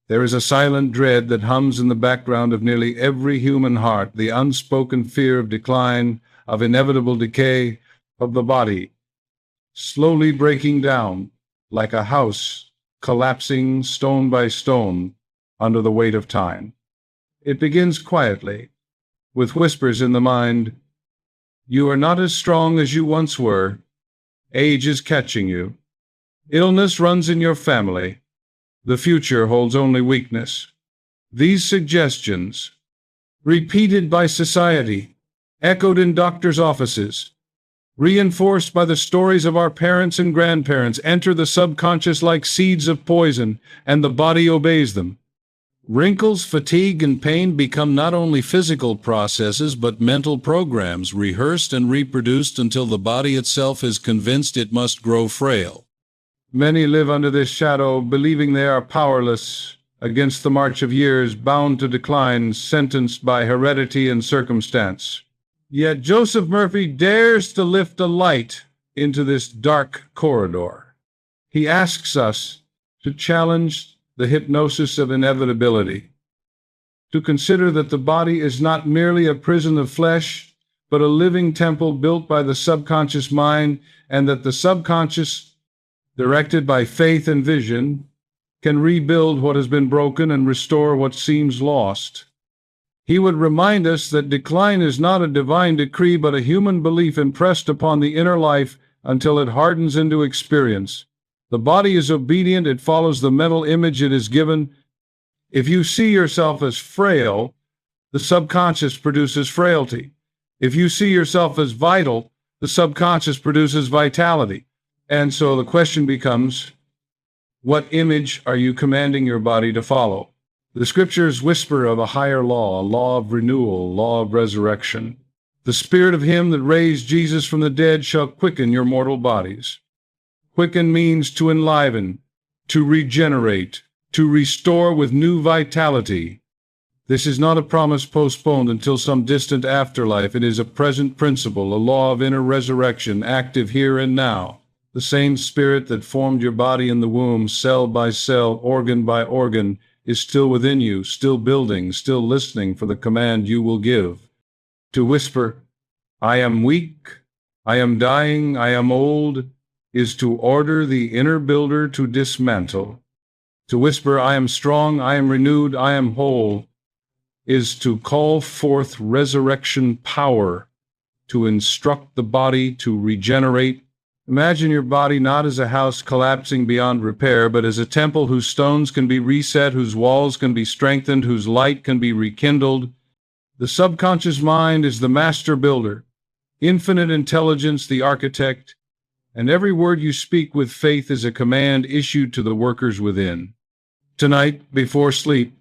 There is a silent dread that hums in the background of nearly every human heart, the unspoken fear of decline, of inevitable decay, of the body, slowly breaking down, like a house collapsing stone by stone under the weight of time. It begins quietly, with whispers in the mind. You are not as strong as you once were. Age is catching you. Illness runs in your family. The future holds only weakness. These suggestions, repeated by society, echoed in doctors' offices, reinforced by the stories of our parents and grandparents, enter the subconscious like seeds of poison, and the body obeys them. Wrinkles, fatigue, and pain become not only physical processes but mental programs, rehearsed and reproduced until the body itself is convinced it must grow frail. Many live under this shadow, believing they are powerless against the march of years, bound to decline, sentenced by heredity and circumstance. Yet Joseph Murphy dares to lift a light into this dark corridor. He asks us to challenge the hypnosis of inevitability, to consider that the body is not merely a prison of flesh, but a living temple built by the subconscious mind, and that the subconscious, directed by faith and vision, can rebuild what has been broken and restore what seems lost. He would remind us that decline is not a divine decree, but a human belief impressed upon the inner life until it hardens into experience. The body is obedient, it follows the mental image it is given. If you see yourself as frail, the subconscious produces frailty. If you see yourself as vital, the subconscious produces vitality. And so the question becomes, what image are you commanding your body to follow? The scriptures whisper of a higher law, a law of renewal, law of resurrection. The spirit of him that raised Jesus from the dead shall quicken your mortal bodies. Quicken means to enliven, to regenerate, to restore with new vitality. This is not a promise postponed until some distant afterlife. It is a present principle, a law of inner resurrection, active here and now. The same spirit that formed your body in the womb, cell by cell, organ by organ, is still within you, still building, still listening for the command you will give. To whisper, I am weak, I am dying, I am old, is to order the inner builder to dismantle. To whisper, I am strong, I am renewed, I am whole, is to call forth resurrection power, to instruct the body to regenerate. Imagine your body not as a house collapsing beyond repair, but as a temple whose stones can be reset, whose walls can be strengthened, whose light can be rekindled. The subconscious mind is the master builder, infinite intelligence the architect, and every word you speak with faith is a command issued to the workers within. Tonight, before sleep,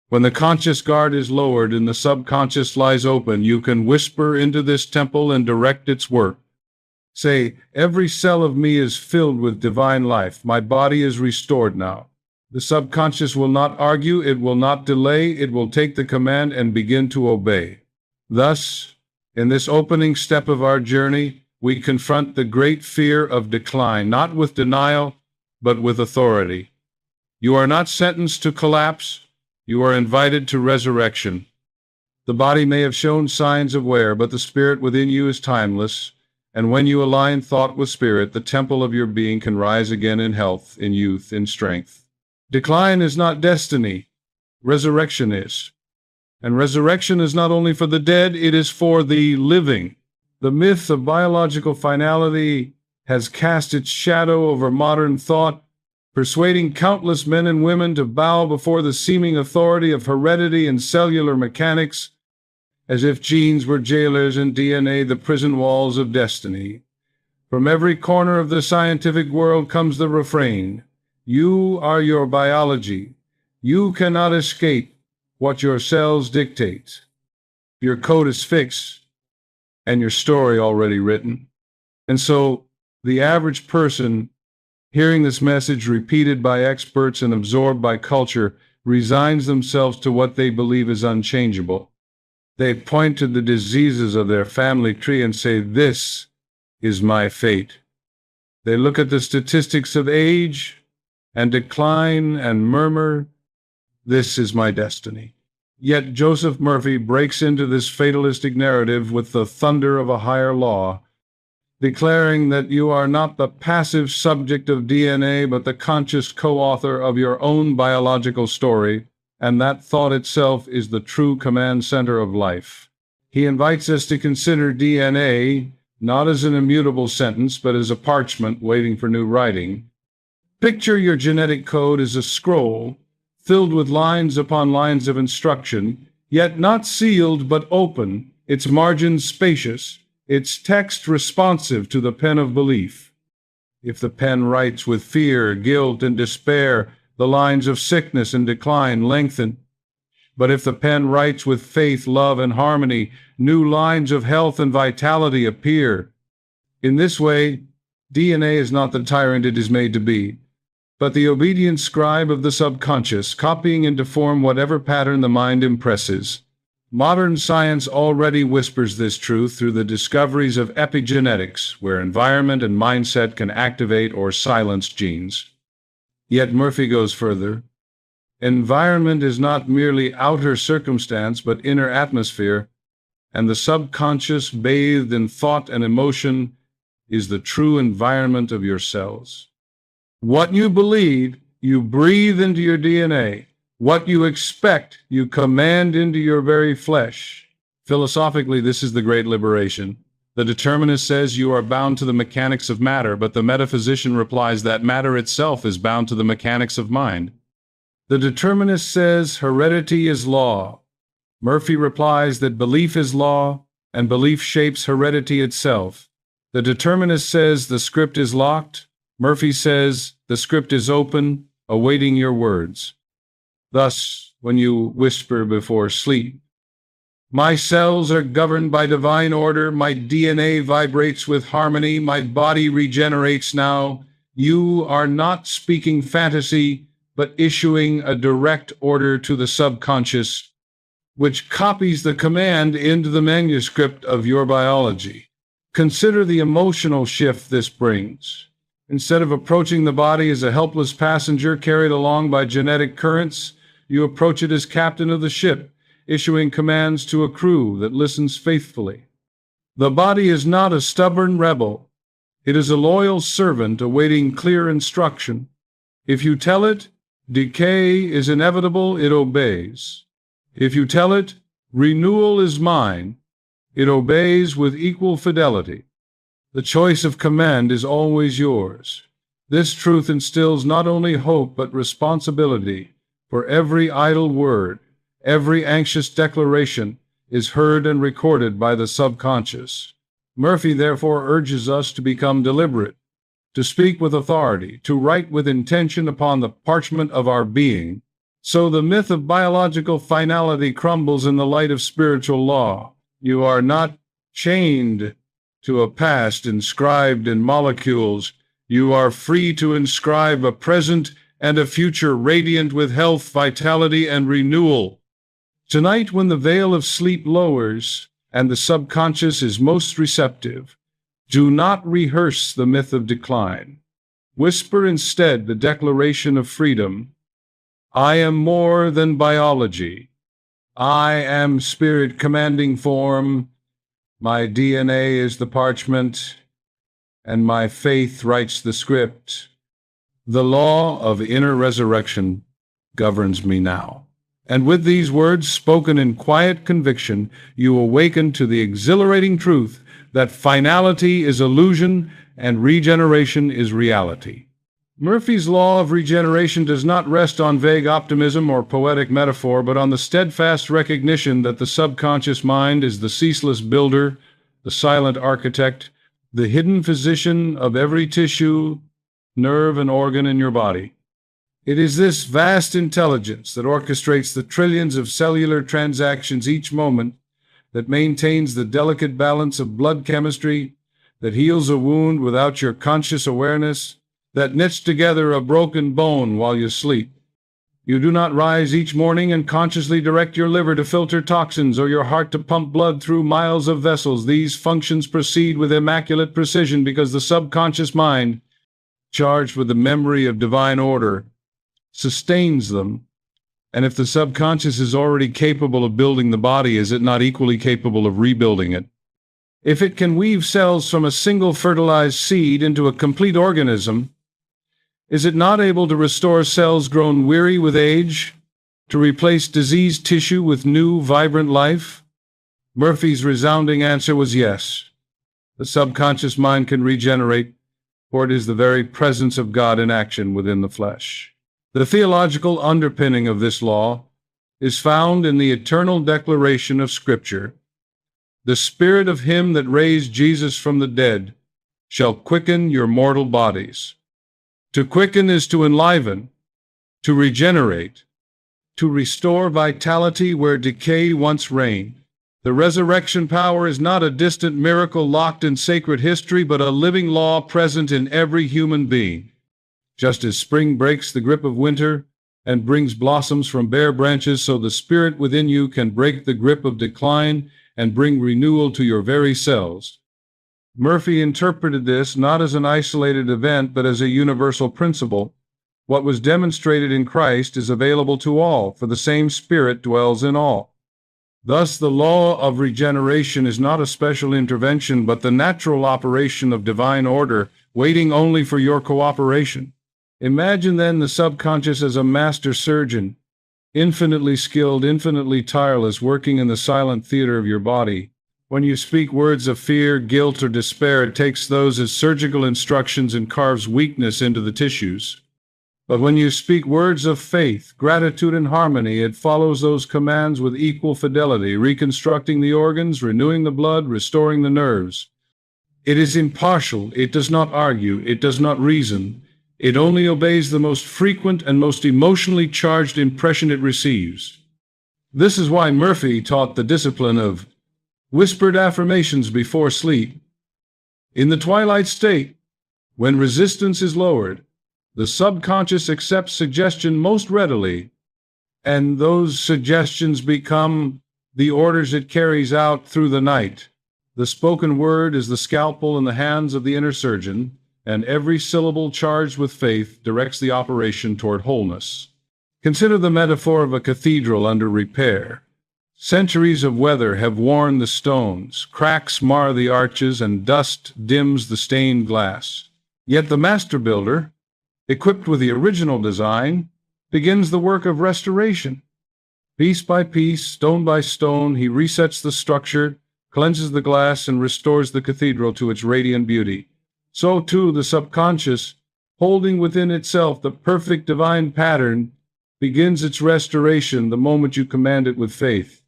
when the conscious guard is lowered and the subconscious lies open, you can whisper into this temple and direct its work. Say, every cell of me is filled with divine life. My body is restored now. The subconscious will not argue, it will not delay, it will take the command and begin to obey. Thus, in this opening step of our journey, we confront the great fear of decline, not with denial, but with authority. You are not sentenced to collapse, you are invited to resurrection. The body may have shown signs of wear, but the spirit within you is timeless. And when you align thought with spirit, the temple of your being can rise again in health, in youth, in strength. Decline is not destiny. Resurrection is. And resurrection is not only for the dead, it is for the living. The myth of biological finality has cast its shadow over modern thought, persuading countless men and women to bow before the seeming authority of heredity and cellular mechanics, as if genes were jailers and DNA the prison walls of destiny. From every corner of the scientific world comes the refrain, you are your biology. You cannot escape what your cells dictate. Your code is fixed and your story already written. And so the average person hearing this message repeated by experts and absorbed by culture resigns themselves to what they believe is unchangeable. They point to the diseases of their family tree and say, this is my fate. They look at the statistics of age and decline and murmur, This is my destiny. Yet Joseph Murphy breaks into this fatalistic narrative with the thunder of a higher law, declaring that you are not the passive subject of DNA, but the conscious co-author of your own biological story, and that thought itself is the true command center of life. He invites us to consider DNA not as an immutable sentence, but as a parchment waiting for new writing. Picture your genetic code as a scroll filled with lines upon lines of instruction, yet not sealed but open, its margins spacious, its text responsive to the pen of belief. If the pen writes with fear, guilt, and despair, the lines of sickness and decline lengthen. But if the pen writes with faith, love, and harmony, new lines of health and vitality appear. In this way, DNA is not the tyrant it is made to be, but the obedient scribe of the subconscious, copying into form whatever pattern the mind impresses. Modern science already whispers this truth through the discoveries of epigenetics, where environment and mindset can activate or silence genes. Yet Murphy goes further. Environment is not merely outer circumstance, but inner atmosphere, and the subconscious, bathed in thought and emotion, is the true environment of your cells. What you believe, you breathe into your DNA. What you expect, you command into your very flesh. Philosophically, this is the great liberation. The determinist says you are bound to the mechanics of matter, but the metaphysician replies that matter itself is bound to the mechanics of mind. The determinist says heredity is law. Murphy replies that belief is law, and belief shapes heredity itself. The determinist says the script is locked. Murphy says the script is open, awaiting your words. Thus, when you whisper before sleep, "My cells are governed by divine order, my DNA vibrates with harmony, my body regenerates now," you are not speaking fantasy, but issuing a direct order to the subconscious, which copies the command into the manuscript of your biology. Consider the emotional shift this brings. Instead of approaching the body as a helpless passenger carried along by genetic currents, you approach it as captain of the ship, issuing commands to a crew that listens faithfully. The body is not a stubborn rebel. It is a loyal servant awaiting clear instruction. If you tell it, decay is inevitable, it obeys. If you tell it, renewal is mine, it obeys with equal fidelity. The choice of command is always yours. This truth instills not only hope but responsibility, for every idle word, every anxious declaration is heard and recorded by the subconscious. Murphy therefore urges us to become deliberate, to speak with authority, to write with intention upon the parchment of our being, so the myth of biological finality crumbles in the light of spiritual law. You are not chained to a past inscribed in molecules. You are free to inscribe a present and a future radiant with health, vitality, and renewal. Tonight, when the veil of sleep lowers and the subconscious is most receptive, do not rehearse the myth of decline. Whisper instead the declaration of freedom. I am more than biology. I am spirit commanding form. My DNA is the parchment, and my faith writes the script. The law of inner resurrection governs me now. And with these words spoken in quiet conviction, you awaken to the exhilarating truth that finality is illusion and regeneration is reality. Murphy's law of regeneration does not rest on vague optimism or poetic metaphor, but on the steadfast recognition that the subconscious mind is the ceaseless builder, the silent architect, the hidden physician of every tissue, nerve, and organ in your body. It is this vast intelligence that orchestrates the trillions of cellular transactions each moment, that maintains the delicate balance of blood chemistry, that heals a wound without your conscious awareness, that knits together a broken bone while you sleep. You do not rise each morning and consciously direct your liver to filter toxins or your heart to pump blood through miles of vessels. These functions proceed with immaculate precision because the subconscious mind, charged with the memory of divine order, sustains them And if the subconscious is already capable of building the body, is it not equally capable of rebuilding it? If it can weave cells from a single fertilized seed into a complete organism, is it not able to restore cells grown weary with age, to replace diseased tissue with new, vibrant life? Murphy's resounding answer was yes. The subconscious mind can regenerate, for it is the very presence of God in action within the flesh. The theological underpinning of this law is found in the eternal declaration of Scripture. The Spirit of him that raised Jesus from the dead shall quicken your mortal bodies. To quicken is to enliven, to regenerate, to restore vitality where decay once reigned. The resurrection power is not a distant miracle locked in sacred history, but a living law present in every human being. Just as spring breaks the grip of winter and brings blossoms from bare branches, so the Spirit within you can break the grip of decline and bring renewal to your very cells. Murphy interpreted this not as an isolated event, but as a universal principle. What was demonstrated in Christ is available to all, for the same Spirit dwells in all. Thus, the law of regeneration is not a special intervention, but the natural operation of divine order, waiting only for your cooperation. Imagine then the subconscious as a master surgeon, infinitely skilled, infinitely tireless, working in the silent theater of your body. When you speak words of fear, guilt, or despair, it takes those as surgical instructions and carves weakness into the tissues. But when you speak words of faith, gratitude, and harmony, it follows those commands with equal fidelity, reconstructing the organs, renewing the blood, restoring the nerves. It is impartial, it does not argue, it does not reason. It only obeys the most frequent and most emotionally charged impression it receives. This is why Murphy taught the discipline of whispered affirmations before sleep. In the twilight state, when resistance is lowered, the subconscious accepts suggestion most readily, and those suggestions become the orders it carries out through the night. The spoken word is the scalpel in the hands of the inner surgeon, and every syllable charged with faith directs the operation toward wholeness. Consider the metaphor of a cathedral under repair. Centuries of weather have worn the stones, cracks mar the arches, and dust dims the stained glass. Yet the master builder, equipped with the original design, begins the work of restoration. Piece by piece, stone by stone, he resets the structure, cleanses the glass, and restores the cathedral to its radiant beauty. So too the subconscious, holding within itself the perfect divine pattern, begins its restoration the moment you command it with faith.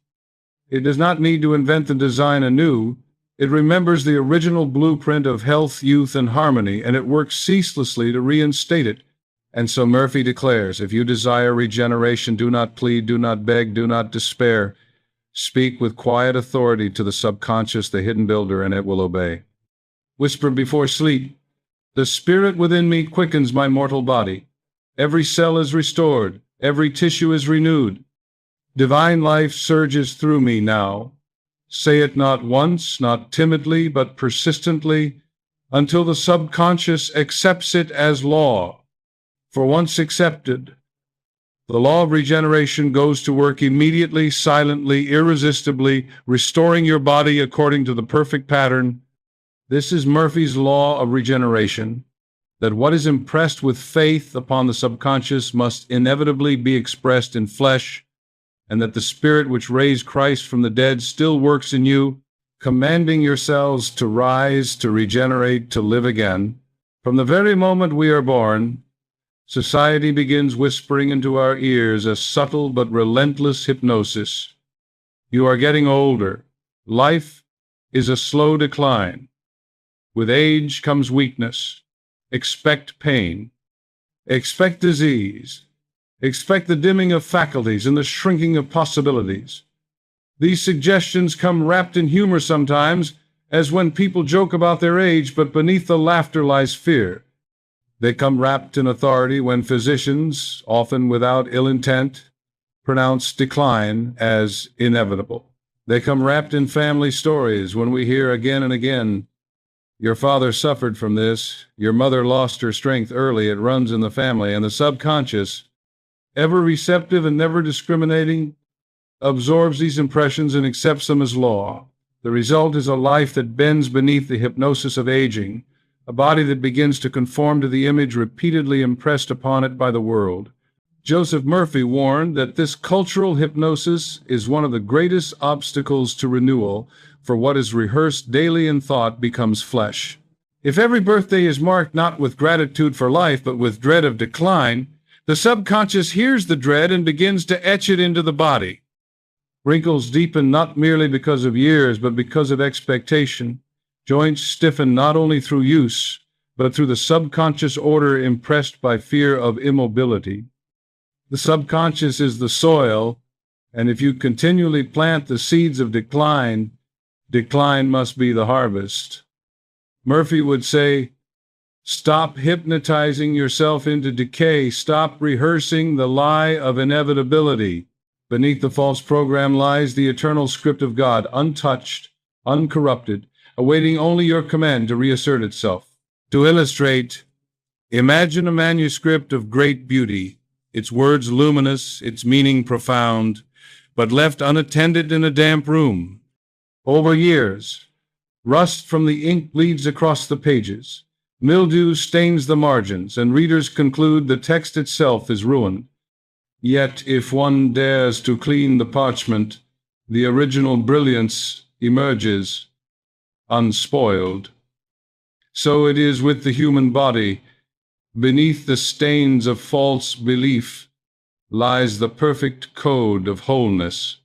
It does not need to invent the design anew. It remembers the original blueprint of health, youth, and harmony, and it works ceaselessly to reinstate it. And so Murphy declares, if you desire regeneration, do not plead, do not beg, do not despair. Speak with quiet authority to the subconscious, the hidden builder, and it will obey. Whisper before sleep, the Spirit within me quickens my mortal body. Every cell is restored, every tissue is renewed. Divine life surges through me now. Say it not once, not timidly, but persistently, until the subconscious accepts it as law. For once accepted, the law of regeneration goes to work immediately, silently, irresistibly, restoring your body according to the perfect pattern. This is Murphy's law of regeneration, that what is impressed with faith upon the subconscious must inevitably be expressed in flesh, and that the Spirit which raised Christ from the dead still works in you, commanding yourselves to rise, to regenerate, to live again. From the very moment we are born, society begins whispering into our ears a subtle but relentless hypnosis. You are getting older. Life is a slow decline. With age comes weakness. Expect pain. Expect disease. Expect the dimming of faculties and the shrinking of possibilities. These suggestions come wrapped in humor sometimes, as when people joke about their age, but beneath the laughter lies fear. They come wrapped in authority when physicians, often without ill intent, pronounce decline as inevitable. They come wrapped in family stories when we hear again and again, your father suffered from this, your mother lost her strength early, it runs in the family, and the subconscious, ever receptive and never discriminating, absorbs these impressions and accepts them as law. The result is a life that bends beneath the hypnosis of aging, a body that begins to conform to the image repeatedly impressed upon it by the world. Joseph Murphy warned that this cultural hypnosis is one of the greatest obstacles to renewal, for what is rehearsed daily in thought becomes flesh. If every birthday is marked not with gratitude for life, but with dread of decline, the subconscious hears the dread and begins to etch it into the body. Wrinkles deepen not merely because of years, but because of expectation. Joints stiffen not only through use, but through the subconscious order impressed by fear of immobility. The subconscious is the soil, and if you continually plant the seeds of decline, decline must be the harvest. Murphy would say, stop hypnotizing yourself into decay. Stop rehearsing the lie of inevitability. Beneath the false program lies the eternal script of God, untouched, uncorrupted, awaiting only your command to reassert itself. To illustrate, imagine a manuscript of great beauty, its words luminous, its meaning profound, but left unattended in a damp room. Over years, rust from the ink bleeds across the pages. Mildew stains the margins, and readers conclude the text itself is ruined. Yet, if one dares to clean the parchment, the original brilliance emerges, unspoiled. So it is with the human body. Beneath the stains of false belief lies the perfect code of wholeness.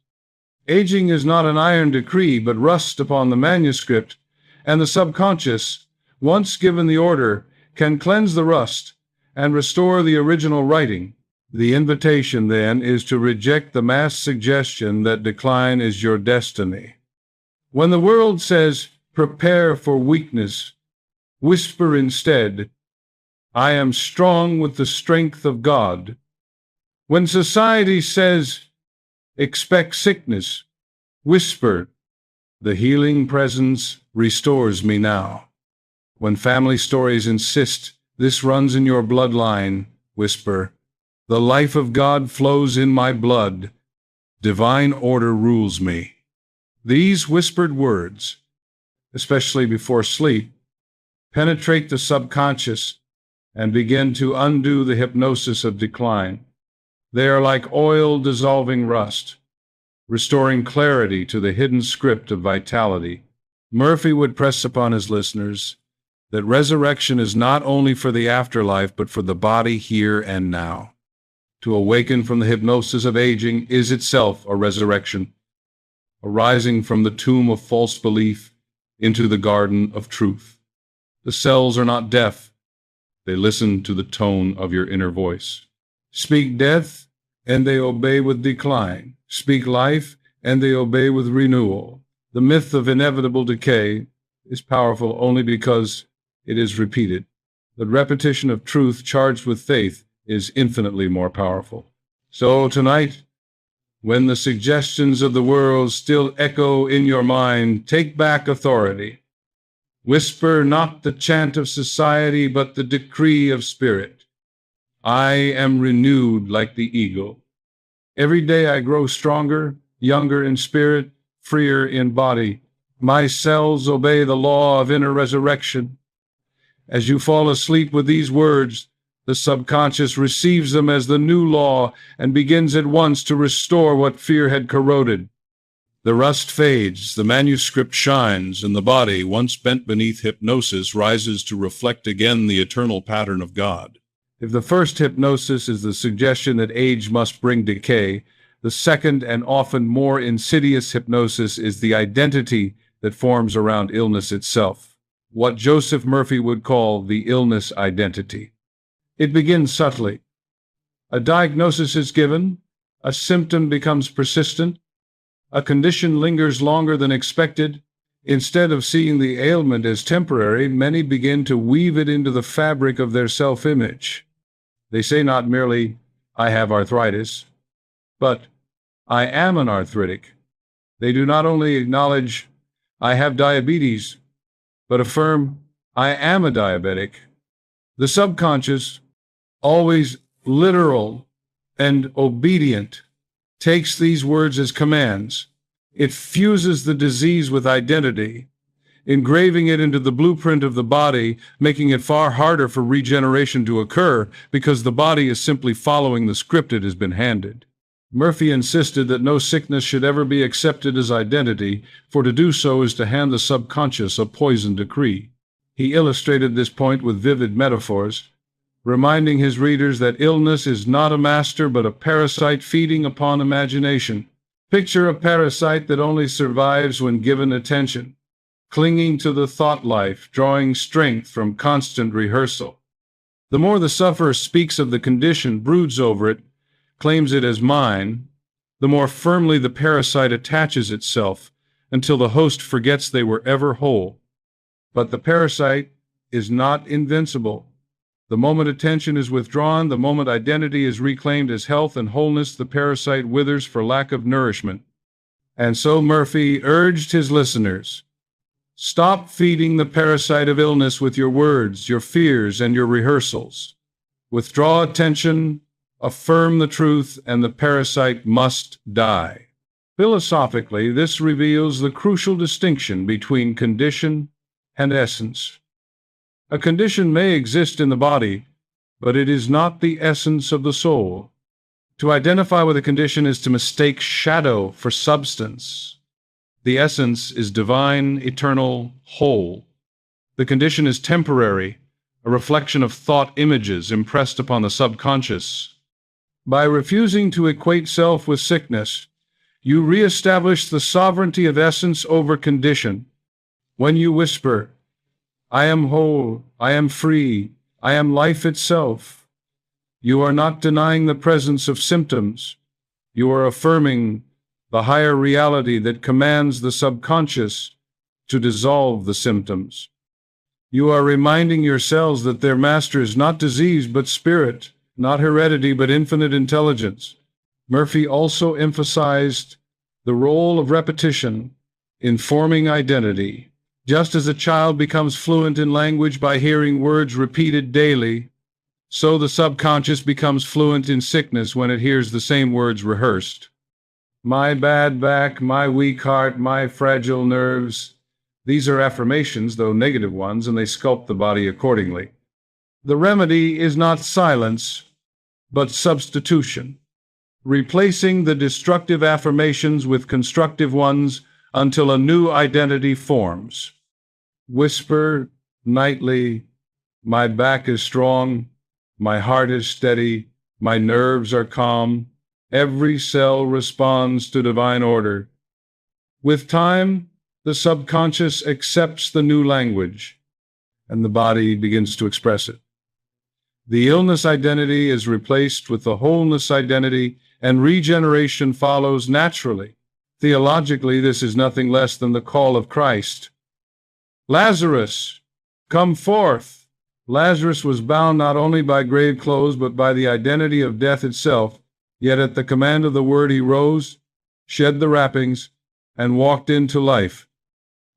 Aging is not an iron decree, but rust upon the manuscript, and the subconscious, once given the order, can cleanse the rust and restore the original writing. The invitation, then, is to reject the mass suggestion that decline is your destiny. When the world says, prepare for weakness, whisper instead, I am strong with the strength of God. When society says, expect sickness, whisper, the healing presence restores me now. When family stories insist, this runs in your bloodline, whisper, the life of God flows in my blood. Divine order rules me. These whispered words, especially before sleep, penetrate the subconscious and begin to undo the hypnosis of decline. They are like oil dissolving rust, restoring clarity to the hidden script of vitality. Murphy would press upon his listeners that resurrection is not only for the afterlife, but for the body here and now. To awaken from the hypnosis of aging is itself a resurrection, arising from the tomb of false belief into the garden of truth. The cells are not deaf. They listen to the tone of your inner voice. Speak death, and they obey with decline. Speak life, and they obey with renewal. The myth of inevitable decay is powerful only because it is repeated. The repetition of truth charged with faith is infinitely more powerful. So tonight, when the suggestions of the world still echo in your mind, take back authority. Whisper not the chant of society, but the decree of spirit. I am renewed like the eagle. Every day I grow stronger, younger in spirit, freer in body. My cells obey the law of inner resurrection. As you fall asleep with these words, the subconscious receives them as the new law and begins at once to restore what fear had corroded. The rust fades, the manuscript shines, and the body, once bent beneath hypnosis, rises to reflect again the eternal pattern of God. If the first hypnosis is the suggestion that age must bring decay, the second and often more insidious hypnosis is the identity that forms around illness itself, what Joseph Murphy would call the illness identity. It begins subtly. A diagnosis is given, a symptom becomes persistent, a condition lingers longer than expected. Instead of seeing the ailment as temporary, many begin to weave it into the fabric of their self-image. They say not merely, I have arthritis, but I am an arthritic. They do not only acknowledge, I have diabetes, but affirm, I am a diabetic. The subconscious, always literal, and obedient takes these words as commands. It fuses the disease with identity, engraving it into the blueprint of the body, making it far harder for regeneration to occur because the body is simply following the script it has been handed. Murphy insisted that no sickness should ever be accepted as identity, for to do so is to hand the subconscious a poisoned decree. He illustrated this point with vivid metaphors, reminding his readers that illness is not a master but a parasite feeding upon imagination. Picture a parasite that only survives when given attention, clinging to the thought life, drawing strength from constant rehearsal. The more the sufferer speaks of the condition, broods over it, claims it as mine, the more firmly the parasite attaches itself until the host forgets they were ever whole. But the parasite is not invincible. The moment attention is withdrawn, the moment identity is reclaimed as health and wholeness, the parasite withers for lack of nourishment. And so Murphy urged his listeners, stop feeding the parasite of illness with your words, your fears, and your rehearsals. Withdraw attention, affirm the truth, and the parasite must die. Philosophically, this reveals the crucial distinction between condition and essence. A condition may exist in the body, but it is not the essence of the soul. To identify with a condition is to mistake shadow for substance. The essence is divine, eternal, whole. The condition is temporary, a reflection of thought images impressed upon the subconscious. By refusing to equate self with sickness, you reestablish the sovereignty of essence over condition. When you whisper, I am whole, I am free, I am life itself, you are not denying the presence of symptoms. You are affirming the higher reality that commands the subconscious to dissolve the symptoms. You are reminding yourselves that their master is not disease but spirit, not heredity but infinite intelligence. Murphy also emphasized the role of repetition in forming identity. Just as a child becomes fluent in language by hearing words repeated daily, so the subconscious becomes fluent in sickness when it hears the same words rehearsed. My bad back, my weak heart, my fragile nerves. These are affirmations, though negative ones, and they sculpt the body accordingly. The remedy is not silence, but substitution, replacing the destructive affirmations with constructive ones until a new identity forms. Whisper nightly, my back is strong, my heart is steady, my nerves are calm. Every cell responds to divine order. With time, the subconscious accepts the new language, and the body begins to express it. The illness identity is replaced with the wholeness identity, and regeneration follows naturally. Theologically, this is nothing less than the call of Christ. Lazarus, come forth! Lazarus was bound not only by grave clothes, but by the identity of death itself. Yet at the command of the word he rose, shed the wrappings, and walked into life.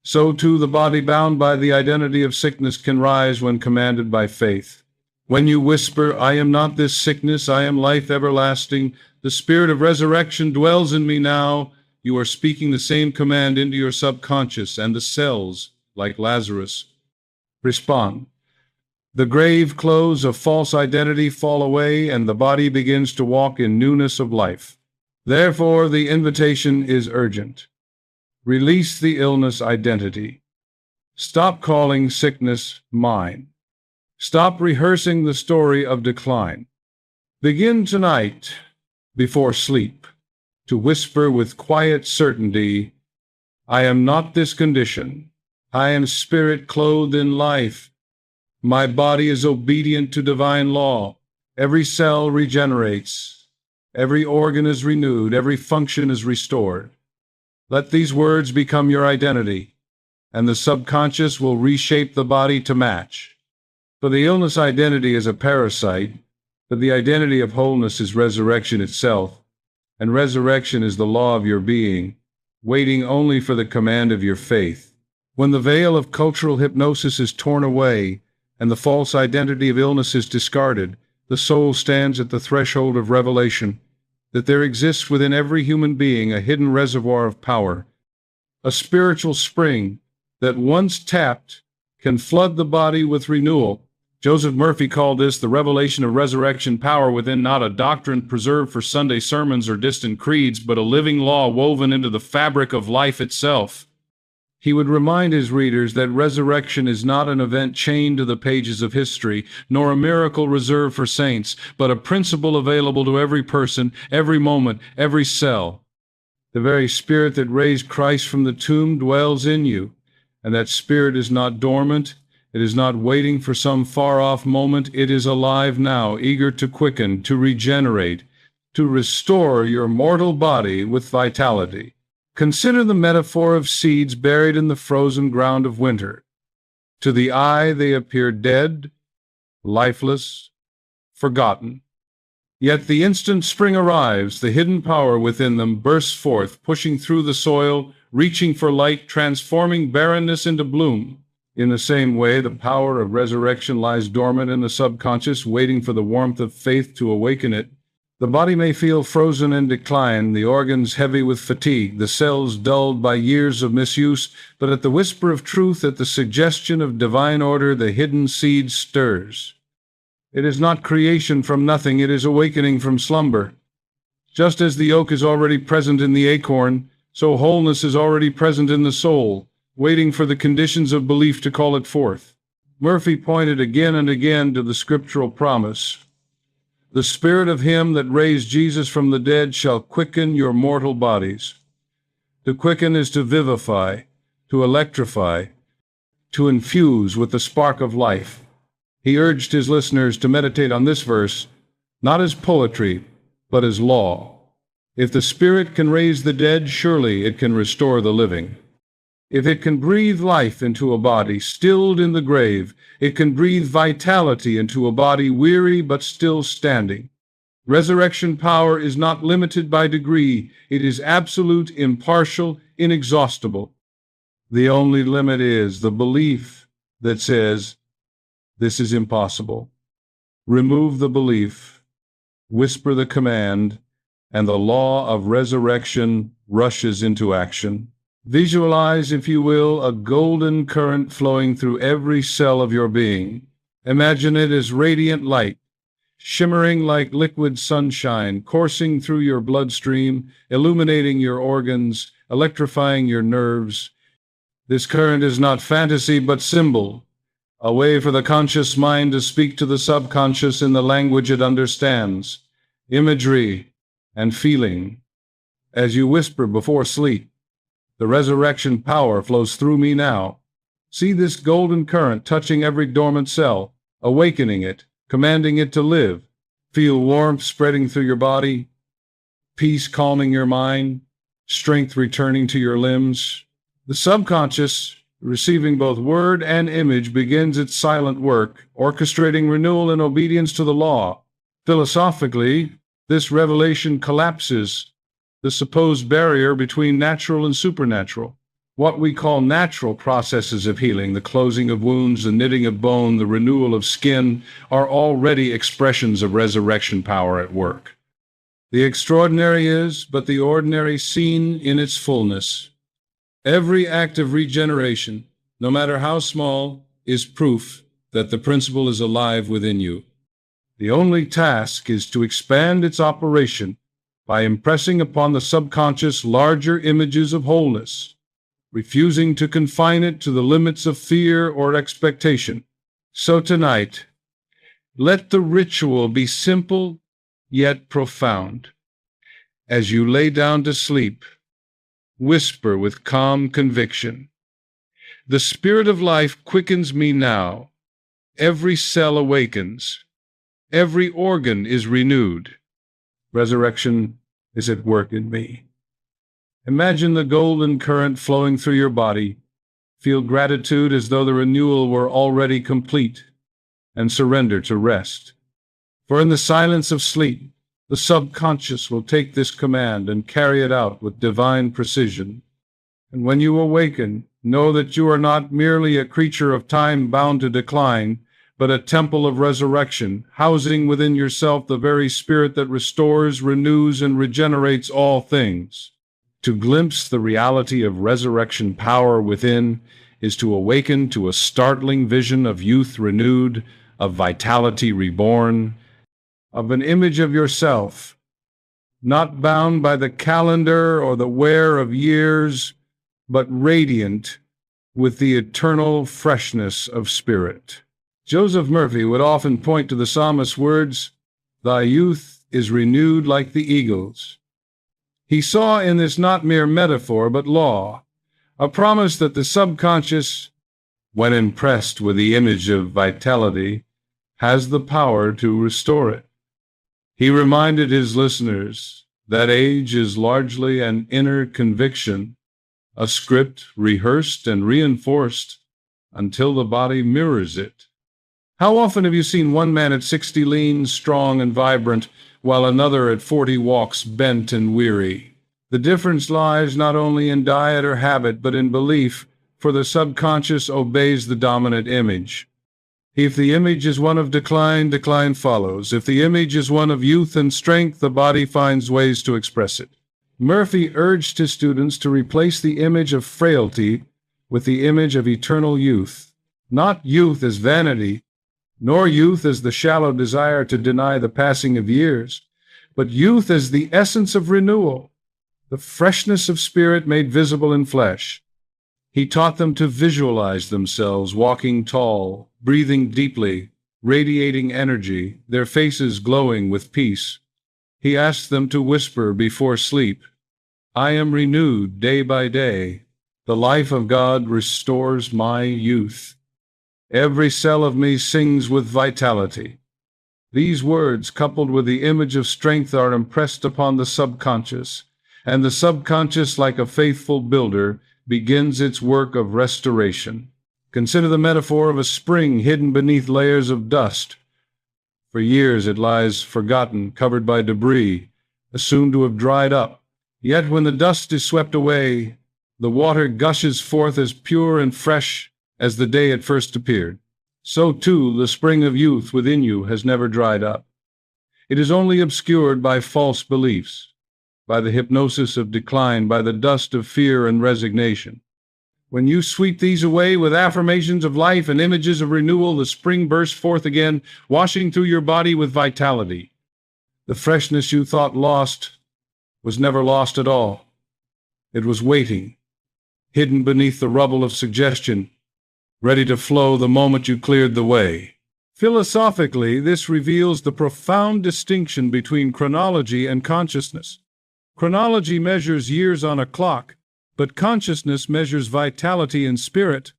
So too the body bound by the identity of sickness can rise when commanded by faith. When you whisper, I am not this sickness, I am life everlasting, the spirit of resurrection dwells in me now, you are speaking the same command into your subconscious, and the cells, like Lazarus, respond. The grave clothes of false identity fall away, and the body begins to walk in newness of life. Therefore, the invitation is urgent. Release the illness identity. Stop calling sickness mine. Stop rehearsing the story of decline. Begin tonight, before sleep, to whisper with quiet certainty, I am not this condition. I am spirit clothed in life. My body is obedient to divine law. Every cell regenerates. Every organ is renewed. Every function is restored. Let these words become your identity, and the subconscious will reshape the body to match. For the illness identity is a parasite, but the identity of wholeness is resurrection itself, and resurrection is the law of your being, waiting only for the command of your faith. When the veil of cultural hypnosis is torn away, and the false identity of illness is discarded, The soul stands at the threshold of revelation, that there exists within every human being a hidden reservoir of power, a spiritual spring that once tapped can flood the body with renewal. Joseph Murphy called this the revelation of resurrection power within, not a doctrine preserved for Sunday sermons or distant creeds, but a living law woven into the fabric of life itself. He would remind his readers that resurrection is not an event chained to the pages of history, nor a miracle reserved for saints, but a principle available to every person, every moment, every cell. The very Spirit that raised Christ from the tomb dwells in you, and that Spirit is not dormant. It is not waiting for some far-off moment. It is alive now, eager to quicken, to regenerate, to restore your mortal body with vitality. Consider the metaphor of seeds buried in the frozen ground of winter. To the eye they appear dead, lifeless, forgotten. Yet the instant spring arrives, the hidden power within them bursts forth, pushing through the soil, reaching for light, transforming barrenness into bloom. In the same way, the power of resurrection lies dormant in the subconscious, waiting for the warmth of faith to awaken it. The body may feel frozen in decline, the organs heavy with fatigue, the cells dulled by years of misuse, but at the whisper of truth, at the suggestion of divine order, the hidden seed stirs. It is not creation from nothing, it is awakening from slumber. Just as the oak is already present in the acorn, so wholeness is already present in the soul, waiting for the conditions of belief to call it forth. Murphy pointed again and again to the scriptural promise. The Spirit of him that raised Jesus from the dead shall quicken your mortal bodies. To quicken is to vivify, to electrify, to infuse with the spark of life. He urged his listeners to meditate on this verse, not as poetry, but as law. If the Spirit can raise the dead, surely it can restore the living. If it can breathe life into a body stilled in the grave, it can breathe vitality into a body weary but still standing. Resurrection power is not limited by degree. It is absolute, impartial, inexhaustible. The only limit is the belief that says, this is impossible. Remove the belief, whisper the command, and the law of resurrection rushes into action. Visualize, if you will, a golden current flowing through every cell of your being. Imagine it as radiant light, shimmering like liquid sunshine, coursing through your bloodstream, illuminating your organs, electrifying your nerves. This current is not fantasy, but symbol, a way for the conscious mind to speak to the subconscious in the language it understands, imagery and feeling. As you whisper before sleep, the resurrection power flows through me now. See this golden current touching every dormant cell, awakening it, commanding it to live. Feel warmth spreading through your body, peace calming your mind, strength returning to your limbs. The subconscious, receiving both word and image, begins its silent work, orchestrating renewal in obedience to the law. Philosophically, this revelation collapses the supposed barrier between natural and supernatural. What we call natural processes of healing, the closing of wounds, the knitting of bone, the renewal of skin, are already expressions of resurrection power at work. The extraordinary is but the ordinary seen in its fullness. Every act of regeneration, no matter how small, is proof that the principle is alive within you. The only task is to expand its operation by impressing upon the subconscious larger images of wholeness, refusing to confine it to the limits of fear or expectation. So tonight, let the ritual be simple yet profound. As you lay down to sleep, whisper with calm conviction, the Spirit of life quickens me now. Every cell awakens. Every organ is renewed. Resurrection is at work in me. Imagine the golden current flowing through your body. Feel gratitude as though the renewal were already complete, and surrender to rest. For in the silence of sleep, the subconscious will take this command and carry it out with divine precision. And when you awaken, know that you are not merely a creature of time bound to decline, but a temple of resurrection, housing within yourself the very spirit that restores, renews, and regenerates all things. To glimpse the reality of resurrection power within is to awaken to a startling vision of youth renewed, of vitality reborn, of an image of yourself, not bound by the calendar or the wear of years, but radiant with the eternal freshness of spirit. Joseph Murphy would often point to the psalmist's words, "Thy youth is renewed like the eagles." He saw in this not mere metaphor, but law, a promise that the subconscious, when impressed with the image of vitality, has the power to restore it. He reminded his listeners that age is largely an inner conviction, a script rehearsed and reinforced until the body mirrors it. How often have you seen one man at 60 lean, strong, and vibrant, while another at 40 walks bent and weary? The difference lies not only in diet or habit, but in belief, for the subconscious obeys the dominant image. If the image is one of decline, decline follows. If the image is one of youth and strength, the body finds ways to express it. Murphy urged his students to replace the image of frailty with the image of eternal youth. Not youth as vanity, nor youth as the shallow desire to deny the passing of years, but youth as the essence of renewal, the freshness of spirit made visible in flesh. He taught them to visualize themselves walking tall, breathing deeply, radiating energy, their faces glowing with peace. He asked them to whisper before sleep, "I am renewed day by day. The life of God restores my youth. Every cell of me sings with vitality." These words, coupled with the image of strength, are impressed upon the subconscious, and the subconscious, like a faithful builder, begins its work of restoration. Consider the metaphor of a spring hidden beneath layers of dust. For years it lies forgotten, covered by debris, assumed to have dried up. Yet when the dust is swept away, the water gushes forth as pure and fresh as the day it first appeared. So too the spring of youth within you has never dried up. It is only obscured by false beliefs, by the hypnosis of decline, by the dust of fear and resignation. When you sweep these away with affirmations of life and images of renewal, the spring bursts forth again, washing through your body with vitality. The freshness you thought lost was never lost at all. It was waiting, hidden beneath the rubble of suggestion, ready to flow the moment you cleared the way. Philosophically, this reveals the profound distinction between chronology and consciousness. Chronology measures years on a clock, but consciousness measures vitality in spirit.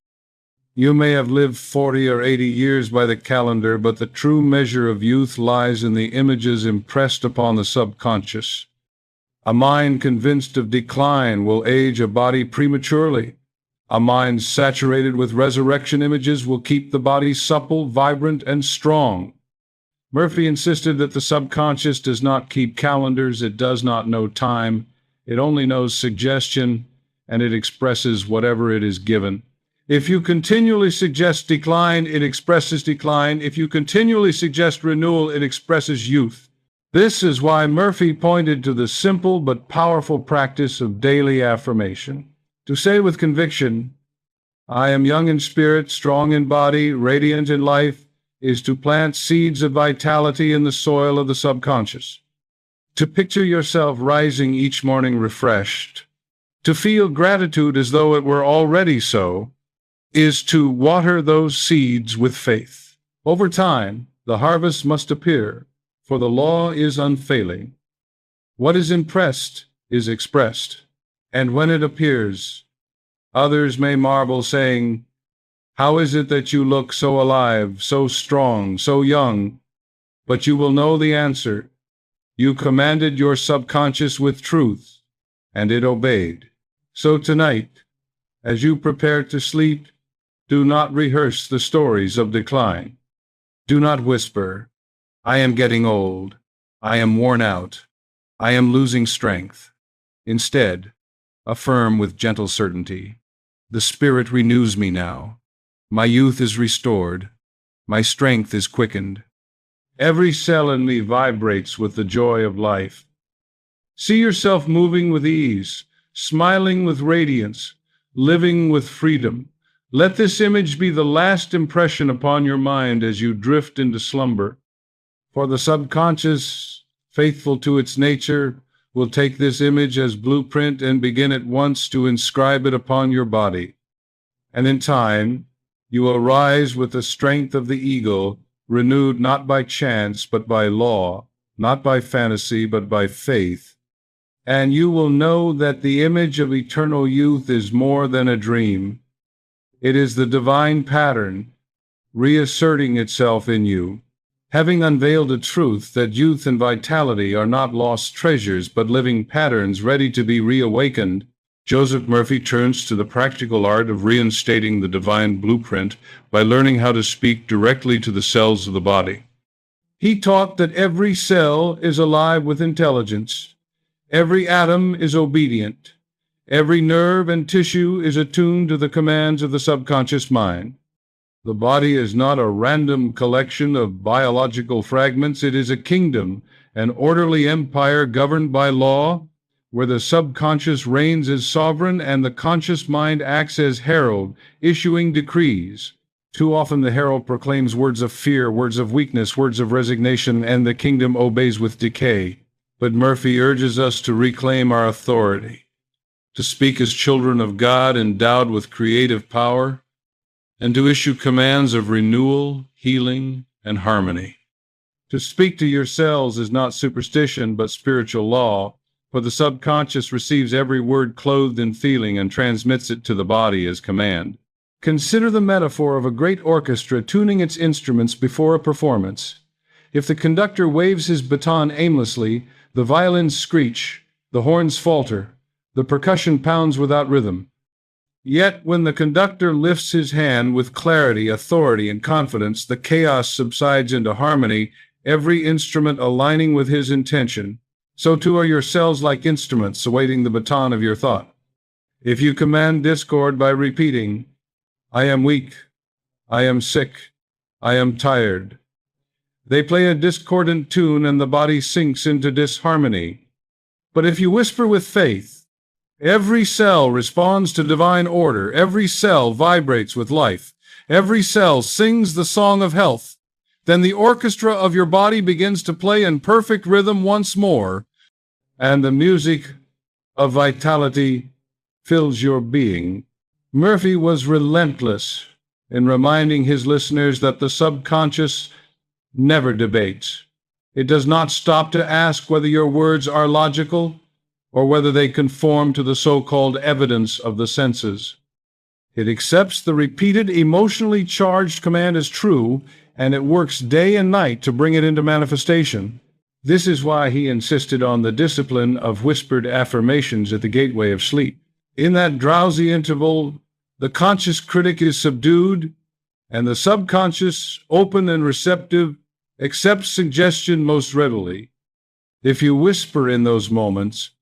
You may have lived 40 or 80 years by the calendar, but the true measure of youth lies in the images impressed upon the subconscious. A mind convinced of decline will age a body prematurely. A mind saturated with resurrection images will keep the body supple, vibrant, and strong. Murphy insisted that the subconscious does not keep calendars, it does not know time, it only knows suggestion, and it expresses whatever it is given. If you continually suggest decline, it expresses decline. If you continually suggest renewal, it expresses youth. This is why Murphy pointed to the simple but powerful practice of daily affirmation. To say with conviction, "I am young in spirit, strong in body, radiant in life," is to plant seeds of vitality in the soil of the subconscious. To picture yourself rising each morning refreshed, to feel gratitude as though it were already so, is to water those seeds with faith. Over time, the harvest must appear, for the law is unfailing. What is impressed is expressed, and when it appears, others may marvel, saying, "How is it that you look so alive, so strong, so young?" But you will know the answer. You commanded your subconscious with truth, and it obeyed. So tonight, as you prepare to sleep, do not rehearse the stories of decline. Do not whisper, "I am getting old. I am worn out. I am losing strength." Instead, affirm with gentle certainty, "The Spirit renews me now. My youth is restored. My strength is quickened. Every cell in me vibrates with the joy of life. See yourself moving with ease, smiling with radiance, living with freedom. Let this image be the last impression upon your mind as you drift into slumber. For the subconscious, faithful to its nature, will take this image as blueprint and begin at once to inscribe it upon your body. And in time, you will rise with the strength of the eagle, renewed not by chance but by law, not by fantasy but by faith. And you will know that the image of eternal youth is more than a dream. It is the divine pattern reasserting itself in you, having unveiled a truth that youth and vitality are not lost treasures but living patterns ready to be reawakened. Joseph Murphy turns to the practical art of reinstating the divine blueprint by learning how to speak directly to the cells of the body. He taught that every cell is alive with intelligence. Every atom is obedient. Every nerve and tissue is attuned to the commands of the subconscious mind. The body is not a random collection of biological fragments. It is a kingdom, an orderly empire governed by law, where the subconscious reigns as sovereign and the conscious mind acts as herald, issuing decrees. Too often the herald proclaims words of fear, words of weakness, words of resignation, and the kingdom obeys with decay. But Murphy urges us to reclaim our authority, to speak as children of God endowed with creative power, and to issue commands of renewal, healing, and harmony. To speak to your cells is not superstition but spiritual law, for the subconscious receives every word clothed in feeling and transmits it to the body as command. Consider the metaphor of a great orchestra tuning its instruments before a performance. If the conductor waves his baton aimlessly, the violins screech, the horns falter, the percussion pounds without rhythm. Yet when the conductor lifts his hand with clarity, authority, and confidence, the chaos subsides into harmony, every instrument aligning with his intention. So too are your cells like instruments awaiting the baton of your thought. If you command discord by repeating, "I am weak, I am sick, I am tired," they play a discordant tune and the body sinks into disharmony. But if you whisper with faith, every cell responds to divine order, every cell vibrates with life, every cell sings the song of health, then the orchestra of your body begins to play in perfect rhythm once more, and the music of vitality fills your being. Murphy was relentless in reminding his listeners that the subconscious never debates. It does not stop to ask whether your words are logical or whether they conform to the so-called evidence of the senses. It accepts the repeated, emotionally charged command as true, and it works day and night to bring it into manifestation. This is why he insisted on the discipline of whispered affirmations at the gateway of sleep. In that drowsy interval, the conscious critic is subdued, and the subconscious, open and receptive, accepts suggestion most readily. If you whisper in those moments,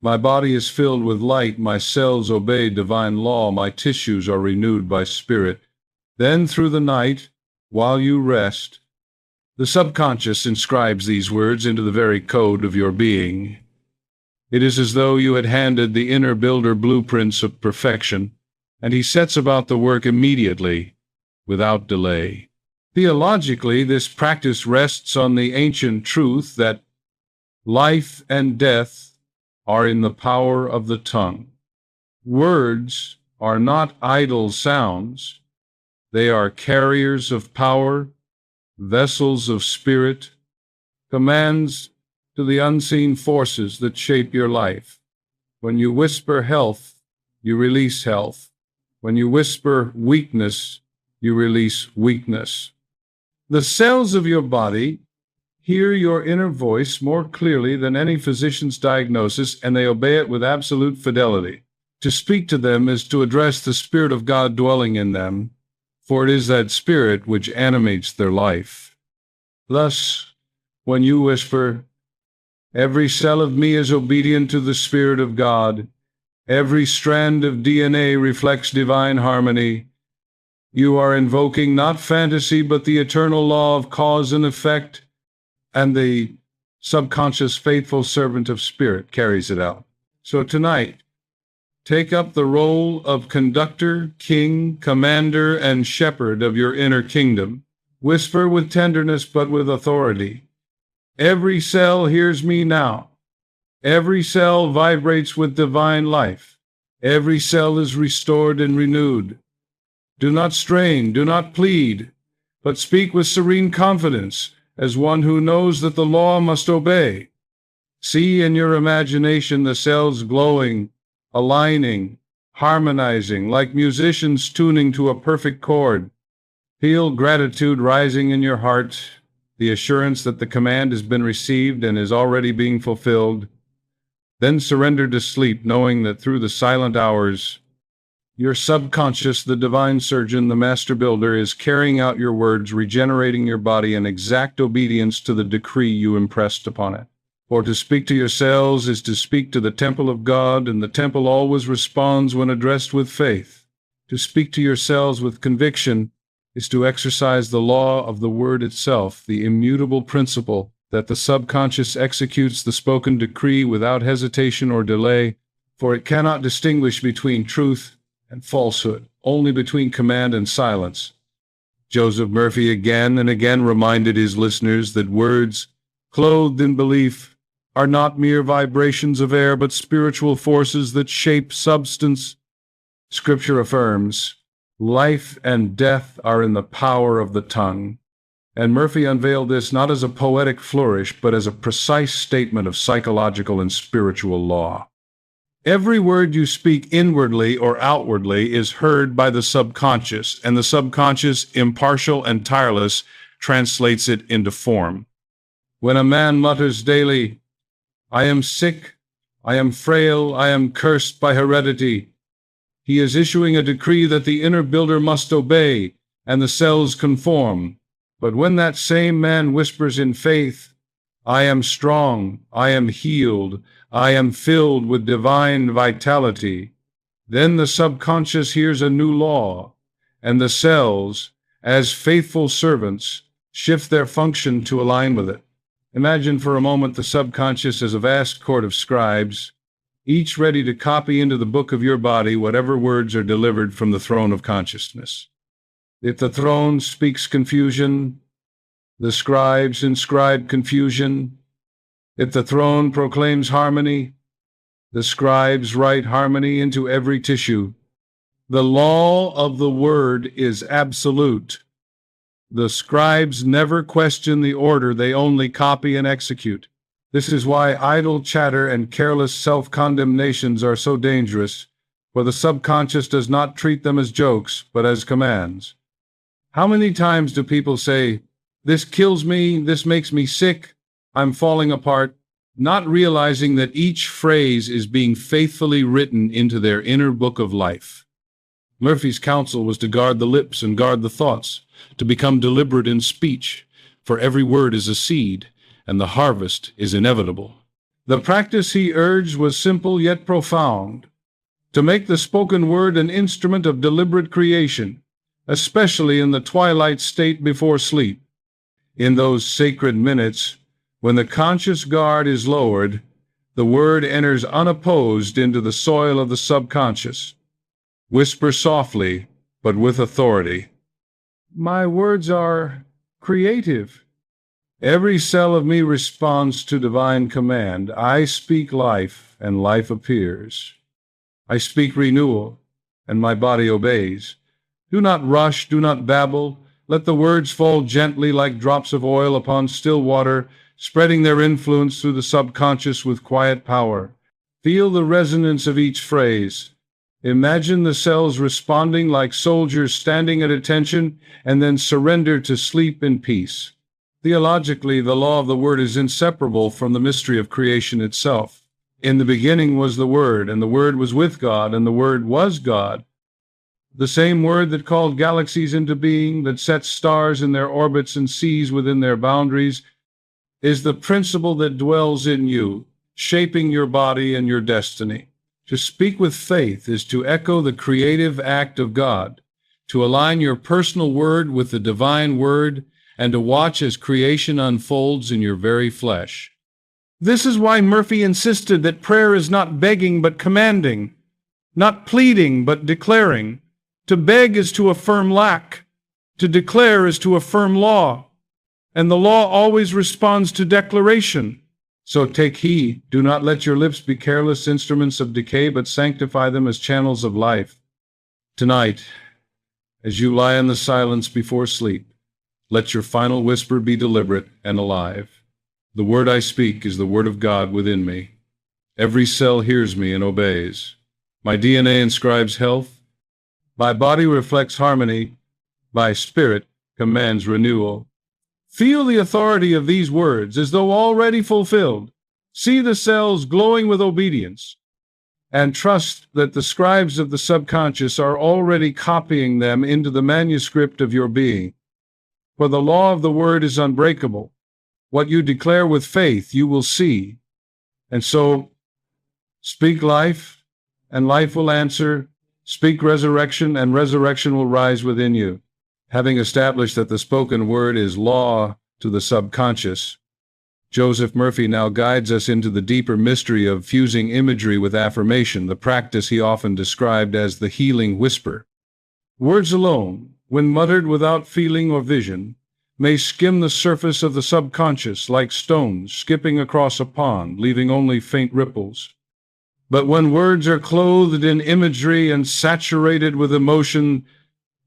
"My body is filled with light, my cells obey divine law, my tissues are renewed by spirit," then through the night, while you rest, the subconscious inscribes these words into the very code of your being. It is as though you had handed the inner builder blueprints of perfection, and he sets about the work immediately, without delay. Theologically, this practice rests on the ancient truth that life and death are in the power of the tongue. Words are not idle sounds. They are carriers of power, vessels of spirit, commands to the unseen forces that shape your life. When you whisper health, you release health. When you whisper weakness, you release weakness. The cells of your body hear your inner voice more clearly than any physician's diagnosis, and they obey it with absolute fidelity. To speak to them is to address the Spirit of God dwelling in them, for it is that Spirit which animates their life. Thus, when you whisper, "Every cell of me is obedient to the Spirit of God. Every strand of DNA reflects divine harmony," You are invoking not fantasy, but the eternal law of cause and effect, and the subconscious faithful servant of spirit carries it out. So tonight, take up the role of conductor, king, commander, and shepherd of your inner kingdom. Whisper with tenderness, but with authority. Every cell hears me now. Every cell vibrates with divine life. Every cell is restored and renewed. Do not strain, do not plead, but speak with serene confidence, as one who knows that the law must obey. See in your imagination the cells glowing, aligning, harmonizing, like musicians tuning to a perfect chord. Feel gratitude rising in your heart, the assurance that the command has been received and is already being fulfilled. Then surrender to sleep, knowing that through the silent hours, your subconscious, the divine surgeon, the master builder, is carrying out your words, regenerating your body in exact obedience to the decree you impressed upon it. For to speak to your cells is to speak to the temple of God, and the temple always responds when addressed with faith. To speak to your cells with conviction is to exercise the law of the word itself, the immutable principle that the subconscious executes the spoken decree without hesitation or delay, for it cannot distinguish between truth and falsehood, only between command and silence. Joseph Murphy again and again reminded his listeners that words, clothed in belief, are not mere vibrations of air, but spiritual forces that shape substance. Scripture affirms, life and death are in the power of the tongue. And Murphy unveiled this not as a poetic flourish, but as a precise statement of psychological and spiritual law. Every word you speak inwardly or outwardly is heard by the subconscious, and the subconscious, impartial and tireless, translates it into form. When a man mutters daily, "I am sick, I am frail, I am cursed by heredity," he is issuing a decree that the inner builder must obey, and the cells conform. But when that same man whispers in faith, "I am strong, I am healed, I am filled with divine vitality," then the subconscious hears a new law, and the cells, as faithful servants, shift their function to align with it. Imagine for a moment the subconscious as a vast court of scribes, each ready to copy into the book of your body whatever words are delivered from the throne of consciousness. If the throne speaks confusion, the scribes inscribe confusion. If the throne proclaims harmony, the scribes write harmony into every tissue. The law of the word is absolute. The scribes never question the order, they only copy and execute. This is why idle chatter and careless self-condemnations are so dangerous, for the subconscious does not treat them as jokes, but as commands. How many times do people say, "This kills me, this makes me sick, I'm falling apart," not realizing that each phrase is being faithfully written into their inner book of life? Murphy's counsel was to guard the lips and guard the thoughts, to become deliberate in speech, for every word is a seed, and the harvest is inevitable. The practice he urged was simple yet profound, to make the spoken word an instrument of deliberate creation, especially in the twilight state before sleep. In those sacred minutes, when the conscious guard is lowered, the word enters unopposed into the soil of the subconscious. Whisper softly, but with authority. My words are creative. Every cell of me responds to divine command. I speak life, and life appears. I speak renewal, and my body obeys. Do not rush, do not babble. Let the words fall gently like drops of oil upon still water, spreading their influence through the subconscious with quiet power. Feel the resonance of each phrase. Imagine the cells responding like soldiers standing at attention, and then surrender to sleep in peace. Theologically, the law of the word is inseparable from the mystery of creation itself. In the beginning was the Word, and the Word was with God, and the Word was God. The same Word that called galaxies into being, that sets stars in their orbits and seas within their boundaries, is the principle that dwells in you, shaping your body and your destiny. To speak with faith is to echo the creative act of God, to align your personal word with the divine word, and to watch as creation unfolds in your very flesh. This is why Murphy insisted that prayer is not begging but commanding, not pleading but declaring. To beg is to affirm lack, to declare is to affirm law, and the law always responds to declaration. So take heed, do not let your lips be careless instruments of decay, but sanctify them as channels of life. Tonight, as you lie in the silence before sleep, let your final whisper be deliberate and alive. The word I speak is the word of God within me. Every cell hears me and obeys. My DNA inscribes health. My body reflects harmony. My spirit commands renewal. Feel the authority of these words as though already fulfilled. See the cells glowing with obedience, and trust that the scribes of the subconscious are already copying them into the manuscript of your being. For the law of the word is unbreakable. What you declare with faith, you will see. And so, speak life, and life will answer. Speak resurrection, and resurrection will rise within you. Having established that the spoken word is law to the subconscious, Joseph Murphy now guides us into the deeper mystery of fusing imagery with affirmation, the practice he often described as the healing whisper. Words alone, when muttered without feeling or vision, may skim the surface of the subconscious like stones skipping across a pond, leaving only faint ripples. But when words are clothed in imagery and saturated with emotion,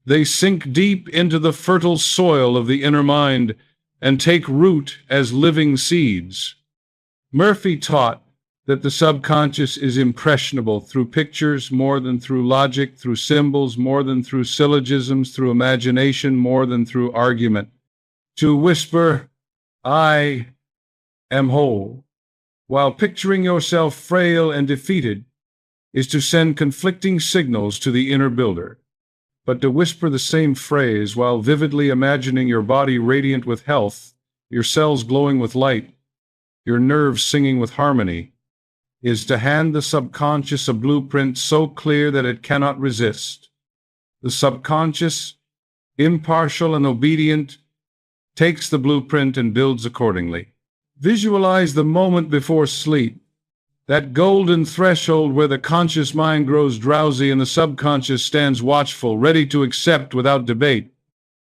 they sink deep into the fertile soil of the inner mind and take root as living seeds. Murphy taught that the subconscious is impressionable through pictures more than through logic, through symbols more than through syllogisms, through imagination more than through argument. To whisper, I am whole, while picturing yourself frail and defeated, is to send conflicting signals to the inner builder. But to whisper the same phrase while vividly imagining your body radiant with health, your cells glowing with light, your nerves singing with harmony, is to hand the subconscious a blueprint so clear that it cannot resist. The subconscious, impartial and obedient, takes the blueprint and builds accordingly. Visualize the moment before sleep, that golden threshold where the conscious mind grows drowsy and the subconscious stands watchful, ready to accept without debate.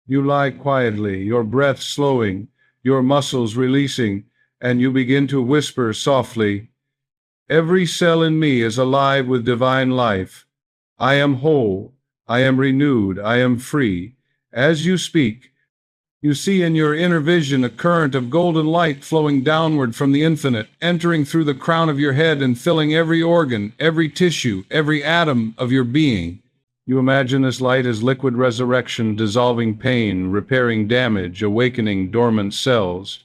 You lie quietly, your breath slowing, your muscles releasing, and you begin to whisper softly, every cell in me is alive with divine life. I am whole, I am renewed, I am free. As you speak, you see in your inner vision a current of golden light flowing downward from the infinite, entering through the crown of your head and filling every organ, every tissue, every atom of your being. You imagine this light as liquid resurrection, dissolving pain, repairing damage, awakening dormant cells.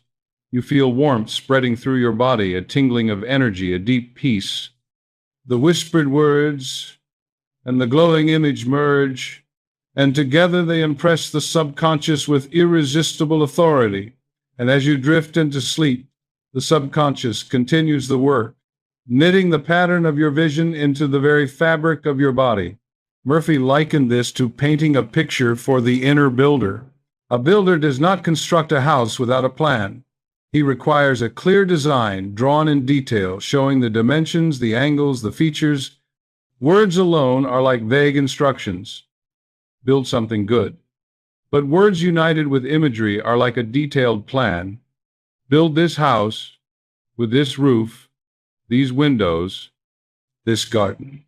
You feel warmth spreading through your body, a tingling of energy, a deep peace. The whispered words and the glowing image merge, and together they impress the subconscious with irresistible authority. And as you drift into sleep, the subconscious continues the work, knitting the pattern of your vision into the very fabric of your body. Murphy likened this to painting a picture for the inner builder. A builder does not construct a house without a plan. He requires a clear design, drawn in detail, showing the dimensions, the angles, the features. Words alone are like vague instructions. Build something good. But words united with imagery are like a detailed plan. Build this house with this roof, these windows, this garden.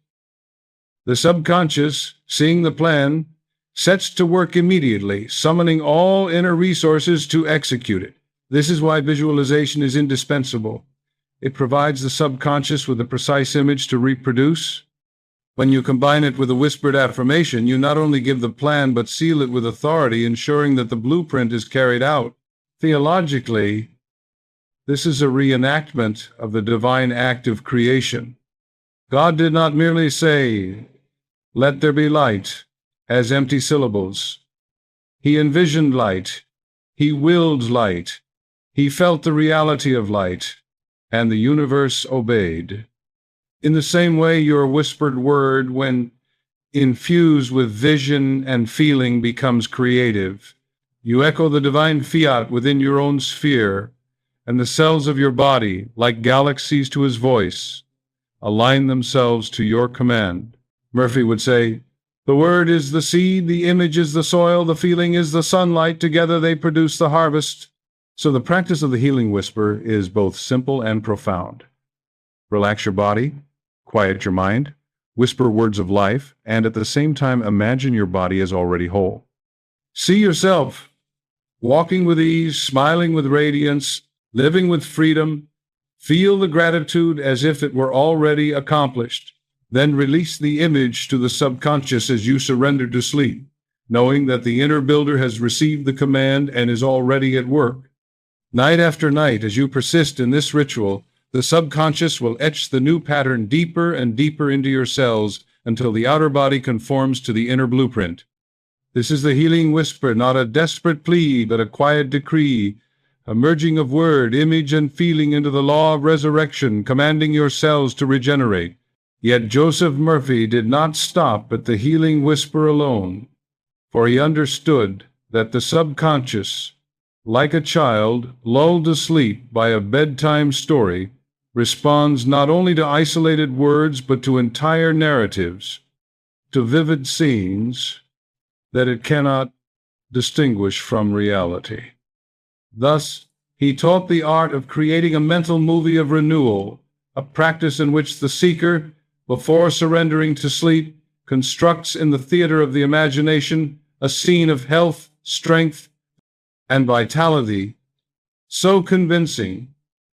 The subconscious, seeing the plan, sets to work immediately, summoning all inner resources to execute it. This is why visualization is indispensable. It provides the subconscious with a precise image to reproduce. When you combine it with a whispered affirmation, you not only give the plan but seal it with authority, ensuring that the blueprint is carried out. Theologically, this is a reenactment of the divine act of creation. God did not merely say, "Let there be light," as empty syllables. He envisioned light. He willed light. He felt the reality of light, and the universe obeyed. In the same way, your whispered word, when infused with vision and feeling, becomes creative. You echo the divine fiat within your own sphere, and the cells of your body, like galaxies to his voice, align themselves to your command. Murphy would say, "The word is the seed, the image is the soil, the feeling is the sunlight. Together they produce the harvest." So the practice of the healing whisper is both simple and profound. Relax your body, quiet your mind, whisper words of life, and at the same time imagine your body as already whole. See yourself walking with ease, smiling with radiance, living with freedom. Feel the gratitude as if it were already accomplished. Then release the image to the subconscious as you surrender to sleep, knowing that the inner builder has received the command and is already at work. Night after night, as you persist in this ritual, the subconscious will etch the new pattern deeper and deeper into your cells until the outer body conforms to the inner blueprint. This is the healing whisper, not a desperate plea, but a quiet decree, a merging of word, image, and feeling into the law of resurrection, commanding your cells to regenerate. Yet Joseph Murphy did not stop at the healing whisper alone, for he understood that the subconscious, like a child lulled to sleep by a bedtime story, responds not only to isolated words but to entire narratives, to vivid scenes that it cannot distinguish from reality. Thus, he taught the art of creating a mental movie of renewal, a practice in which the seeker, before surrendering to sleep, constructs in the theater of the imagination a scene of health, strength, and vitality, so convincing,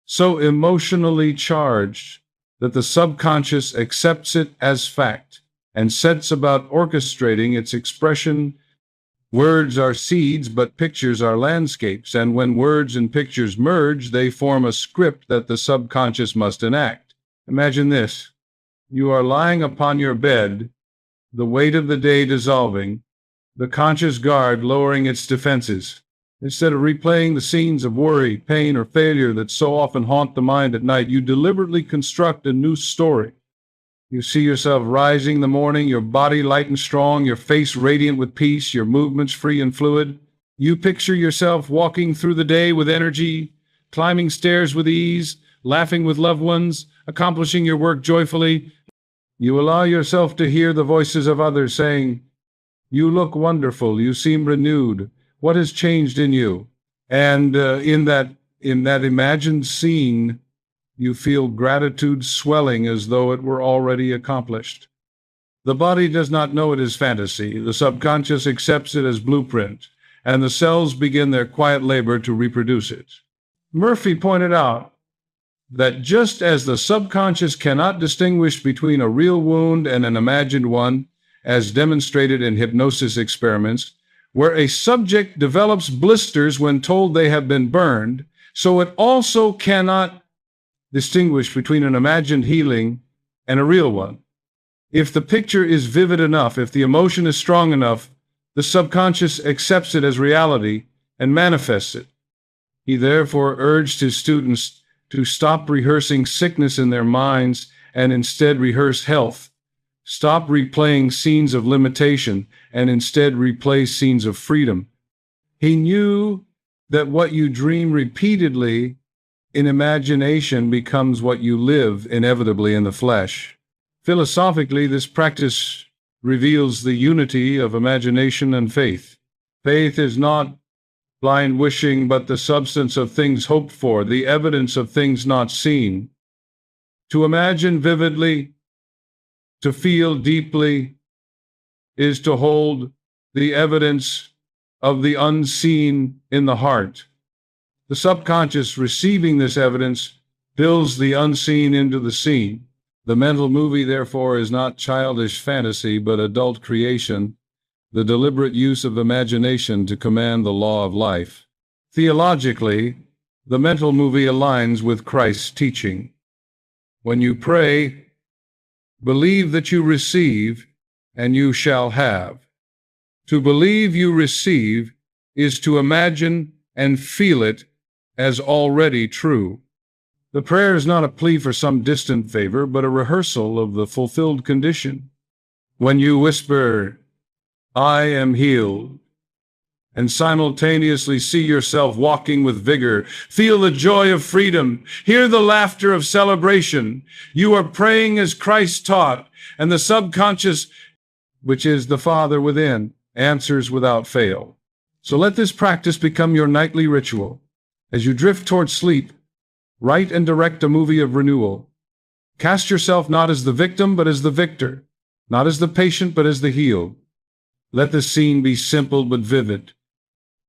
so emotionally charged, that the subconscious accepts it as fact and sets about orchestrating its expression. Words are seeds, but pictures are landscapes, and when words and pictures merge, they form a script that the subconscious must enact. Imagine this. You are lying upon your bed, the weight of the day dissolving, the conscious guard lowering its defenses. Instead of replaying the scenes of worry, pain, or failure that so often haunt the mind at night, you deliberately construct a new story. You see yourself rising in the morning, your body light and strong, your face radiant with peace, your movements free and fluid. You picture yourself walking through the day with energy, climbing stairs with ease, laughing with loved ones, accomplishing your work joyfully. You allow yourself to hear the voices of others saying, "You look wonderful, you seem renewed. What has changed in you?" And in that imagined scene, you feel gratitude swelling as though it were already accomplished. The body does not know it is fantasy. The subconscious accepts it as blueprint, and the cells begin their quiet labor to reproduce it. Murphy pointed out that just as the subconscious cannot distinguish between a real wound and an imagined one, as demonstrated in hypnosis experiments, where a subject develops blisters when told they have been burned, so it also cannot distinguish between an imagined healing and a real one. If the picture is vivid enough, if the emotion is strong enough, the subconscious accepts it as reality and manifests it. He therefore urged his students to stop rehearsing sickness in their minds and instead rehearse health. Stop replaying scenes of limitation and instead replay scenes of freedom. He knew that what you dream repeatedly in imagination becomes what you live inevitably in the flesh. Philosophically, this practice reveals the unity of imagination and faith. Faith is not blind wishing, but the substance of things hoped for, the evidence of things not seen. To imagine vividly, to feel deeply, is to hold the evidence of the unseen in the heart. The subconscious, receiving this evidence, builds the unseen into the seen. The mental movie, therefore, is not childish fantasy, but adult creation, the deliberate use of imagination to command the law of life. Theologically, the mental movie aligns with Christ's teaching. When you pray, believe that you receive, and you shall have. To believe you receive is to imagine and feel it as already true. The prayer is not a plea for some distant favor, but a rehearsal of the fulfilled condition. When you whisper, "I am healed," and simultaneously see yourself walking with vigor, feel the joy of freedom, hear the laughter of celebration, you are praying as Christ taught, and the subconscious, which is the Father within, answers without fail. So let this practice become your nightly ritual. As you drift towards sleep, write and direct a movie of renewal. Cast yourself not as the victim, but as the victor, not as the patient, but as the healed. Let the scene be simple but vivid,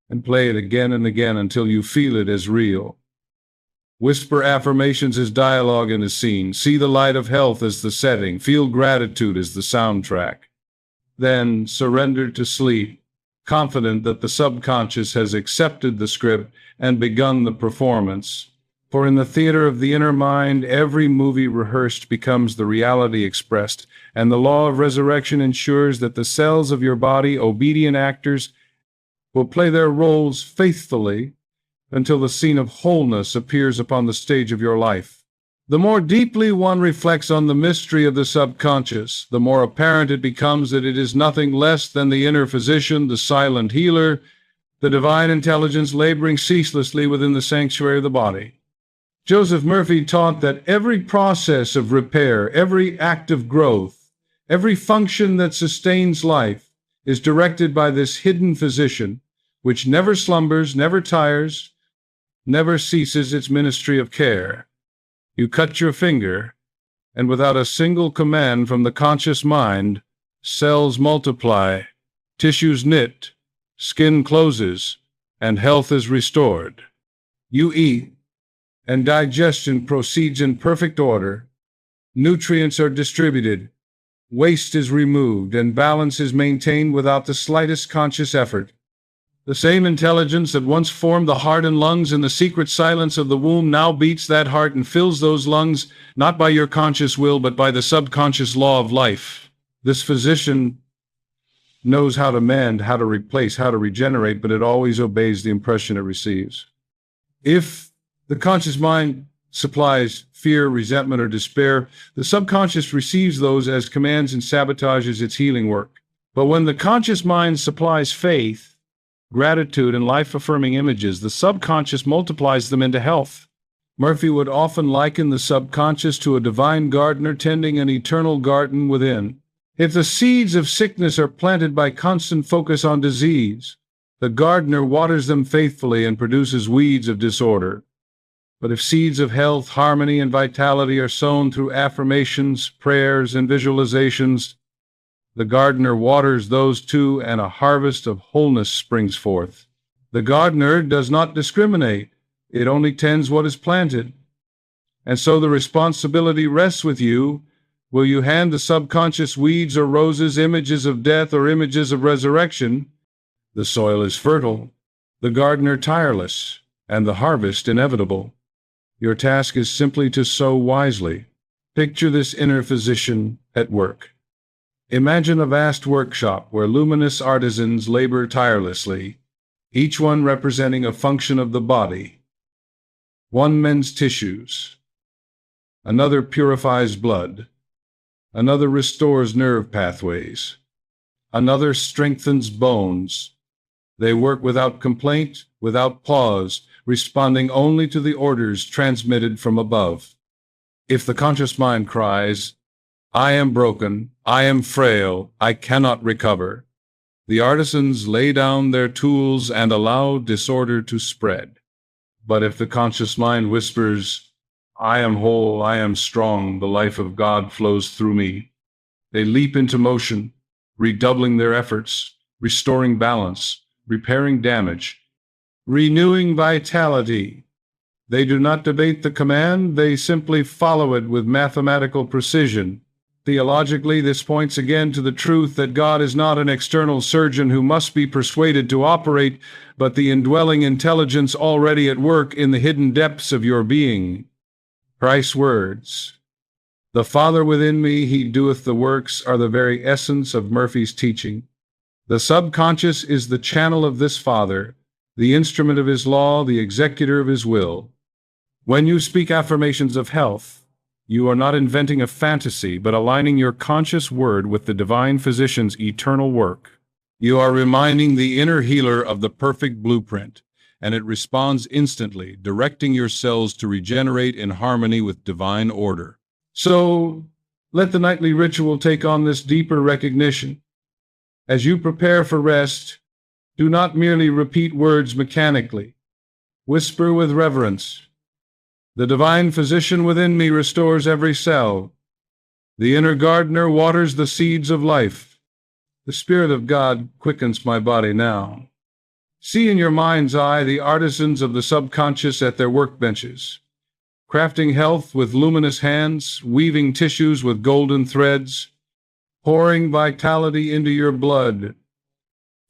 and play it again and again until you feel it as real. Whisper affirmations as dialogue in a scene. See the light of health as the setting. Feel gratitude as the soundtrack. Then surrender to sleep, confident that the subconscious has accepted the script and begun the performance. For in the theater of the inner mind, every movie rehearsed becomes the reality expressed, and the law of resurrection ensures that the cells of your body, obedient actors, will play their roles faithfully until the scene of wholeness appears upon the stage of your life. The more deeply one reflects on the mystery of the subconscious, the more apparent it becomes that it is nothing less than the inner physician, the silent healer, the divine intelligence laboring ceaselessly within the sanctuary of the body. Joseph Murphy taught that every process of repair, every act of growth, every function that sustains life is directed by this hidden physician, which never slumbers, never tires, never ceases its ministry of care. You cut your finger, and without a single command from the conscious mind, cells multiply, tissues knit, skin closes, and health is restored. You eat, and digestion proceeds in perfect order. Nutrients are distributed, waste is removed, and balance is maintained without the slightest conscious effort. The same intelligence that once formed the heart and lungs in the secret silence of the womb now beats that heart and fills those lungs, not by your conscious will, but by the subconscious law of life. This physician knows how to mend, how to replace, how to regenerate, but it always obeys the impression it receives. If the conscious mind supplies fear, resentment, or despair, the subconscious receives those as commands and sabotages its healing work. But when the conscious mind supplies faith, gratitude, and life-affirming images, the subconscious multiplies them into health. Murphy would often liken the subconscious to a divine gardener tending an eternal garden within. If the seeds of sickness are planted by constant focus on disease, the gardener waters them faithfully and produces weeds of disorder. But if seeds of health, harmony, and vitality are sown through affirmations, prayers, and visualizations, the gardener waters those too, and a harvest of wholeness springs forth. The gardener does not discriminate. It only tends what is planted. And so the responsibility rests with you. Will you hand the subconscious weeds or roses, images of death or images of resurrection? The soil is fertile, the gardener tireless, and the harvest inevitable. Your task is simply to sow wisely. Picture this inner physician at work. Imagine a vast workshop where luminous artisans labor tirelessly, each one representing a function of the body. One mends tissues, another purifies blood, another restores nerve pathways, another strengthens bones. They work without complaint, without pause, responding only to the orders transmitted from above. If the conscious mind cries, "I am broken, I am frail, I cannot recover," the artisans lay down their tools and allow disorder to spread. But if the conscious mind whispers, "I am whole, I am strong, the life of God flows through me," they leap into motion, redoubling their efforts, restoring balance, repairing damage, renewing vitality. They do not debate the command, they simply follow it with mathematical precision. Theologically, this points again to the truth that God is not an external surgeon who must be persuaded to operate, but the indwelling intelligence already at work in the hidden depths of your being. Christ's words, "The Father within me, he doeth the works," are the very essence of Murphy's teaching. The subconscious is the channel of this Father, the instrument of his law, the executor of his will. When you speak affirmations of health, You are not inventing a fantasy, but aligning your conscious word with the divine physician's eternal work. You are reminding the inner healer of the perfect blueprint, and it responds instantly, directing your cells to regenerate in harmony with divine order. So, let the nightly ritual take on this deeper recognition. As you prepare for rest, do not merely repeat words mechanically. Whisper with reverence. The divine physician within me restores every cell. The inner gardener waters the seeds of life. The Spirit of God quickens my body now. See in your mind's eye the artisans of the subconscious at their workbenches, crafting health with luminous hands, weaving tissues with golden threads, pouring vitality into your blood.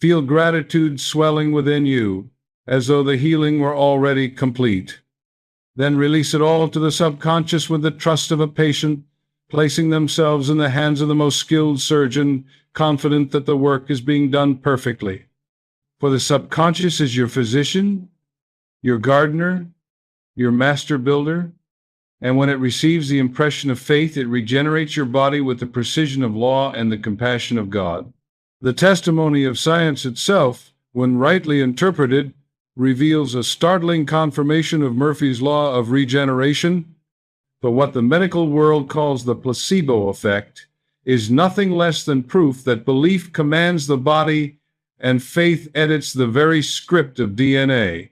Feel gratitude swelling within you, as though the healing were already complete. Then release it all to the subconscious with the trust of a patient, placing themselves in the hands of the most skilled surgeon, confident that the work is being done perfectly. For the subconscious is your physician, your gardener, your master builder, and when it receives the impression of faith, it regenerates your body with the precision of law and the compassion of God. The testimony of science itself, when rightly interpreted, reveals a startling confirmation of Murphy's law of regeneration, but what the medical world calls the placebo effect is nothing less than proof that belief commands the body and faith edits the very script of DNA.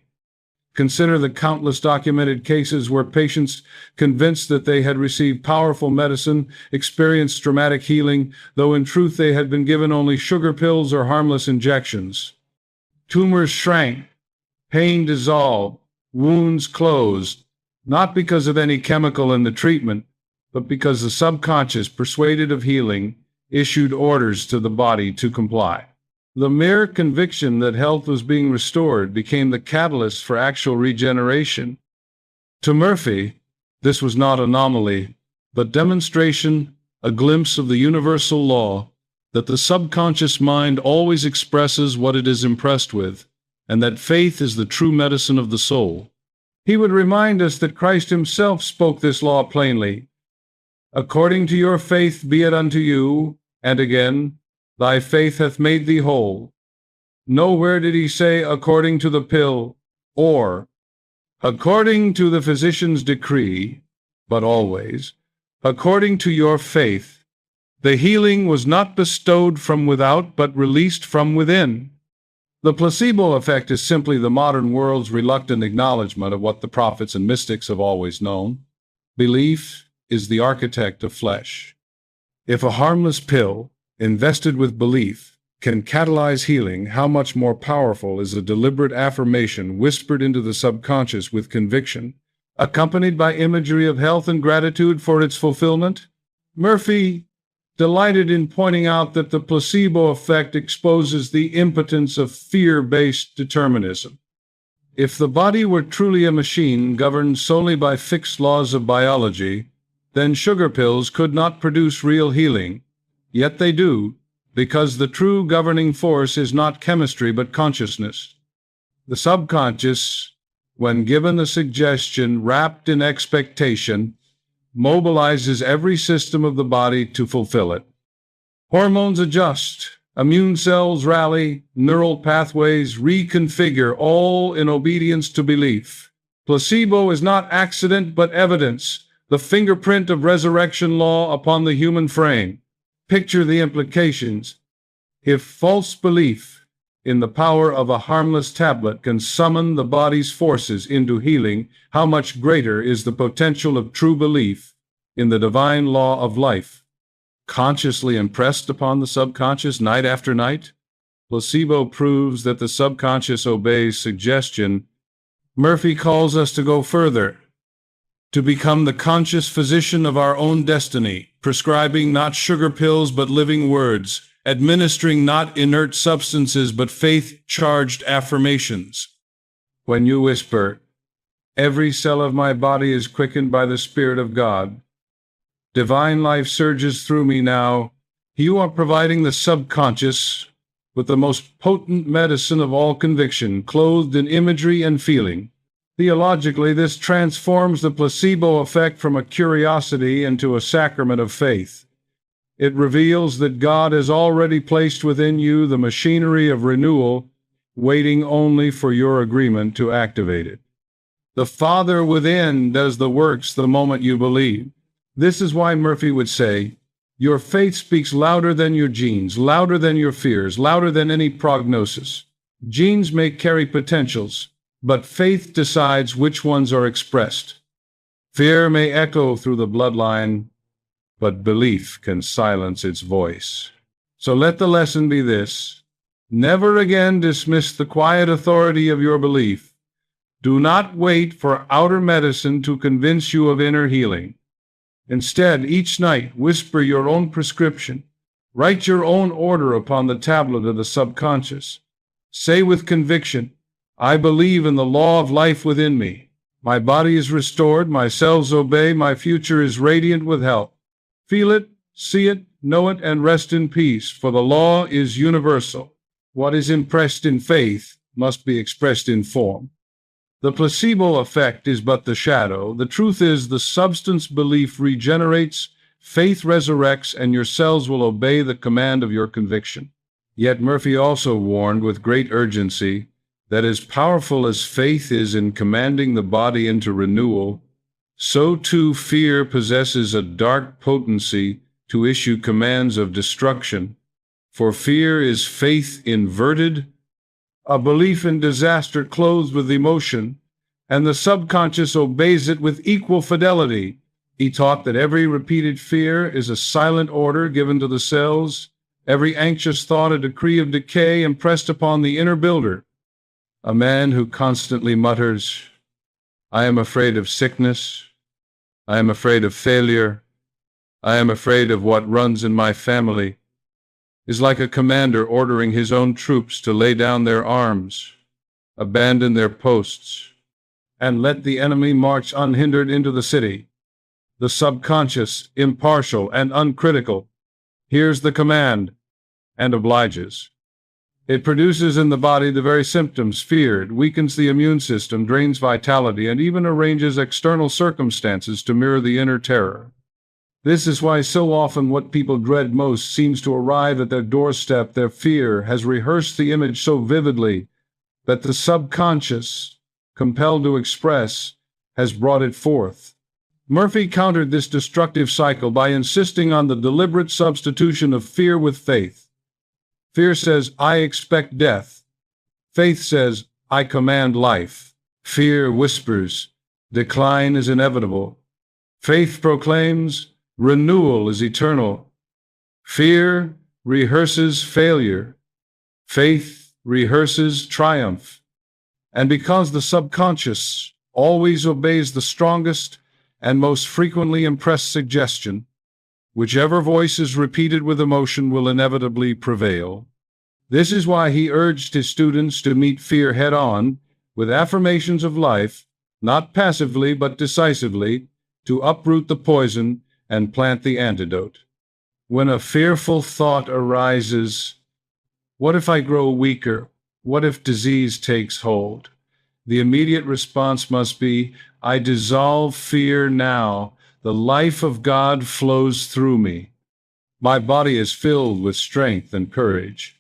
Consider the countless documented cases where patients, convinced that they had received powerful medicine, experienced dramatic healing, though in truth they had been given only sugar pills or harmless injections. Tumors shrank, pain dissolved, wounds closed, not because of any chemical in the treatment, but because the subconscious, persuaded of healing, issued orders to the body to comply. The mere conviction that health was being restored became the catalyst for actual regeneration. To Murphy, this was not anomaly, but demonstration, a glimpse of the universal law that the subconscious mind always expresses what it is impressed with, and that faith is the true medicine of the soul. He would remind us that Christ himself spoke this law plainly. According to your faith be it unto you, and again, thy faith hath made thee whole. Nowhere did he say, according to the pill, or according to the physician's decree, but always, according to your faith. The healing was not bestowed from without, but released from within. The placebo effect is simply the modern world's reluctant acknowledgement of what the prophets and mystics have always known. Belief is the architect of flesh. If a harmless pill, invested with belief, can catalyze healing, how much more powerful is a deliberate affirmation whispered into the subconscious with conviction, accompanied by imagery of health and gratitude for its fulfillment? Murphy delighted in pointing out that the placebo effect exposes the impotence of fear-based determinism. If the body were truly a machine governed solely by fixed laws of biology, then sugar pills could not produce real healing. Yet they do, because the true governing force is not chemistry but consciousness. The subconscious, when given the suggestion wrapped in expectation, mobilizes every system of the body to fulfill it. Hormones adjust, immune cells rally, neural pathways reconfigure, all in obedience to belief. Placebo is not accident but evidence, the fingerprint of resurrection law upon the human frame. Picture the implications. If false belief in the power of a harmless tablet can summon the body's forces into healing, how much greater is the potential of true belief in the divine law of life, consciously impressed upon the subconscious night after night? Placebo proves that the subconscious obeys suggestion. Murphy calls us to go further, to become the conscious physician of our own destiny, prescribing not sugar pills but living words, administering not inert substances but faith-charged affirmations. When you whisper, "Every cell of my body is quickened by the Spirit of God. Divine life surges through me now," you are providing the subconscious with the most potent medicine of all conviction, clothed in imagery and feeling. Theologically, this transforms the placebo effect from a curiosity into a sacrament of faith. It reveals that God has already placed within you the machinery of renewal, waiting only for your agreement to activate it. The Father within does the works the moment you believe. This is why Murphy would say, your faith speaks louder than your genes, louder than your fears, louder than any prognosis. Genes may carry potentials, but faith decides which ones are expressed. Fear may echo through the bloodline, but belief can silence its voice. So let the lesson be this: never again dismiss the quiet authority of your belief. Do not wait for outer medicine to convince you of inner healing. Instead, each night, whisper your own prescription. Write your own order upon the tablet of the subconscious. Say with conviction, I believe in the law of life within me. My body is restored, my cells obey, my future is radiant with health. Feel it, see it, know it, and rest in peace, for the law is universal. What is impressed in faith must be expressed in form. The placebo effect is but the shadow. The truth is, the substance belief regenerates, faith resurrects, and your cells will obey the command of your conviction. Yet Murphy also warned with great urgency that as powerful as faith is in commanding the body into renewal, so too fear possesses a dark potency to issue commands of destruction. For fear is faith inverted, a belief in disaster clothed with emotion, and the subconscious obeys it with equal fidelity. He taught that every repeated fear is a silent order given to the cells, every anxious thought a decree of decay impressed upon the inner builder. A man who constantly mutters, I am afraid of sickness, I am afraid of failure, I am afraid of what runs in my family, is like a commander ordering his own troops to lay down their arms, abandon their posts, and let the enemy march unhindered into the city. The subconscious, impartial and uncritical, hears the command and obliges. It produces in the body the very symptoms feared, weakens the immune system, drains vitality, and even arranges external circumstances to mirror the inner terror. This is why so often what people dread most seems to arrive at their doorstep. Their fear has rehearsed the image so vividly that the subconscious, compelled to express, has brought it forth. Murphy countered this destructive cycle by insisting on the deliberate substitution of fear with faith. Fear says, I expect death. Faith says, I command life. Fear whispers, decline is inevitable. Faith proclaims, renewal is eternal. Fear rehearses failure. Faith rehearses triumph. And because the subconscious always obeys the strongest and most frequently impressed suggestion, whichever voice is repeated with emotion will inevitably prevail. This is why he urged his students to meet fear head-on, with affirmations of life, not passively but decisively, to uproot the poison and plant the antidote. When a fearful thought arises, what if I grow weaker? What if disease takes hold? The immediate response must be, I dissolve fear now. The life of God flows through me. My body is filled with strength and courage.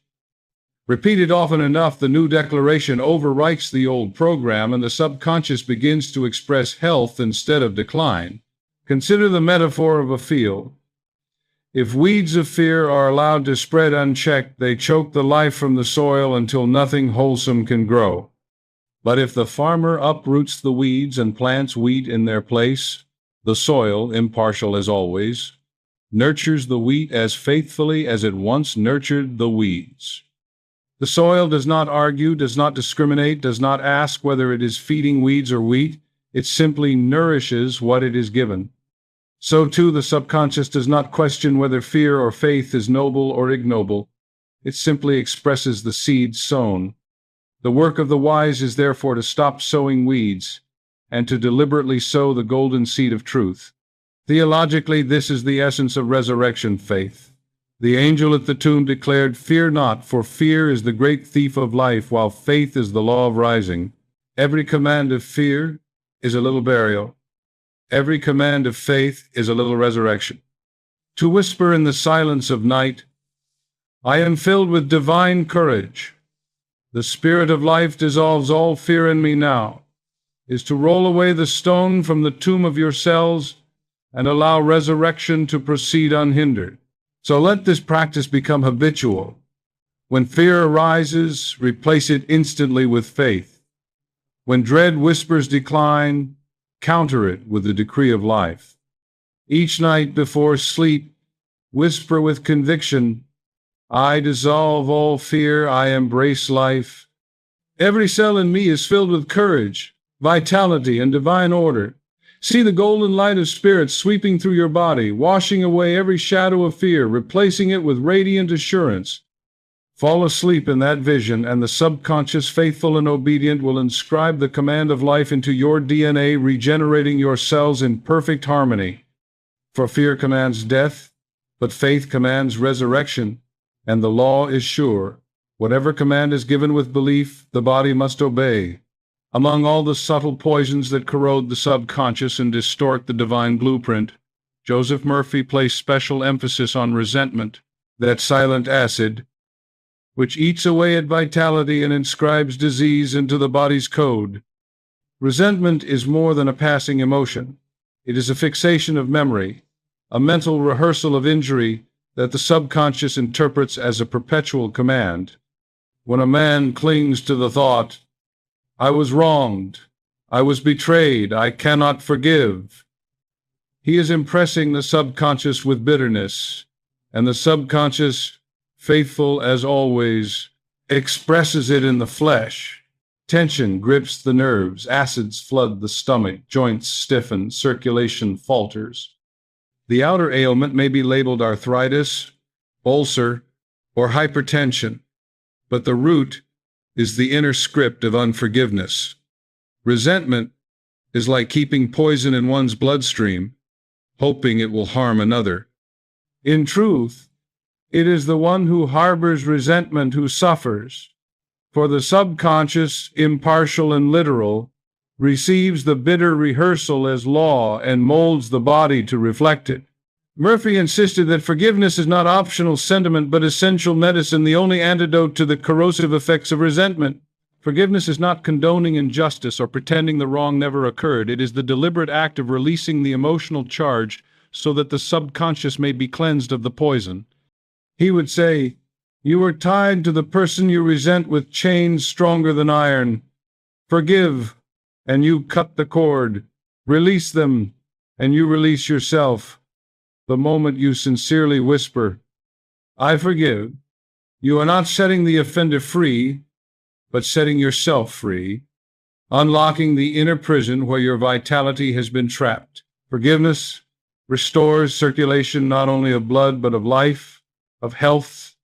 Repeated often enough, the new declaration overwrites the old program, and the subconscious begins to express health instead of decline. Consider the metaphor of a field. If weeds of fear are allowed to spread unchecked, they choke the life from the soil until nothing wholesome can grow. But if the farmer uproots the weeds and plants wheat in their place, the soil, impartial as always, nurtures the wheat as faithfully as it once nurtured the weeds. The soil does not argue, does not discriminate, does not ask whether it is feeding weeds or wheat. It simply nourishes what it is given. So too the subconscious does not question whether fear or faith is noble or ignoble. It simply expresses the seed sown. The work of the wise is therefore to stop sowing weeds and to deliberately sow the golden seed of truth. Theologically, this is the essence of resurrection faith. The angel at the tomb declared, Fear not, for fear is the great thief of life, while faith is the law of rising. Every command of fear is a little burial. Every command of faith is a little resurrection. To whisper in the silence of night, I am filled with divine courage. The spirit of life dissolves all fear in me now, is to roll away the stone from the tomb of your cells and allow resurrection to proceed unhindered. So let this practice become habitual. When fear arises, replace it instantly with faith. When dread whispers decline, counter it with the decree of life. Each night before sleep, whisper with conviction, I dissolve all fear, I embrace life. Every cell in me is filled with courage, vitality, and divine order. See the golden light of spirit sweeping through your body, washing away every shadow of fear, replacing it with radiant assurance. Fall asleep in that vision, and the subconscious, faithful and obedient, will inscribe the command of life into your DNA, regenerating your cells in perfect harmony. For fear commands death, but faith commands resurrection, and the law is sure. Whatever command is given with belief, the body must obey. Among all the subtle poisons that corrode the subconscious and distort the divine blueprint, Joseph Murphy placed special emphasis on resentment, that silent acid, which eats away at vitality and inscribes disease into the body's code. Resentment is more than a passing emotion. It is a fixation of memory, a mental rehearsal of injury that the subconscious interprets as a perpetual command. When a man clings to the thought, I was wronged, I was betrayed, I cannot forgive, he is impressing the subconscious with bitterness, and the subconscious, faithful as always, expresses it in the flesh. Tension grips the nerves, acids flood the stomach, joints stiffen, circulation falters. The outer ailment may be labeled arthritis, ulcer, or hypertension, but the root is the inner script of unforgiveness. Resentment is like keeping poison in one's bloodstream, hoping it will harm another. In truth, it is the one who harbors resentment who suffers, for the subconscious, impartial and literal, receives the bitter rehearsal as law and molds the body to reflect it. Murphy insisted that forgiveness is not optional sentiment but essential medicine, the only antidote to the corrosive effects of resentment. Forgiveness is not condoning injustice or pretending the wrong never occurred. It is the deliberate act of releasing the emotional charge so that the subconscious may be cleansed of the poison. He would say, you are tied to the person you resent with chains stronger than iron. Forgive, and you cut the cord. Release them, and you release yourself. The moment you sincerely whisper, I forgive, you are not setting the offender free, but setting yourself free, unlocking the inner prison where your vitality has been trapped. Forgiveness restores circulation not only of blood, but of life, of health,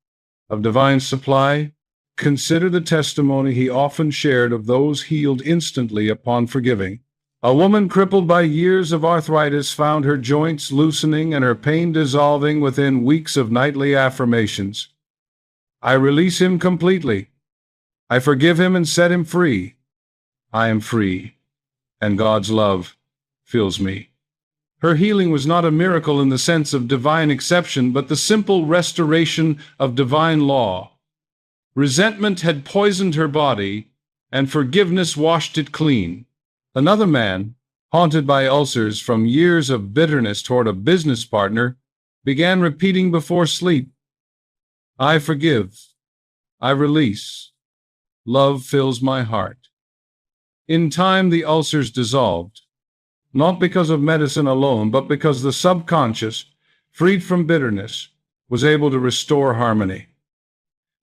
of divine supply. Consider the testimony he often shared of those healed instantly upon forgiving. A woman crippled by years of arthritis found her joints loosening and her pain dissolving within weeks of nightly affirmations. I release him completely. I forgive him and set him free. I am free, and God's love fills me. Her healing was not a miracle in the sense of divine exception, but the simple restoration of divine law. Resentment had poisoned her body, and forgiveness washed it clean. Another man, haunted by ulcers from years of bitterness toward a business partner, began repeating before sleep, I forgive, I release, love fills my heart. In time, the ulcers dissolved, not because of medicine alone, but because the subconscious, freed from bitterness, was able to restore harmony.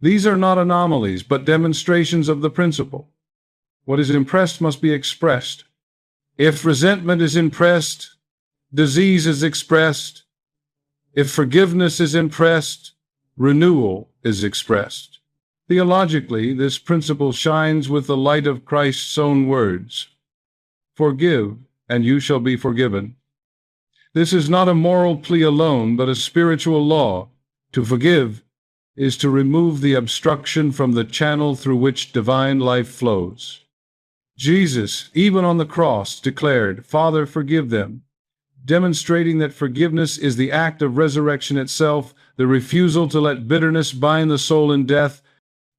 These are not anomalies, but demonstrations of the principle. What is impressed must be expressed. If resentment is impressed, disease is expressed. If forgiveness is impressed, renewal is expressed. Theologically, this principle shines with the light of Christ's own words. Forgive, and you shall be forgiven. This is not a moral plea alone, but a spiritual law. To forgive is to remove the obstruction from the channel through which divine life flows. Jesus, even on the cross, declared, "Father, forgive them," demonstrating that forgiveness is the act of resurrection itself, the refusal to let bitterness bind the soul in death.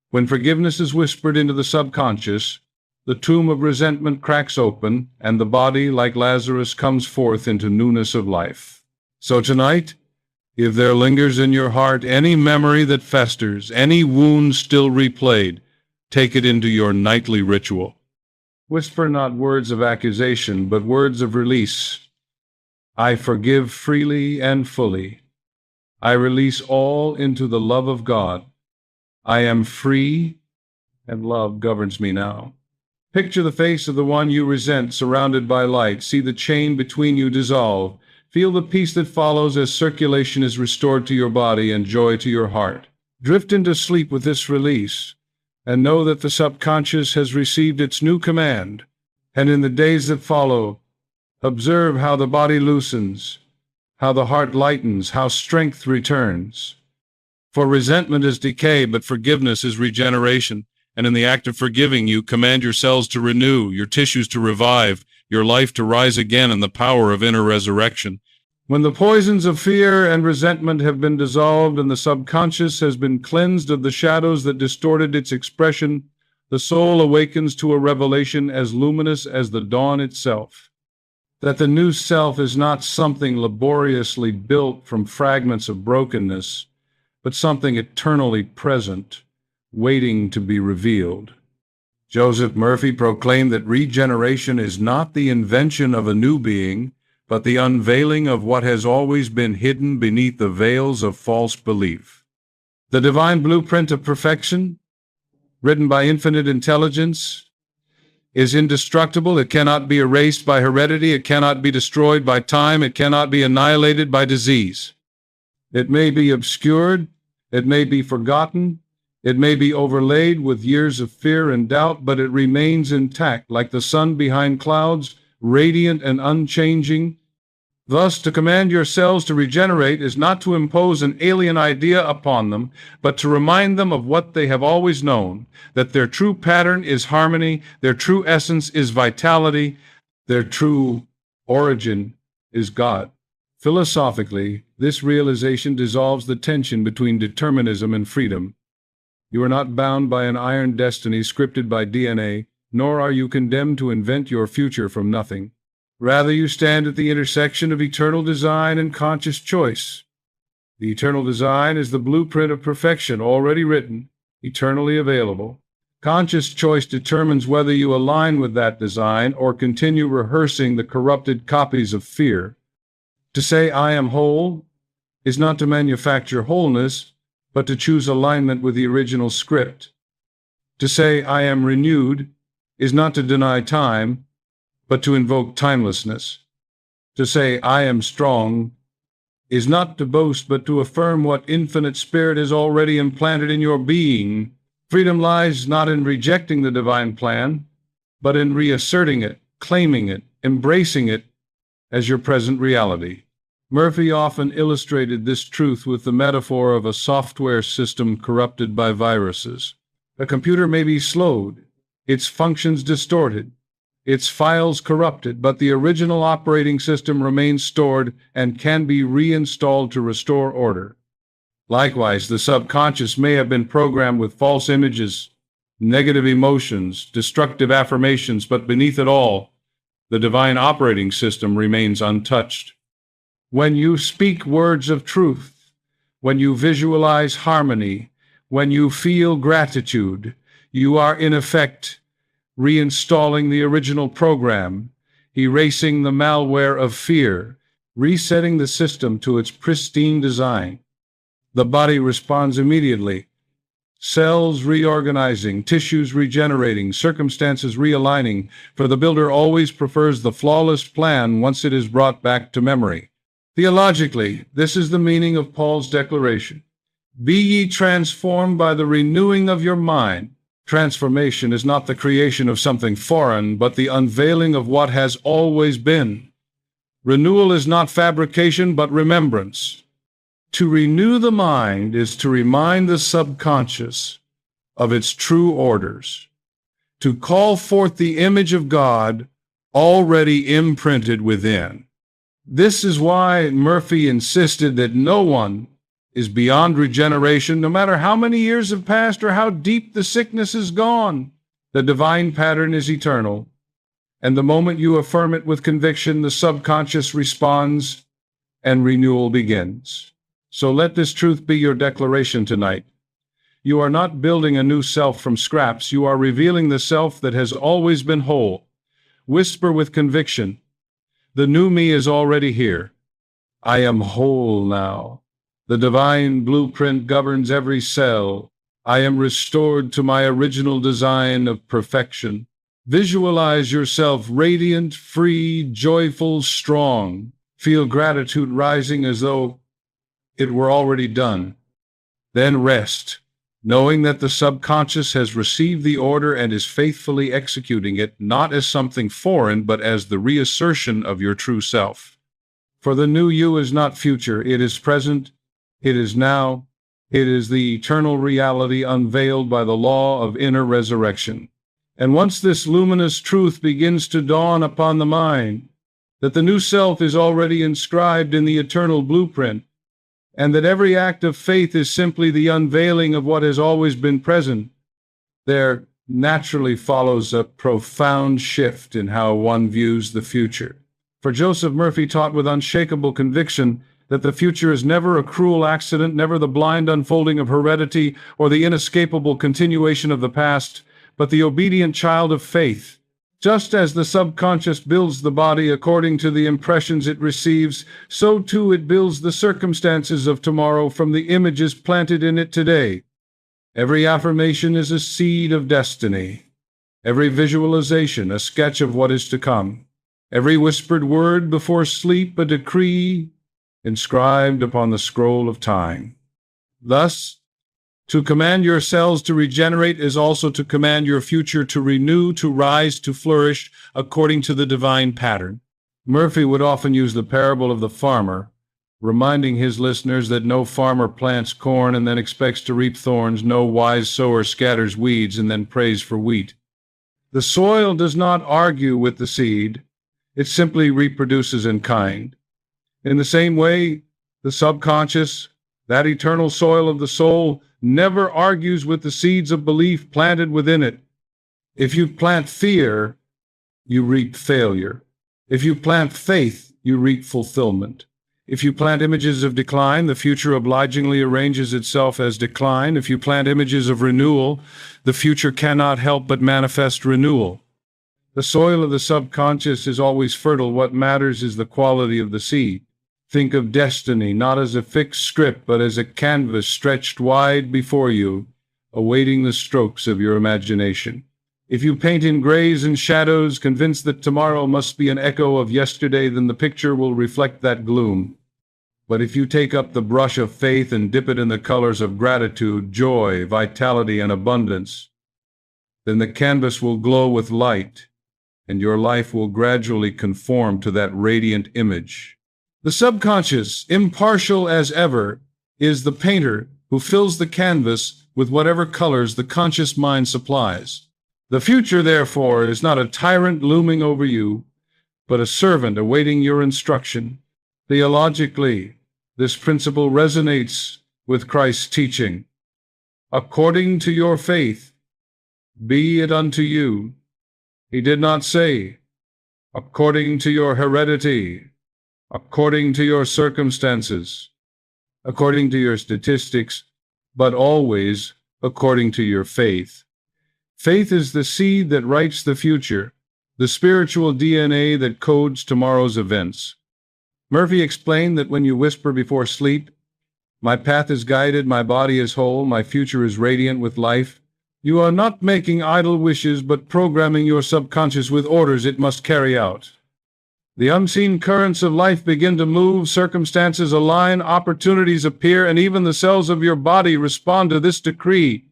When forgiveness is whispered into the subconscious, the tomb of resentment cracks open, and the body, like Lazarus, comes forth into newness of life. So tonight, if there lingers in your heart any memory that festers, any wound still replayed, take it into your nightly ritual. Whisper not words of accusation, but words of release. I forgive freely and fully. I release all into the love of God. I am free, and love governs me now. Picture the face of the one you resent surrounded by light. See the chain between you dissolve. Feel the peace that follows as circulation is restored to your body and joy to your heart. Drift into sleep with this release, and know that the subconscious has received its new command. And in the days that follow, observe how the body loosens, how the heart lightens, how strength returns. For resentment is decay, but forgiveness is regeneration. And in the act of forgiving, you command your cells to renew, your tissues to revive, your life to rise again in the power of inner resurrection. When the poisons of fear and resentment have been dissolved and the subconscious has been cleansed of the shadows that distorted its expression, the soul awakens to a revelation as luminous as the dawn itself. That the new self is not something laboriously built from fragments of brokenness, but something eternally present, waiting to be revealed. Joseph Murphy proclaimed that regeneration is not the invention of a new being, but the unveiling of what has always been hidden beneath the veils of false belief. The divine blueprint of perfection, written by infinite intelligence, is indestructible. It cannot be erased by heredity. It cannot be destroyed by time. It cannot be annihilated by disease. It may be obscured. It may be forgotten. It may be overlaid with years of fear and doubt, but it remains intact, like the sun behind clouds, radiant and unchanging. Thus, to command your cells to regenerate is not to impose an alien idea upon them, but to remind them of what they have always known, that their true pattern is harmony, their true essence is vitality, their true origin is God. Philosophically, this realization dissolves the tension between determinism and freedom. You are not bound by an iron destiny scripted by DNA, nor are you condemned to invent your future from nothing. Rather, you stand at the intersection of eternal design and conscious choice. The eternal design is the blueprint of perfection, already written, eternally available. Conscious choice determines whether you align with that design or continue rehearsing the corrupted copies of fear. To say, "I am whole," is not to manufacture wholeness, but to choose alignment with the original script. To say, "I am renewed," is not to deny time, but to invoke timelessness. To say, "I am strong," is not to boast, but to affirm what infinite spirit has already implanted in your being. Freedom lies not in rejecting the divine plan, but in reasserting it, claiming it, embracing it as your present reality. Murphy often illustrated this truth with the metaphor of a software system corrupted by viruses. A computer may be slowed, its functions distorted, its files corrupted, but the original operating system remains stored and can be reinstalled to restore order. Likewise, the subconscious may have been programmed with false images, negative emotions, destructive affirmations, but beneath it all, the divine operating system remains untouched. When you speak words of truth, when you visualize harmony, when you feel gratitude, you are in effect reinstalling the original program, erasing the malware of fear, resetting the system to its pristine design. The body responds immediately. Cells reorganizing, tissues regenerating, circumstances realigning, for the builder always prefers the flawless plan once it is brought back to memory. Theologically, this is the meaning of Paul's declaration. Be ye transformed by the renewing of your mind. Transformation is not the creation of something foreign, but the unveiling of what has always been. Renewal is not fabrication, but remembrance. To renew the mind is to remind the subconscious of its true orders. to call forth the image of God already imprinted within. This is why Murphy insisted that no one is beyond regeneration, no matter how many years have passed or how deep the sickness has gone. The divine pattern is eternal, and the moment you affirm it with conviction, the subconscious responds and renewal begins. So let this truth be your declaration tonight. You are not building a new self from scraps. You are revealing the self that has always been whole. Whisper with conviction, the new me is already here. I am whole now. The divine blueprint governs every cell. I am restored to my original design of perfection. Visualize yourself radiant, free, joyful, strong. Feel gratitude rising as though it were already done. Then rest, knowing that the subconscious has received the order and is faithfully executing it, not as something foreign, but as the reassertion of your true self. For the new you is not future, it is present, it is now, it is the eternal reality unveiled by the law of inner resurrection. And once this luminous truth begins to dawn upon the mind, that the new self is already inscribed in the eternal blueprint, and that every act of faith is simply the unveiling of what has always been present, there naturally follows a profound shift in how one views the future. For Joseph Murphy taught with unshakable conviction that the future is never a cruel accident, never the blind unfolding of heredity or the inescapable continuation of the past, but the obedient child of faith. Just as the subconscious builds the body according to the impressions it receives, so too it builds the circumstances of tomorrow from the images planted in it today. Every affirmation is a seed of destiny. Every visualization a sketch of what is to come. Every whispered word before sleep a decree inscribed upon the scroll of time. Thus, to command your cells to regenerate is also to command your future to renew, to rise, to flourish according to the divine pattern. Murphy would often use the parable of the farmer, reminding his listeners that no farmer plants corn and then expects to reap thorns, no wise sower scatters weeds and then prays for wheat. The soil does not argue with the seed, it simply reproduces in kind. In the same way, the subconscious, that eternal soil of the soul, never argues with the seeds of belief planted within it. If you plant fear, you reap failure. If you plant faith, you reap fulfillment. If you plant images of decline, the future obligingly arranges itself as decline. If you plant images of renewal, the future cannot help but manifest renewal. The soil of the subconscious is always fertile. What matters is the quality of the seed. Think of destiny not as a fixed script, but as a canvas stretched wide before you, awaiting the strokes of your imagination. If you paint in grays and shadows, convinced that tomorrow must be an echo of yesterday, then the picture will reflect that gloom. But if you take up the brush of faith and dip it in the colors of gratitude, joy, vitality, and abundance, then the canvas will glow with light, and your life will gradually conform to that radiant image. The subconscious, impartial as ever, is the painter who fills the canvas with whatever colors the conscious mind supplies. The future, therefore, is not a tyrant looming over you, but a servant awaiting your instruction. Theologically, this principle resonates with Christ's teaching. According to your faith, be it unto you. He did not say, according to your heredity, according to your circumstances, according to your statistics, but always according to your faith. Faith is the seed that writes the future, the spiritual DNA that codes tomorrow's events. Murphy explained that when you whisper before sleep, "My path is guided, my body is whole, my future is radiant with life," you are not making idle wishes, but programming your subconscious with orders it must carry out. The unseen currents of life begin to move, circumstances align, opportunities appear, and even the cells of your body respond to this decree.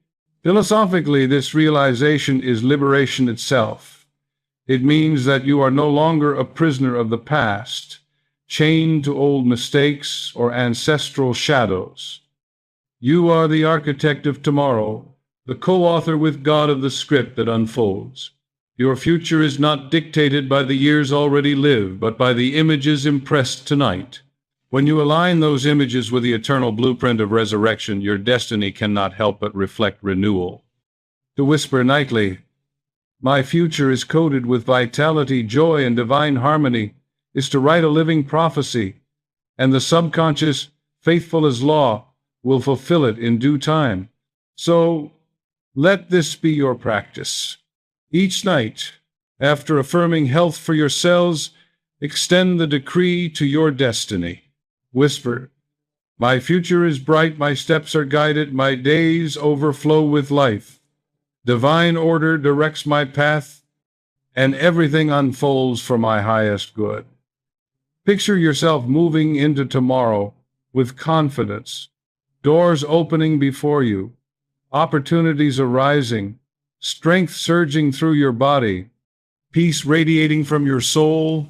Philosophically, this realization is liberation itself. It means that you are no longer a prisoner of the past, chained to old mistakes or ancestral shadows. You are the architect of tomorrow, the co-author with God of the script that unfolds. Your future is not dictated by the years already lived, but by the images impressed tonight. When you align those images with the eternal blueprint of resurrection, your destiny cannot help but reflect renewal. To whisper nightly, "My future is coded with vitality, joy, and divine harmony," is to write a living prophecy, and the subconscious, faithful as law, will fulfill it in due time. So, let this be your practice. Each night, after affirming health for your cells, extend the decree to your destiny. Whisper, "My future is bright, my steps are guided, my days overflow with life. Divine order directs my path, and everything unfolds for my highest good." Picture yourself moving into tomorrow with confidence, doors opening before you, opportunities arising, strength surging through your body, peace radiating from your soul.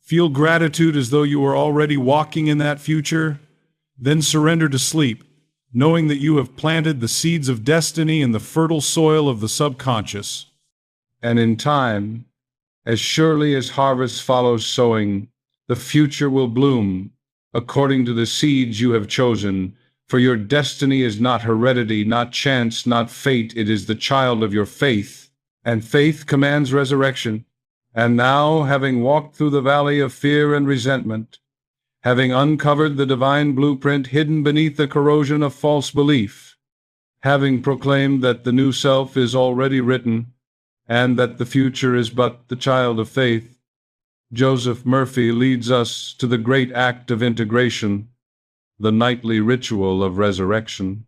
Feel gratitude as though you are already walking in that future. Then surrender to sleep, knowing that you have planted the seeds of destiny in the fertile soil of the subconscious. And in time, as surely as harvest follows sowing, the future will bloom according to the seeds you have chosen. For your destiny is not heredity, not chance, not fate. It is the child of your faith, and faith commands resurrection. And now, having walked through the valley of fear and resentment, having uncovered the divine blueprint hidden beneath the corrosion of false belief, having proclaimed that the new self is already written, and that the future is but the child of faith, Joseph Murphy leads us to the great act of integration, the nightly ritual of resurrection.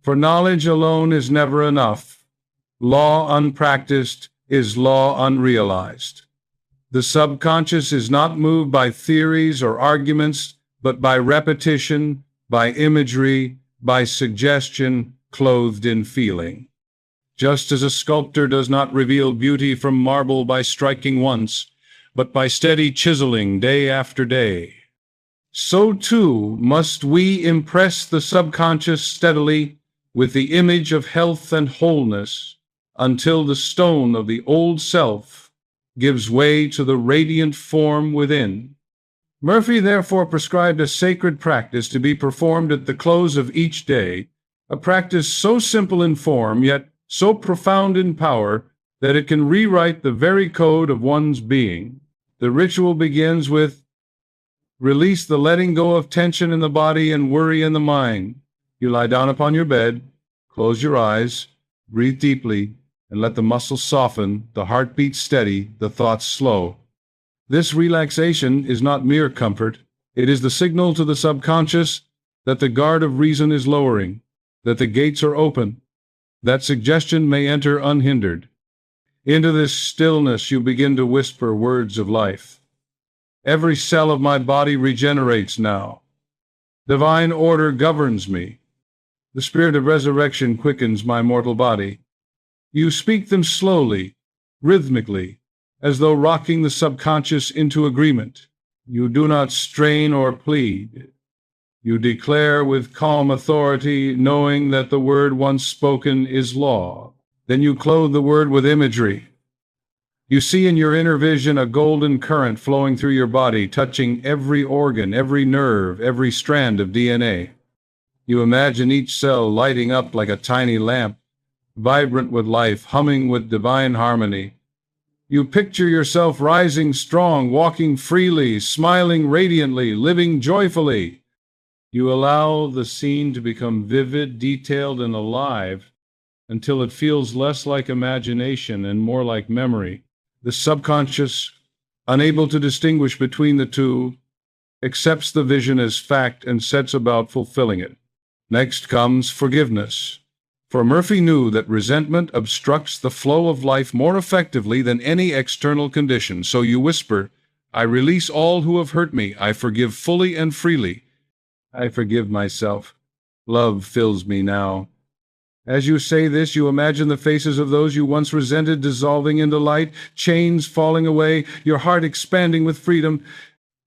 For knowledge alone is never enough. Law unpracticed is law unrealized. The subconscious is not moved by theories or arguments, but by repetition, by imagery, by suggestion, clothed in feeling. Just as a sculptor does not reveal beauty from marble by striking once, but by steady chiseling day after day, so too must we impress the subconscious steadily with the image of health and wholeness, until the stone of the old self gives way to the radiant form within. Murphy therefore prescribed a sacred practice to be performed at the close of each day, a practice so simple in form, yet so profound in power, that it can rewrite the very code of one's being. The ritual begins with, "Release the letting go of tension in the body and worry in the mind." You lie down upon your bed, close your eyes, breathe deeply, and let the muscles soften, the heartbeat steady, the thoughts slow. This relaxation is not mere comfort. It is the signal to the subconscious that the guard of reason is lowering, that the gates are open, that suggestion may enter unhindered. Into this stillness you begin to whisper words of life. "Every cell of my body regenerates now. Divine order governs me. The spirit of resurrection quickens my mortal body." You speak them slowly, rhythmically, as though rocking the subconscious into agreement. You do not strain or plead. You declare with calm authority, knowing that the word once spoken is law. Then you clothe the word with imagery. You see in your inner vision a golden current flowing through your body, touching every organ, every nerve, every strand of DNA. You imagine each cell lighting up like a tiny lamp, vibrant with life, humming with divine harmony. You picture yourself rising strong, walking freely, smiling radiantly, living joyfully. You allow the scene to become vivid, detailed, and alive until it feels less like imagination and more like memory. The subconscious, unable to distinguish between the two, accepts the vision as fact and sets about fulfilling it. Next comes forgiveness. For Murphy knew that resentment obstructs the flow of life more effectively than any external condition. So you whisper, "I release all who have hurt me. I forgive fully and freely. I forgive myself. Love fills me now." As you say this, you imagine the faces of those you once resented dissolving into light, chains falling away, your heart expanding with freedom.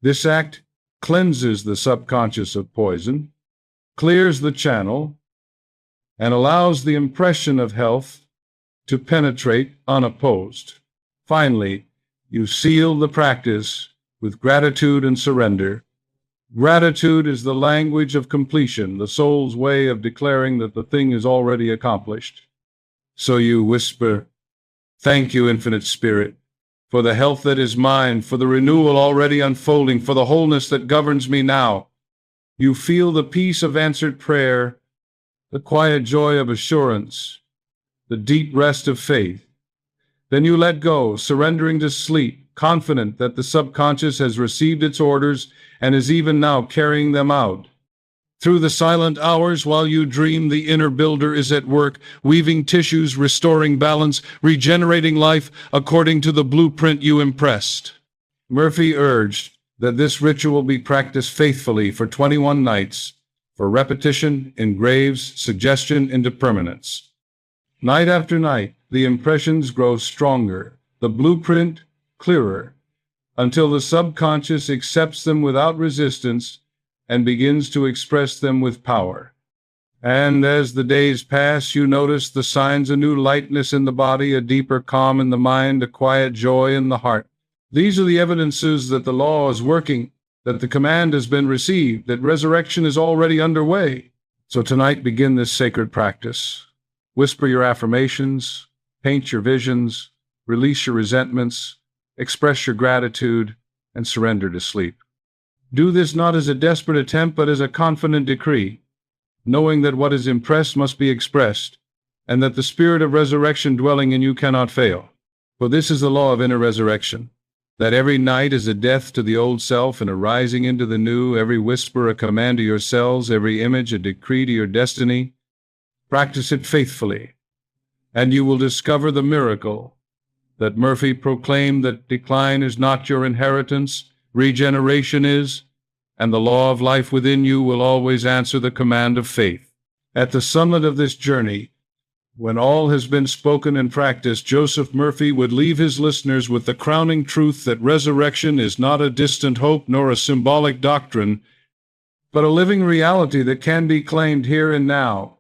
This act cleanses the subconscious of poison, clears the channel, and allows the impression of health to penetrate unopposed. Finally, you seal the practice with gratitude and surrender. Gratitude is the language of completion, the soul's way of declaring that the thing is already accomplished. So you whisper, "Thank you, Infinite Spirit, for the health that is mine, for the renewal already unfolding, for the wholeness that governs me now." You feel the peace of answered prayer, the quiet joy of assurance, the deep rest of faith. Then you let go, surrendering to sleep, confident that the subconscious has received its orders and is even now carrying them out. Through the silent hours while you dream, the inner builder is at work, weaving tissues, restoring balance, regenerating life according to the blueprint you impressed. Murphy urged that this ritual be practiced faithfully for 21 nights, for repetition engraves suggestion into permanence. Night after night, the impressions grow stronger, the blueprint clearer, until the subconscious accepts them without resistance and begins to express them with power. And as the days pass, you notice the signs: a new lightness in the body, a deeper calm in the mind, a quiet joy in the heart. These are the evidences that the law is working, that the command has been received, that resurrection is already underway. So tonight, begin this sacred practice. Whisper your affirmations, paint your visions, release your resentments, express your gratitude, and surrender to sleep. Do this not as a desperate attempt, but as a confident decree, knowing that what is impressed must be expressed, and that the spirit of resurrection dwelling in you cannot fail. For this is the law of inner resurrection, that every night is a death to the old self and a rising into the new, every whisper a command to your cells, every image a decree to your destiny. Practice it faithfully, and you will discover the miracle that Murphy proclaimed, that decline is not your inheritance, regeneration is, and the law of life within you will always answer the command of faith. At the summit of this journey, when all has been spoken and practiced, Joseph Murphy would leave his listeners with the crowning truth that resurrection is not a distant hope nor a symbolic doctrine, but a living reality that can be claimed here and now,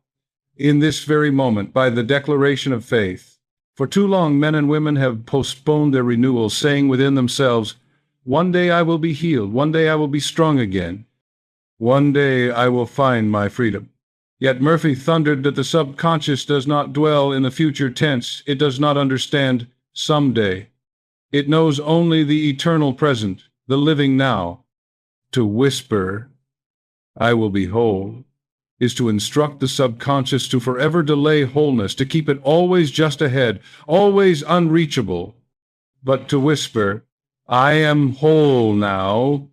in this very moment, by the declaration of faith. For too long, men and women have postponed their renewal, saying within themselves, "One day I will be healed, one day I will be strong again, one day I will find my freedom." Yet Murphy thundered that the subconscious does not dwell in the future tense. It does not understand someday. It knows only the eternal present, the living now. To whisper, "I will be whole," is to instruct the subconscious to forever delay wholeness, to keep it always just ahead, always unreachable. But to whisper, "I am whole now,"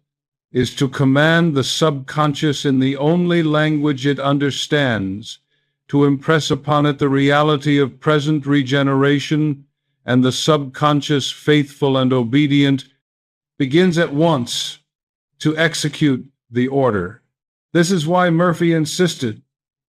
is to command the subconscious in the only language it understands, to impress upon it the reality of present regeneration, and the subconscious, faithful and obedient, begins at once to execute the order. This is why Murphy insisted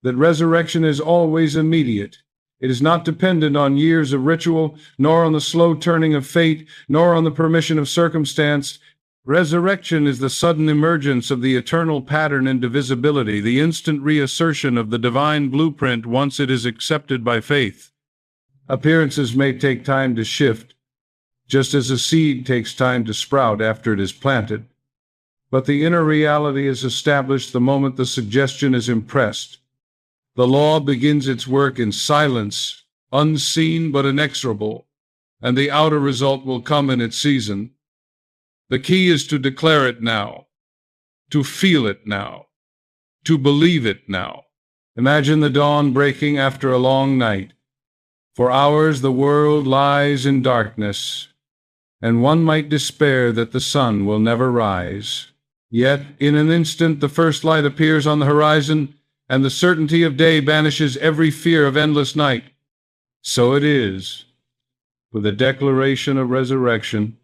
that resurrection is always immediate. It is not dependent on years of ritual, nor on the slow turning of fate, nor on the permission of circumstance. Resurrection is the sudden emergence of the eternal pattern into visibility, the instant reassertion of the divine blueprint once it is accepted by faith. Appearances may take time to shift, just as a seed takes time to sprout after it is planted. But the inner reality is established the moment the suggestion is impressed. The law begins its work in silence, unseen but inexorable, and the outer result will come in its season. The key is to declare it now, to feel it now, to believe it now. Imagine the dawn breaking after a long night. For hours the world lies in darkness, and one might despair that the sun will never rise. Yet, in an instant, the first light appears on the horizon, and the certainty of day banishes every fear of endless night. So it is with the declaration of resurrection.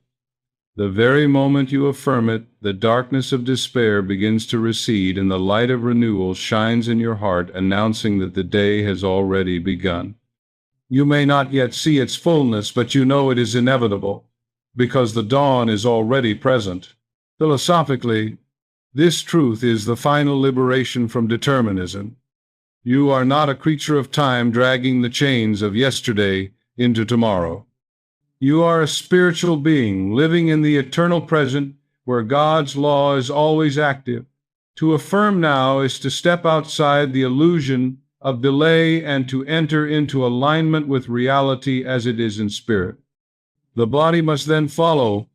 The very moment you affirm it, the darkness of despair begins to recede, and the light of renewal shines in your heart, announcing that the day has already begun. You may not yet see its fullness, but you know it is inevitable, because the dawn is already present. Philosophically, this truth is the final liberation from determinism. You are not a creature of time dragging the chains of yesterday into tomorrow. You are a spiritual being living in the eternal present where God's law is always active. To affirm now is to step outside the illusion of delay and to enter into alignment with reality as it is in spirit. The body must then follow,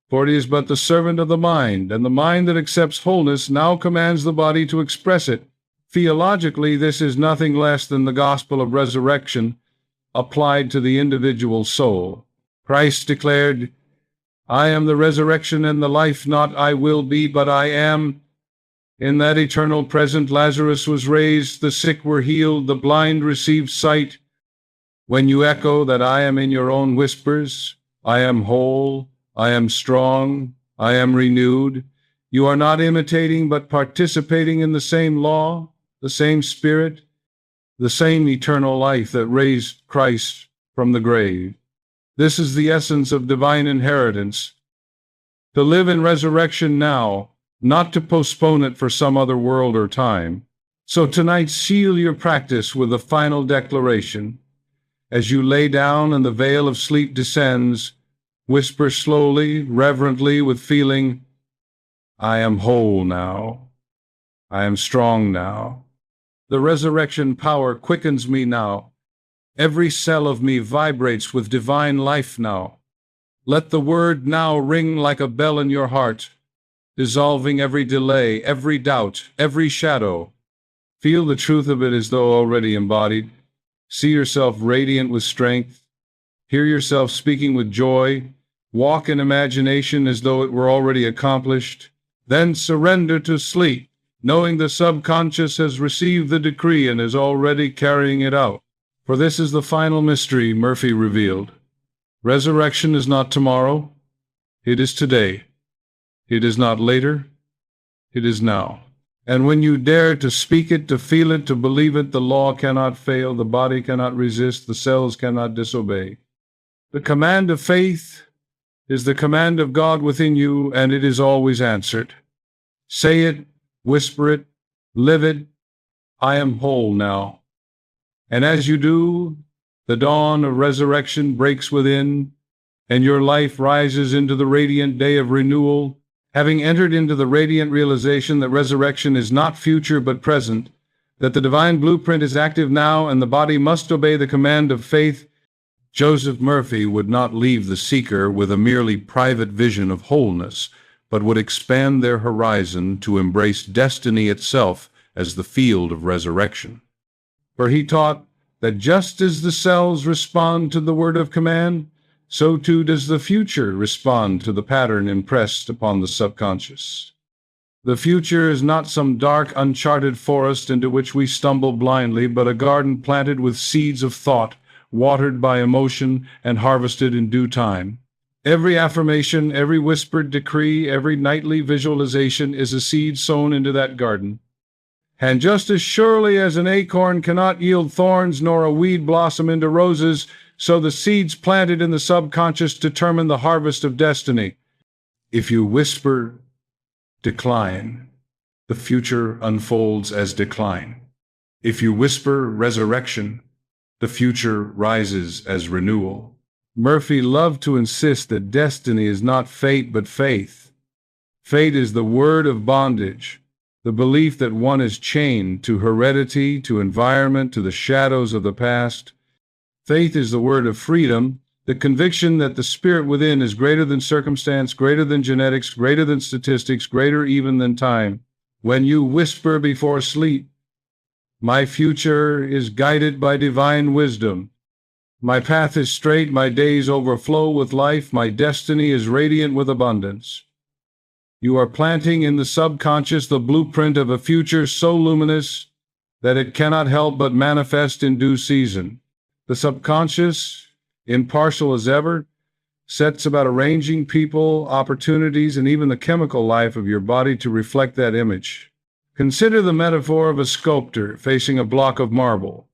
for it is but the servant of the mind, and the mind that accepts wholeness now commands the body to express it. Theologically, this is nothing less than the gospel of resurrection applied to the individual soul. Christ declared, "I am the resurrection and the life, not I will be, but I am." In that eternal present, Lazarus was raised, the sick were healed, the blind received sight. When you echo that I am in your own whispers, I am whole, I am strong, I am renewed, you are not imitating but participating in the same law, the same spirit, the same eternal life that raised Christ from the grave. This is the essence of divine inheritance. To live in resurrection now, not to postpone it for some other world or time. So tonight, seal your practice with a final declaration. As you lay down and the veil of sleep descends, whisper slowly, reverently, with feeling, I am whole now. I am strong now. The resurrection power quickens me now. Every cell of me vibrates with divine life now. Let the word now ring like a bell in your heart, dissolving every delay, every doubt, every shadow. Feel the truth of it as though already embodied. See yourself radiant with strength. Hear yourself speaking with joy. Walk in imagination as though it were already accomplished. Then surrender to sleep, knowing the subconscious has received the decree and is already carrying it out. For this is the final mystery Murphy revealed. Resurrection is not tomorrow. It is today. It is not later, it is now. And when you dare to speak it, to feel it, to believe it, the law cannot fail, the body cannot resist, the cells cannot disobey. The command of faith is the command of God within you, and it is always answered. Say it, whisper it, live it. I am whole now. And as you do, the dawn of resurrection breaks within, and your life rises into the radiant day of renewal, having entered into the radiant realization that resurrection is not future but present, that the divine blueprint is active now and the body must obey the command of faith. Joseph Murphy would not leave the seeker with a merely private vision of wholeness, but would expand their horizon to embrace destiny itself as the field of resurrection. For he taught that just as the cells respond to the word of command, so too does the future respond to the pattern impressed upon the subconscious. The future is not some dark, uncharted forest into which we stumble blindly, but a garden planted with seeds of thought, watered by emotion, and harvested in due time. Every affirmation, every whispered decree, every nightly visualization is a seed sown into that garden. And just as surely as an acorn cannot yield thorns nor a weed blossom into roses, so the seeds planted in the subconscious determine the harvest of destiny. If you whisper decline, the future unfolds as decline. If you whisper resurrection, the future rises as renewal. Murphy loved to insist that destiny is not fate but faith. Fate is the word of bondage, the belief that one is chained to heredity, to environment, to the shadows of the past. Faith is the word of freedom, the conviction that the spirit within is greater than circumstance, greater than genetics, greater than statistics, greater even than time. When you whisper before sleep, my future is guided by divine wisdom. My path is straight, my days overflow with life, my destiny is radiant with abundance. You are planting in the subconscious the blueprint of a future so luminous that it cannot help but manifest in due season. The subconscious, impartial as ever, sets about arranging people, opportunities, and even the chemical life of your body to reflect that image. Consider the metaphor of a sculptor facing a block of marble.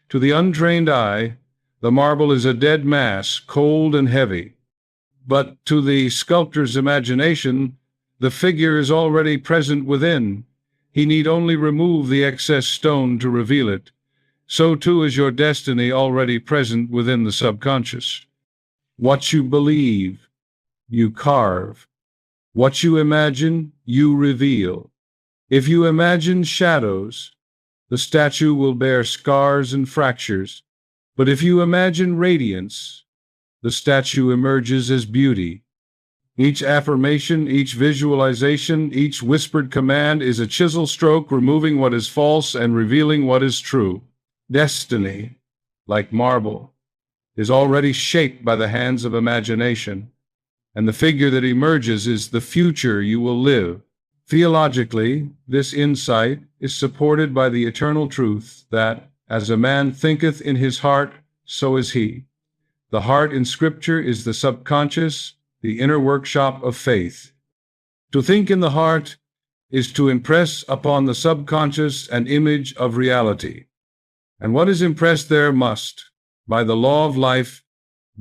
To the untrained eye, the marble is a dead mass, cold and heavy. But to the sculptor's imagination, the figure is already present within. He need only remove the excess stone to reveal it. So too is your destiny already present within the subconscious. What you believe, you carve. What you imagine, you reveal. If you imagine shadows, the statue will bear scars and fractures. But if you imagine radiance, the statue emerges as beauty. Each affirmation, each visualization, each whispered command is a chisel stroke removing what is false and revealing what is true. Destiny, like marble, is already shaped by the hands of imagination, and the figure that emerges is the future you will live. Theologically, this insight is supported by the eternal truth that, as a man thinketh in his heart, so is he. The heart in Scripture is the subconscious, the inner workshop of faith. To think in the heart is to impress upon the subconscious an image of reality. And what is impressed there must, by the law of life,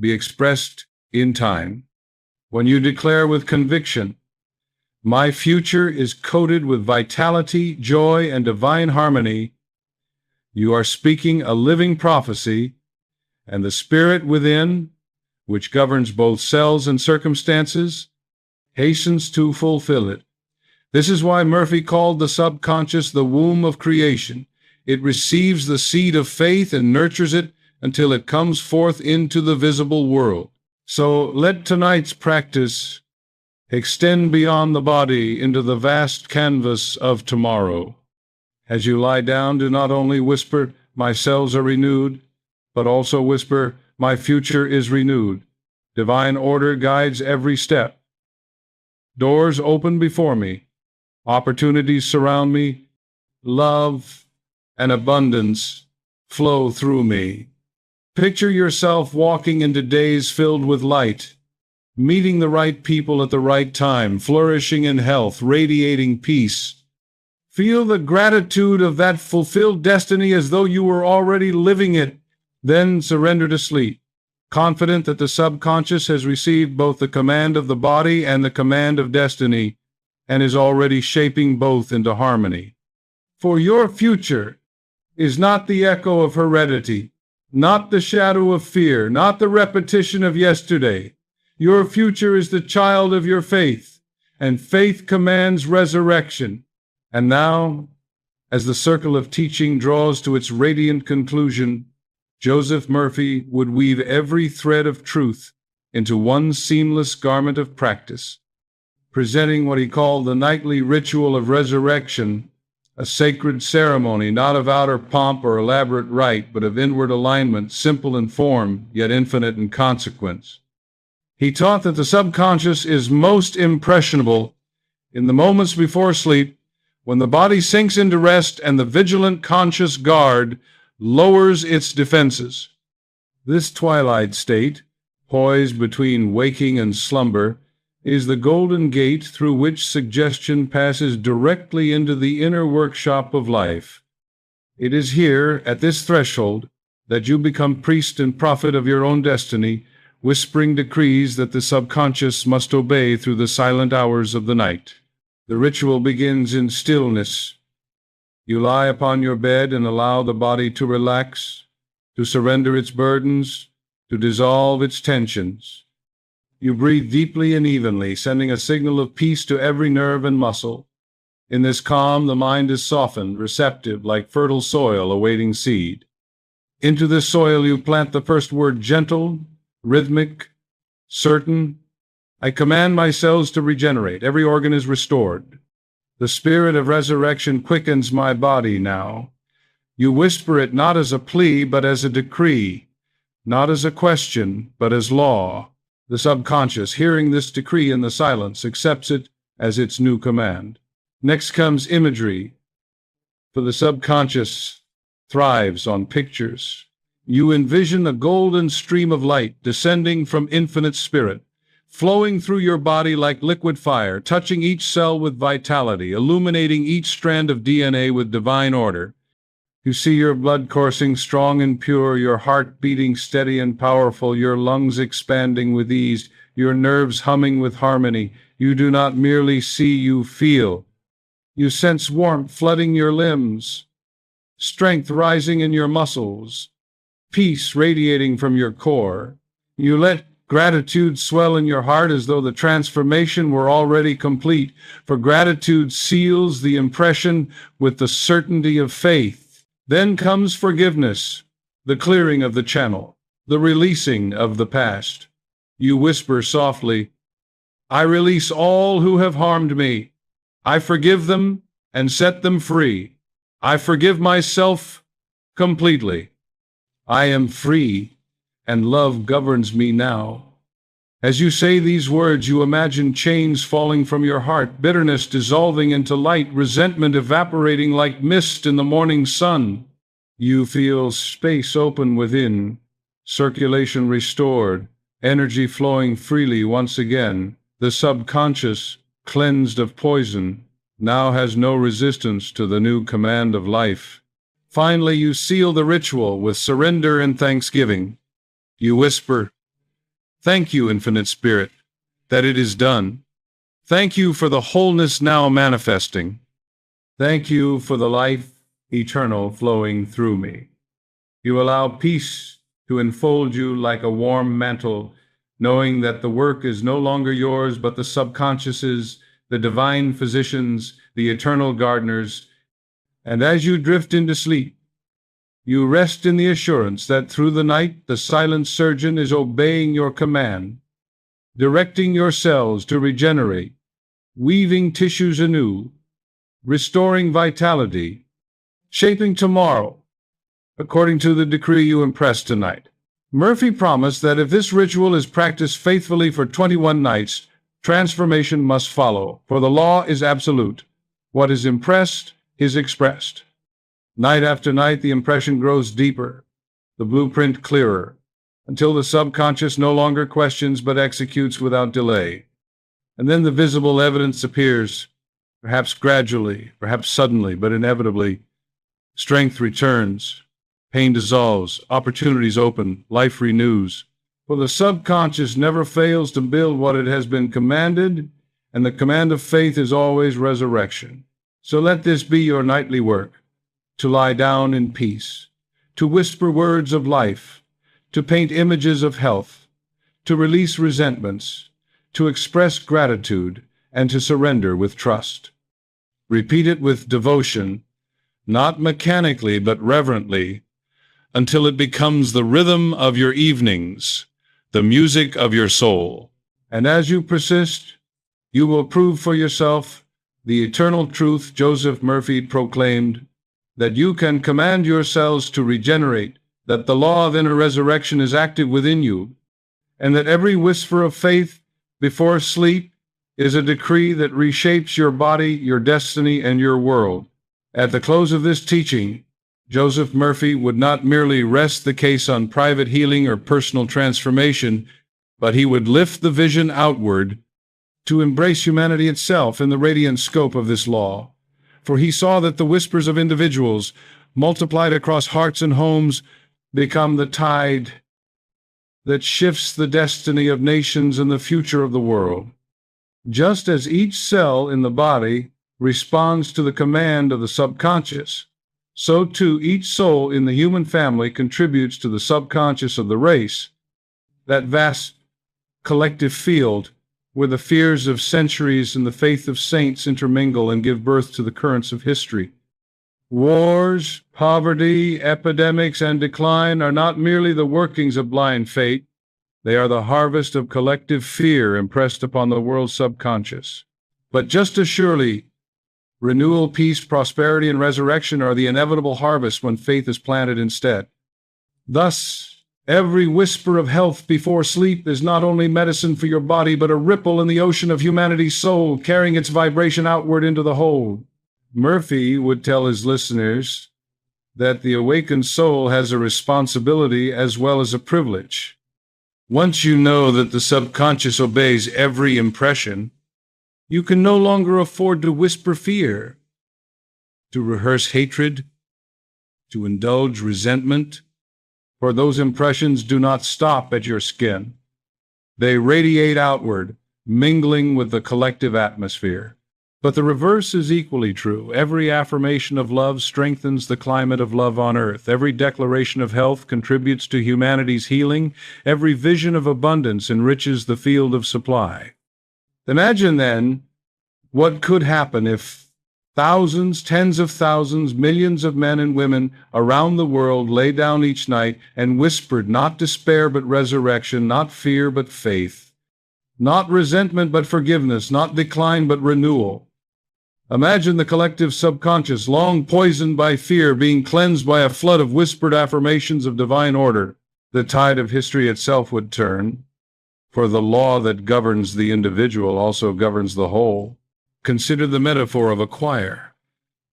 be expressed in time. When you declare with conviction, "My future is coated with vitality, joy, and divine harmony," you are speaking a living prophecy, and the Spirit within, which governs both cells and circumstances, hastens to fulfill it. This is why Murphy called the subconscious the womb of creation. It receives the seed of faith and nurtures it until it comes forth into the visible world. So let tonight's practice extend beyond the body into the vast canvas of tomorrow. As you lie down, do not only whisper, "My cells are renewed," but also whisper, "My future is renewed." Divine order guides every step. Doors open before me. Opportunities surround me. Love and abundance flow through me. Picture yourself walking into days filled with light, meeting the right people at the right time, flourishing in health, radiating peace. Feel the gratitude of that fulfilled destiny as though you were already living it. Then surrender to sleep, confident that the subconscious has received both the command of the body and the command of destiny, and is already shaping both into harmony. For your future is not the echo of heredity, not the shadow of fear, not the repetition of yesterday. Your future is the child of your faith, and faith commands resurrection. And now, as the circle of teaching draws to its radiant conclusion, Joseph Murphy would weave every thread of truth into one seamless garment of practice, presenting what he called the nightly ritual of resurrection, a sacred ceremony not of outer pomp or elaborate rite, but of inward alignment, simple in form, yet infinite in consequence. He taught that the subconscious is most impressionable in the moments before sleep, when the body sinks into rest and the vigilant conscious guard lowers its defenses. This twilight state, poised between waking and slumber, is the golden gate through which suggestion passes directly into the inner workshop of life. It is here, at this threshold, that you become priest and prophet of your own destiny, whispering decrees that the subconscious must obey through the silent hours of the night. The ritual begins in stillness. You lie upon your bed and allow the body to relax, to surrender its burdens, to dissolve its tensions. You breathe deeply and evenly, sending a signal of peace to every nerve and muscle. In this calm, the mind is softened, receptive, like fertile soil awaiting seed. Into this soil you plant the first word, gentle, rhythmic, certain. I command my cells to regenerate. Every organ is restored. The spirit of resurrection quickens my body now. You whisper it not as a plea, but as a decree, not as a question, but as law. The subconscious, hearing this decree in the silence, accepts it as its new command. Next comes imagery, for the subconscious thrives on pictures. You envision a golden stream of light descending from infinite spirit, flowing through your body like liquid fire, touching each cell with vitality, illuminating each strand of DNA with divine order. You see your blood coursing strong and pure, your heart beating steady and powerful, your lungs expanding with ease, your nerves humming with harmony. You do not merely see, you feel. You sense warmth flooding your limbs, strength rising in your muscles, peace radiating from your core. You let gratitude swell in your heart as though the transformation were already complete, for gratitude seals the impression with the certainty of faith. Then comes forgiveness, the clearing of the channel, the releasing of the past. You whisper softly, I release all who have harmed me. I forgive them and set them free. I forgive myself completely. I am free, and love governs me now. As you say these words, you imagine chains falling from your heart, bitterness dissolving into light, resentment evaporating like mist in the morning sun. You feel space open within, circulation restored, energy flowing freely once again. The subconscious, cleansed of poison, now has no resistance to the new command of life. Finally, you seal the ritual with surrender and thanksgiving. You whisper, thank you, Infinite Spirit, that it is done. Thank you for the wholeness now manifesting. Thank you for the life eternal flowing through me. You allow peace to enfold you like a warm mantle, knowing that the work is no longer yours, but the subconscious's, the divine physician's, the eternal gardener's. And as you drift into sleep, you rest in the assurance that through the night the silent surgeon is obeying your command, directing your cells to regenerate, weaving tissues anew, restoring vitality, shaping tomorrow, according to the decree you impressed tonight. Murphy promised that if this ritual is practiced faithfully for 21 nights, transformation must follow, for the law is absolute. What is impressed is expressed. Night after night, the impression grows deeper, the blueprint clearer, until the subconscious no longer questions but executes without delay. And then the visible evidence appears, perhaps gradually, perhaps suddenly, but inevitably. Strength returns, pain dissolves, opportunities open, life renews. For the subconscious never fails to build what it has been commanded, and the command of faith is always resurrection. So let this be your nightly work, to lie down in peace, to whisper words of life, to paint images of health, to release resentments, to express gratitude, and to surrender with trust. Repeat it with devotion, not mechanically but reverently, until it becomes the rhythm of your evenings, the music of your soul. And as you persist, you will prove for yourself the eternal truth Joseph Murphy proclaimed, that you can command your cells to regenerate, that the law of inner resurrection is active within you, and that every whisper of faith before sleep is a decree that reshapes your body, your destiny, and your world. At the close of this teaching, Joseph Murphy would not merely rest the case on private healing or personal transformation, but he would lift the vision outward to embrace humanity itself in the radiant scope of this law. For he saw that the whispers of individuals, multiplied across hearts and homes, become the tide that shifts the destiny of nations and the future of the world. Just as each cell in the body responds to the command of the subconscious, so too each soul in the human family contributes to the subconscious of the race, that vast collective field where the fears of centuries and the faith of saints intermingle and give birth to the currents of history. Wars, poverty, epidemics, and decline are not merely the workings of blind fate, they are the harvest of collective fear impressed upon the world's subconscious. But just as surely, renewal, peace, prosperity, and resurrection are the inevitable harvest when faith is planted instead. Thus, every whisper of health before sleep is not only medicine for your body, but a ripple in the ocean of humanity's soul, carrying its vibration outward into the whole. Murphy would tell his listeners that the awakened soul has a responsibility as well as a privilege. Once you know that the subconscious obeys every impression, you can no longer afford to whisper fear, to rehearse hatred, to indulge resentment, for those impressions do not stop at your skin. They radiate outward, mingling with the collective atmosphere. But the reverse is equally true. Every affirmation of love strengthens the climate of love on earth. Every declaration of health contributes to humanity's healing. Every vision of abundance enriches the field of supply. Imagine then what could happen if thousands, tens of thousands, millions of men and women around the world lay down each night and whispered not despair but resurrection, not fear but faith, not resentment but forgiveness, not decline but renewal. Imagine the collective subconscious, long poisoned by fear, being cleansed by a flood of whispered affirmations of divine order. The tide of history itself would turn, for the law that governs the individual also governs the whole. Consider the metaphor of a choir.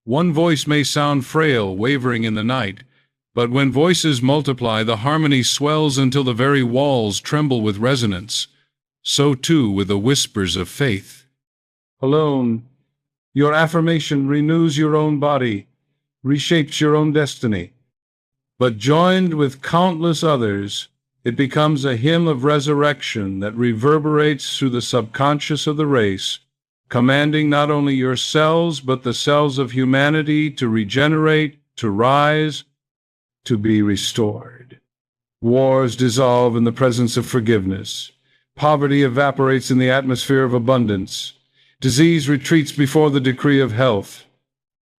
One voice may sound frail, wavering in the night, but when voices multiply, the harmony swells until the very walls tremble with resonance. So too with the whispers of faith. Alone, your affirmation renews your own body, reshapes your own destiny. But joined with countless others, it becomes a hymn of resurrection that reverberates through the subconscious of the race, commanding not only your cells, but the cells of humanity to regenerate, to rise, to be restored. Wars dissolve in the presence of forgiveness. Poverty evaporates in the atmosphere of abundance. Disease retreats before the decree of health.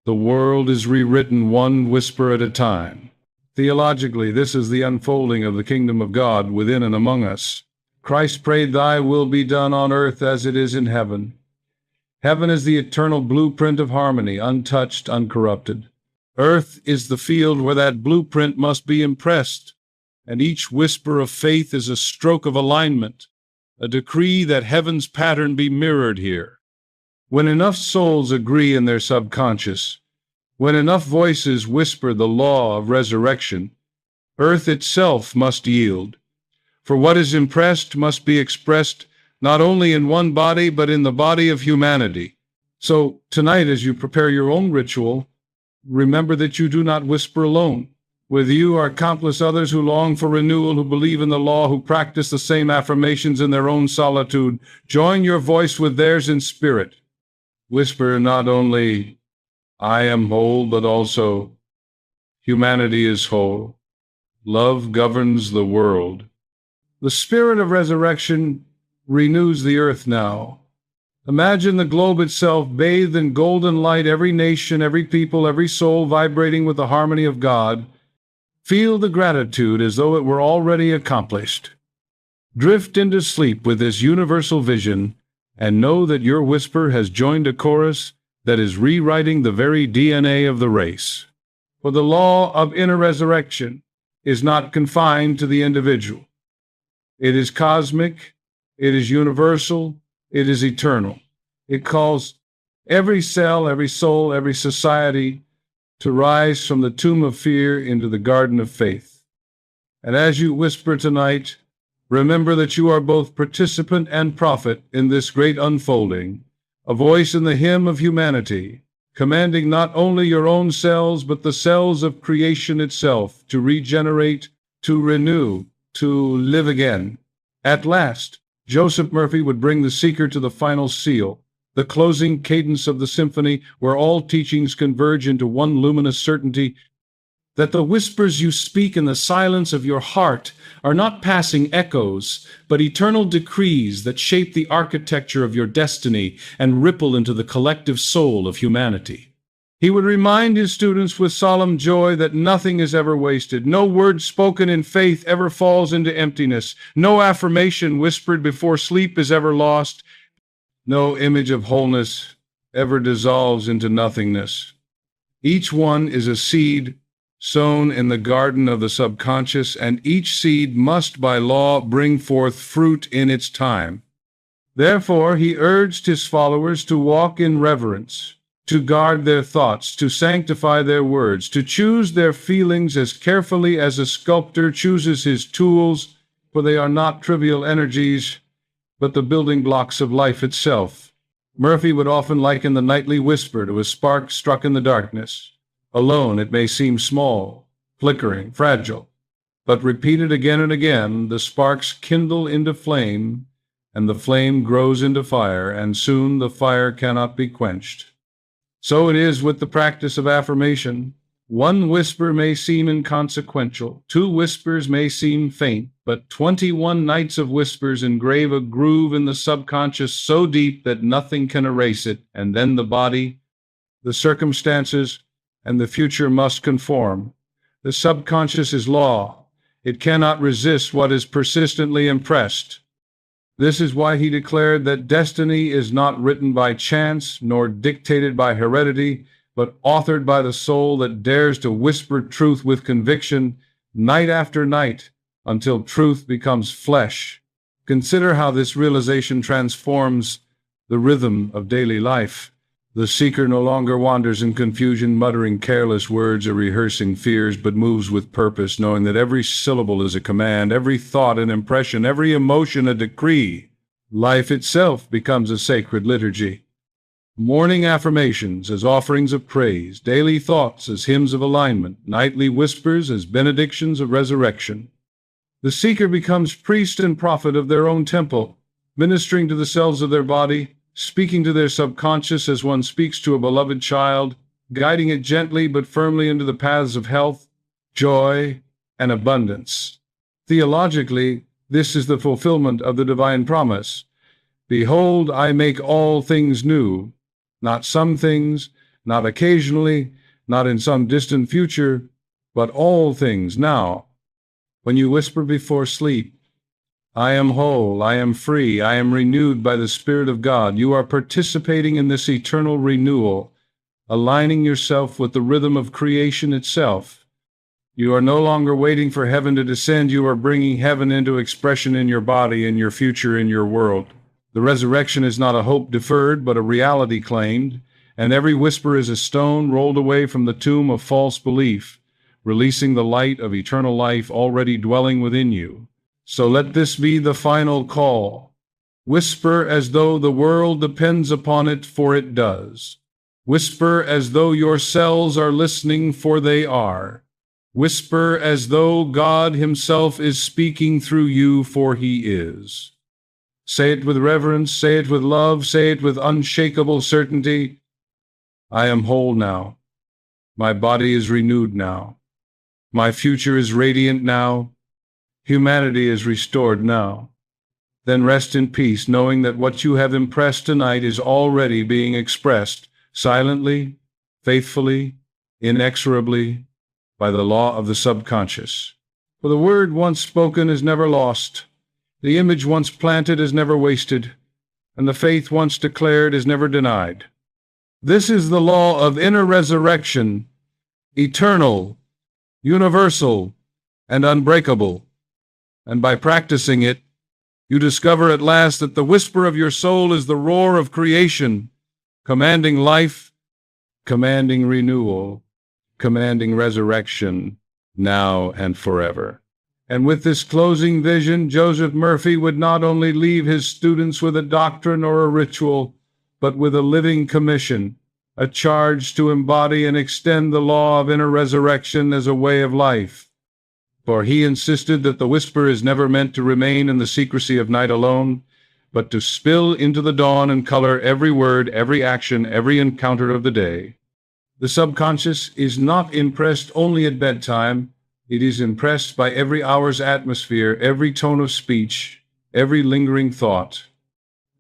The world is rewritten one whisper at a time. Theologically, this is the unfolding of the kingdom of God within and among us. Christ prayed, "Thy will be done on earth as it is in heaven." Heaven is the eternal blueprint of harmony, untouched, uncorrupted. Earth is the field where that blueprint must be impressed, and each whisper of faith is a stroke of alignment, a decree that heaven's pattern be mirrored here. When enough souls agree in their subconscious, when enough voices whisper the law of resurrection, earth itself must yield. For what is impressed must be expressed not only in one body, but in the body of humanity. So tonight, as you prepare your own ritual, remember that you do not whisper alone. With you are countless others who long for renewal, who believe in the law, who practice the same affirmations in their own solitude. Join your voice with theirs in spirit. Whisper not only, "I am whole," but also, "Humanity is whole. Love governs the world." The spirit of resurrection renews the earth now. Imagine the globe itself bathed in golden light, every nation, every people, every soul vibrating with the harmony of God. Feel the gratitude as though it were already accomplished. Drift into sleep with this universal vision, and know that your whisper has joined a chorus that is rewriting the very DNA of the race. For the law of inner resurrection is not confined to the individual. It is cosmic, it is universal, it is eternal. It calls every cell, every soul, every society to rise from the tomb of fear into the garden of faith. And as you whisper tonight, remember that you are both participant and prophet in this great unfolding, a voice in the hymn of humanity, commanding not only your own cells, but the cells of creation itself to regenerate, to renew, to live again. At last, Joseph Murphy would bring the seeker to the final seal, the closing cadence of the symphony where all teachings converge into one luminous certainty, that the whispers you speak in the silence of your heart are not passing echoes, but eternal decrees that shape the architecture of your destiny and ripple into the collective soul of humanity. He would remind his students with solemn joy that nothing is ever wasted. No word spoken in faith ever falls into emptiness. No affirmation whispered before sleep is ever lost. No image of wholeness ever dissolves into nothingness. Each one is a seed sown in the garden of the subconscious, and each seed must by law bring forth fruit in its time. Therefore, he urged his followers to walk in reverence, to guard their thoughts, to sanctify their words, to choose their feelings as carefully as a sculptor chooses his tools, for they are not trivial energies, but the building blocks of life itself. Murphy would often liken the nightly whisper to a spark struck in the darkness. Alone, it may seem small, flickering, fragile, but repeated again and again, the sparks kindle into flame, and the flame grows into fire, and soon the fire cannot be quenched. So it is with the practice of affirmation. One whisper may seem inconsequential, 2 whispers may seem faint, but 21 nights of whispers engrave a groove in the subconscious so deep that nothing can erase it, and then the body, the circumstances, and the future must conform. The subconscious is law. It cannot resist what is persistently impressed. This is why he declared that destiny is not written by chance, nor dictated by heredity, but authored by the soul that dares to whisper truth with conviction, night after night, until truth becomes flesh. Consider how this realization transforms the rhythm of daily life. The seeker no longer wanders in confusion, muttering careless words or rehearsing fears, but moves with purpose, knowing that every syllable is a command, every thought an impression, every emotion a decree. Life itself becomes a sacred liturgy. Morning affirmations as offerings of praise, daily thoughts as hymns of alignment, nightly whispers as benedictions of resurrection. The seeker becomes priest and prophet of their own temple, ministering to the cells of their body, speaking to their subconscious as one speaks to a beloved child, guiding it gently but firmly into the paths of health, joy, and abundance. Theologically, this is the fulfillment of the divine promise. Behold, I make all things new, not some things, not occasionally, not in some distant future, but all things now. When you whisper before sleep, I am whole, I am free, I am renewed by the Spirit of God, you are participating in this eternal renewal, aligning yourself with the rhythm of creation itself. You are no longer waiting for heaven to descend, you are bringing heaven into expression in your body, in your future, in your world. The resurrection is not a hope deferred, but a reality claimed, and every whisper is a stone rolled away from the tomb of false belief, releasing the light of eternal life already dwelling within you. So let this be the final call. Whisper as though the world depends upon it, for it does. Whisper as though your cells are listening, for they are. Whisper as though God Himself is speaking through you, for He is. Say it with reverence, say it with love, say it with unshakable certainty. I am whole now. My body is renewed now. My future is radiant now. Humanity is restored now. Then rest in peace, knowing that what you have impressed tonight is already being expressed, silently, faithfully, inexorably, by the law of the subconscious. For the word once spoken is never lost, the image once planted is never wasted, and the faith once declared is never denied. This is the law of inner resurrection, eternal, universal, and unbreakable. And by practicing it, you discover at last that the whisper of your soul is the roar of creation, commanding life, commanding renewal, commanding resurrection, now and forever. And with this closing vision, Joseph Murphy would not only leave his students with a doctrine or a ritual, but with a living commission, a charge to embody and extend the law of inner resurrection as a way of life. For he insisted that the whisper is never meant to remain in the secrecy of night alone, but to spill into the dawn and color every word, every action, every encounter of the day. The subconscious is not impressed only at bedtime. It is impressed by every hour's atmosphere, every tone of speech, every lingering thought.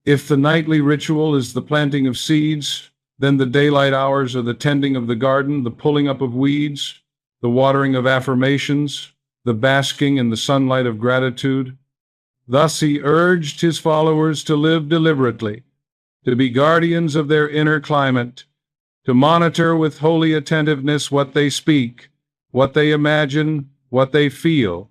If the nightly ritual is the planting of seeds, then the daylight hours are the tending of the garden, the pulling up of weeds, the watering of affirmations, the basking in the sunlight of gratitude. Thus he urged his followers to live deliberately, to be guardians of their inner climate, to monitor with holy attentiveness what they speak, what they imagine, what they feel,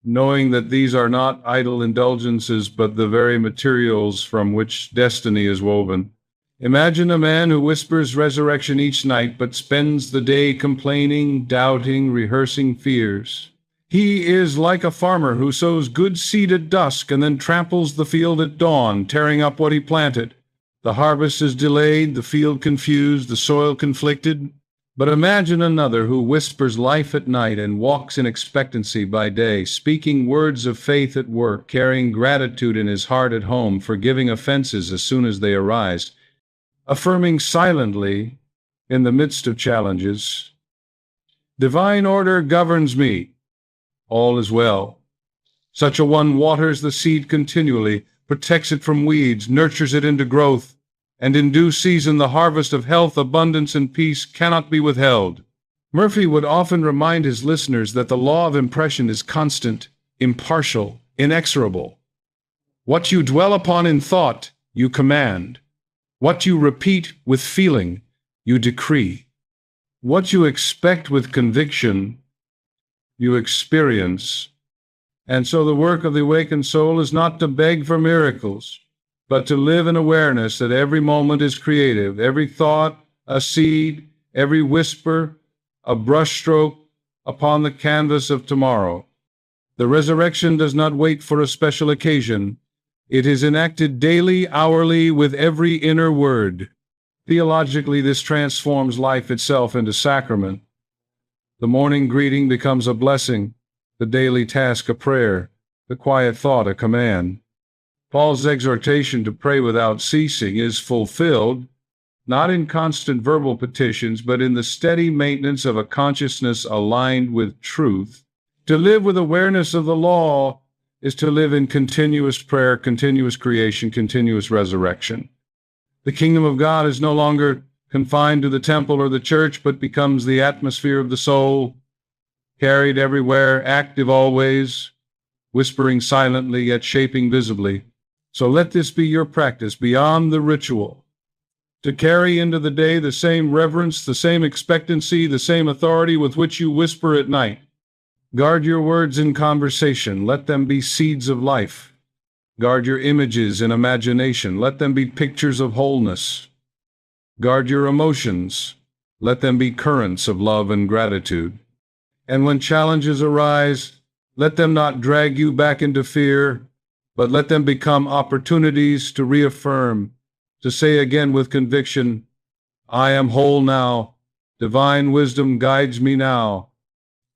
knowing that these are not idle indulgences, but the very materials from which destiny is woven. Imagine a man who whispers resurrection each night, but spends the day complaining, doubting, rehearsing fears. He is like a farmer who sows good seed at dusk and then tramples the field at dawn, tearing up what he planted. The harvest is delayed, the field confused, the soil conflicted, But imagine another who whispers life at night and walks in expectancy by day, speaking words of faith at work, carrying gratitude in his heart at home, forgiving offenses as soon as they arise, affirming silently in the midst of challenges, "Divine order governs me. All is well." Such a one waters the seed continually, protects it from weeds, nurtures it into growth, and in due season the harvest of health, abundance, and peace cannot be withheld. Murphy would often remind his listeners that the law of impression is constant, impartial, inexorable. What you dwell upon in thought, you command. What you repeat with feeling, you decree. What you expect with conviction, you experience. And so the work of the awakened soul is not to beg for miracles, but to live in awareness that every moment is creative, every thought a seed, every whisper a brushstroke upon the canvas of tomorrow. The resurrection does not wait for a special occasion. It is enacted daily, hourly, with every inner word. Theologically, this transforms life itself into sacrament. The morning greeting becomes a blessing, the daily task a prayer, the quiet thought a command. Paul's exhortation to pray without ceasing is fulfilled, not in constant verbal petitions, but in the steady maintenance of a consciousness aligned with truth. To live with awareness of the law is to live in continuous prayer, continuous creation, continuous resurrection. The kingdom of God is no longer confined to the temple or the church, but becomes the atmosphere of the soul, carried everywhere, active always, whispering silently yet shaping visibly. So let this be your practice beyond the ritual, to carry into the day the same reverence, the same expectancy, the same authority with which you whisper at night. Guard your words in conversation. Let them be seeds of life. Guard your images in imagination. Let them be pictures of wholeness. Guard your emotions. Let them be currents of love and gratitude. And when challenges arise, let them not drag you back into fear, but let them become opportunities to reaffirm, to say again with conviction, "I am whole now. Divine wisdom guides me now.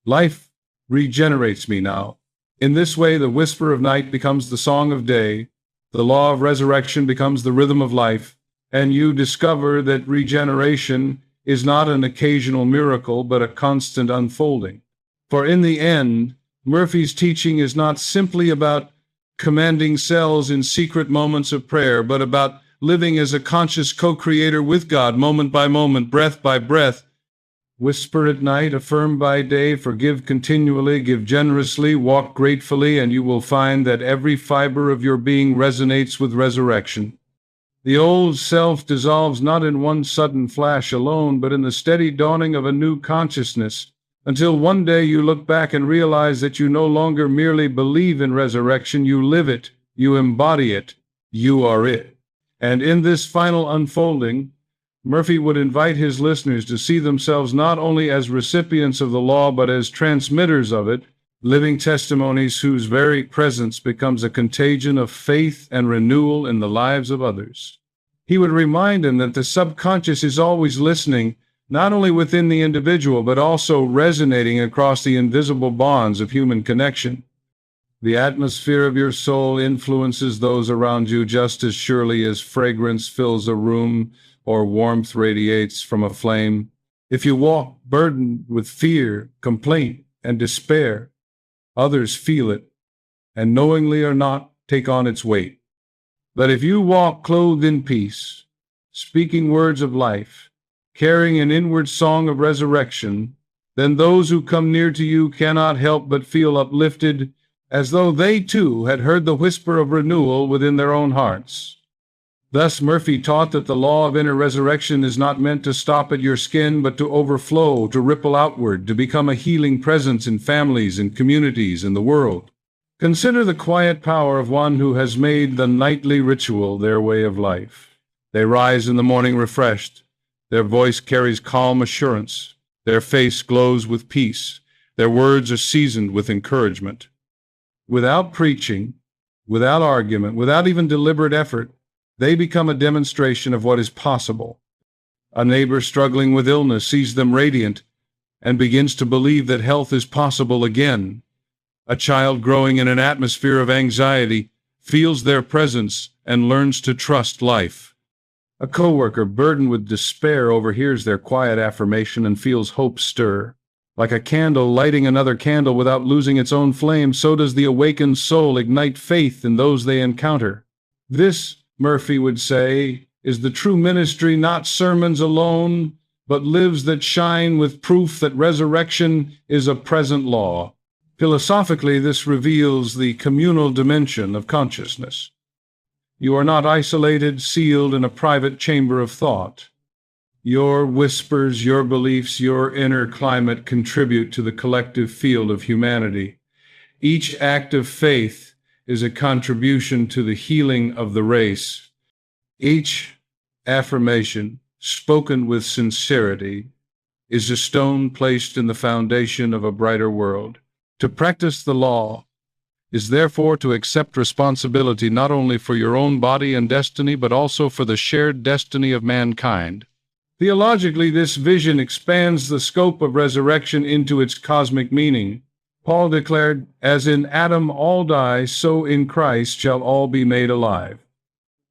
Life regenerates me now." In this way, the whisper of night becomes the song of day, the law of resurrection becomes the rhythm of life, and you discover that regeneration is not an occasional miracle, but a constant unfolding. For in the end, Murphy's teaching is not simply about commanding cells in secret moments of prayer, but about living as a conscious co-creator with God, moment by moment, breath by breath. Whisper at night, affirm by day, forgive continually, give generously, walk gratefully, and you will find that every fiber of your being resonates with resurrection. The old self dissolves not in one sudden flash alone, but in the steady dawning of a new consciousness, until one day you look back and realize that you no longer merely believe in resurrection, you live it, you embody it, you are it. And in this final unfolding, Murphy would invite his listeners to see themselves not only as recipients of the law, but as transmitters of it, living testimonies whose very presence becomes a contagion of faith and renewal in the lives of others. He would remind them that the subconscious is always listening, not only within the individual, but also resonating across the invisible bonds of human connection. The atmosphere of your soul influences those around you just as surely as fragrance fills a room or warmth radiates from a flame. If you walk burdened with fear, complaint, and despair, others feel it, and knowingly or not, take on its weight. But if you walk clothed in peace, speaking words of life, carrying an inward song of resurrection, then those who come near to you cannot help but feel uplifted, as though they too had heard the whisper of renewal within their own hearts. Thus Murphy taught that the law of inner resurrection is not meant to stop at your skin, but to overflow, to ripple outward, to become a healing presence in families and communities in the world. Consider the quiet power of one who has made the nightly ritual their way of life. They rise in the morning refreshed. Their voice carries calm assurance. Their face glows with peace. Their words are seasoned with encouragement. Without preaching, without argument, without even deliberate effort, they become a demonstration of what is possible. A neighbor struggling with illness sees them radiant and begins to believe that health is possible again. A child growing in an atmosphere of anxiety feels their presence and learns to trust life. A coworker burdened with despair overhears their quiet affirmation and feels hope stir. Like a candle lighting another candle without losing its own flame, so does the awakened soul ignite faith in those they encounter. This, Murphy would say, is the true ministry, not sermons alone, but lives that shine with proof that resurrection is a present law. Philosophically, this reveals the communal dimension of consciousness. You are not isolated, sealed in a private chamber of thought. Your whispers, your beliefs, your inner climate contribute to the collective field of humanity. Each act of faith is a contribution to the healing of the race. Each affirmation, spoken with sincerity, is a stone placed in the foundation of a brighter world. To practice the law is therefore to accept responsibility not only for your own body and destiny, but also for the shared destiny of mankind. Theologically, this vision expands the scope of resurrection into its cosmic meaning. Paul declared, "As in Adam all die, so in Christ shall all be made alive."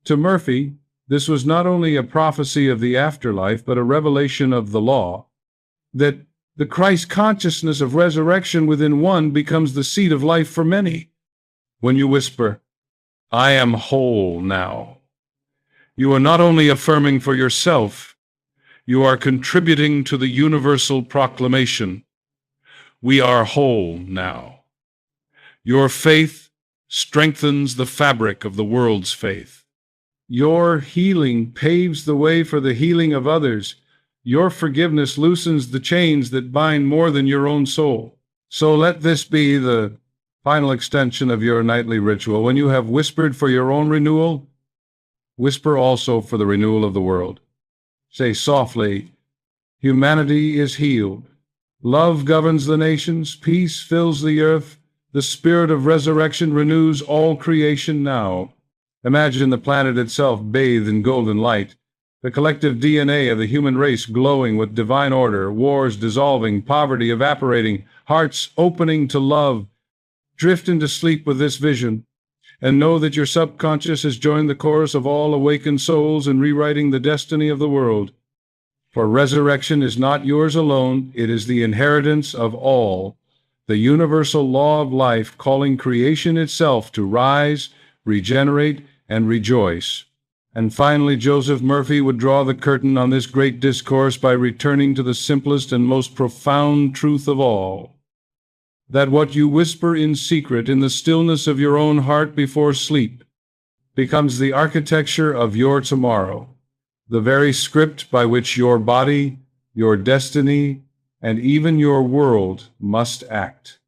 To Murphy, this was not only a prophecy of the afterlife, but a revelation of the law, that the Christ consciousness of resurrection within one becomes the seed of life for many. When you whisper, "I am whole now," you are not only affirming for yourself, you are contributing to the universal proclamation, "We are whole now." Your faith strengthens the fabric of the world's faith. Your healing paves the way for the healing of others. Your forgiveness loosens the chains that bind more than your own soul. So let this be the final extension of your nightly ritual. When you have whispered for your own renewal, whisper also for the renewal of the world. Say softly, "Humanity is healed. Love governs the nations. Peace fills the earth. The spirit of resurrection renews all creation now." Imagine the planet itself bathed in golden light, the collective DNA of the human race glowing with divine order, wars dissolving, poverty evaporating, hearts opening to love. Drift into sleep with this vision, and know that your subconscious has joined the chorus of all awakened souls in rewriting the destiny of the world. For resurrection is not yours alone, it is the inheritance of all, the universal law of life calling creation itself to rise, regenerate, and rejoice. And finally, Joseph Murphy would draw the curtain on this great discourse by returning to the simplest and most profound truth of all, that what you whisper in secret in the stillness of your own heart before sleep becomes the architecture of your tomorrow, the very script by which your body, your destiny, and even your world must act.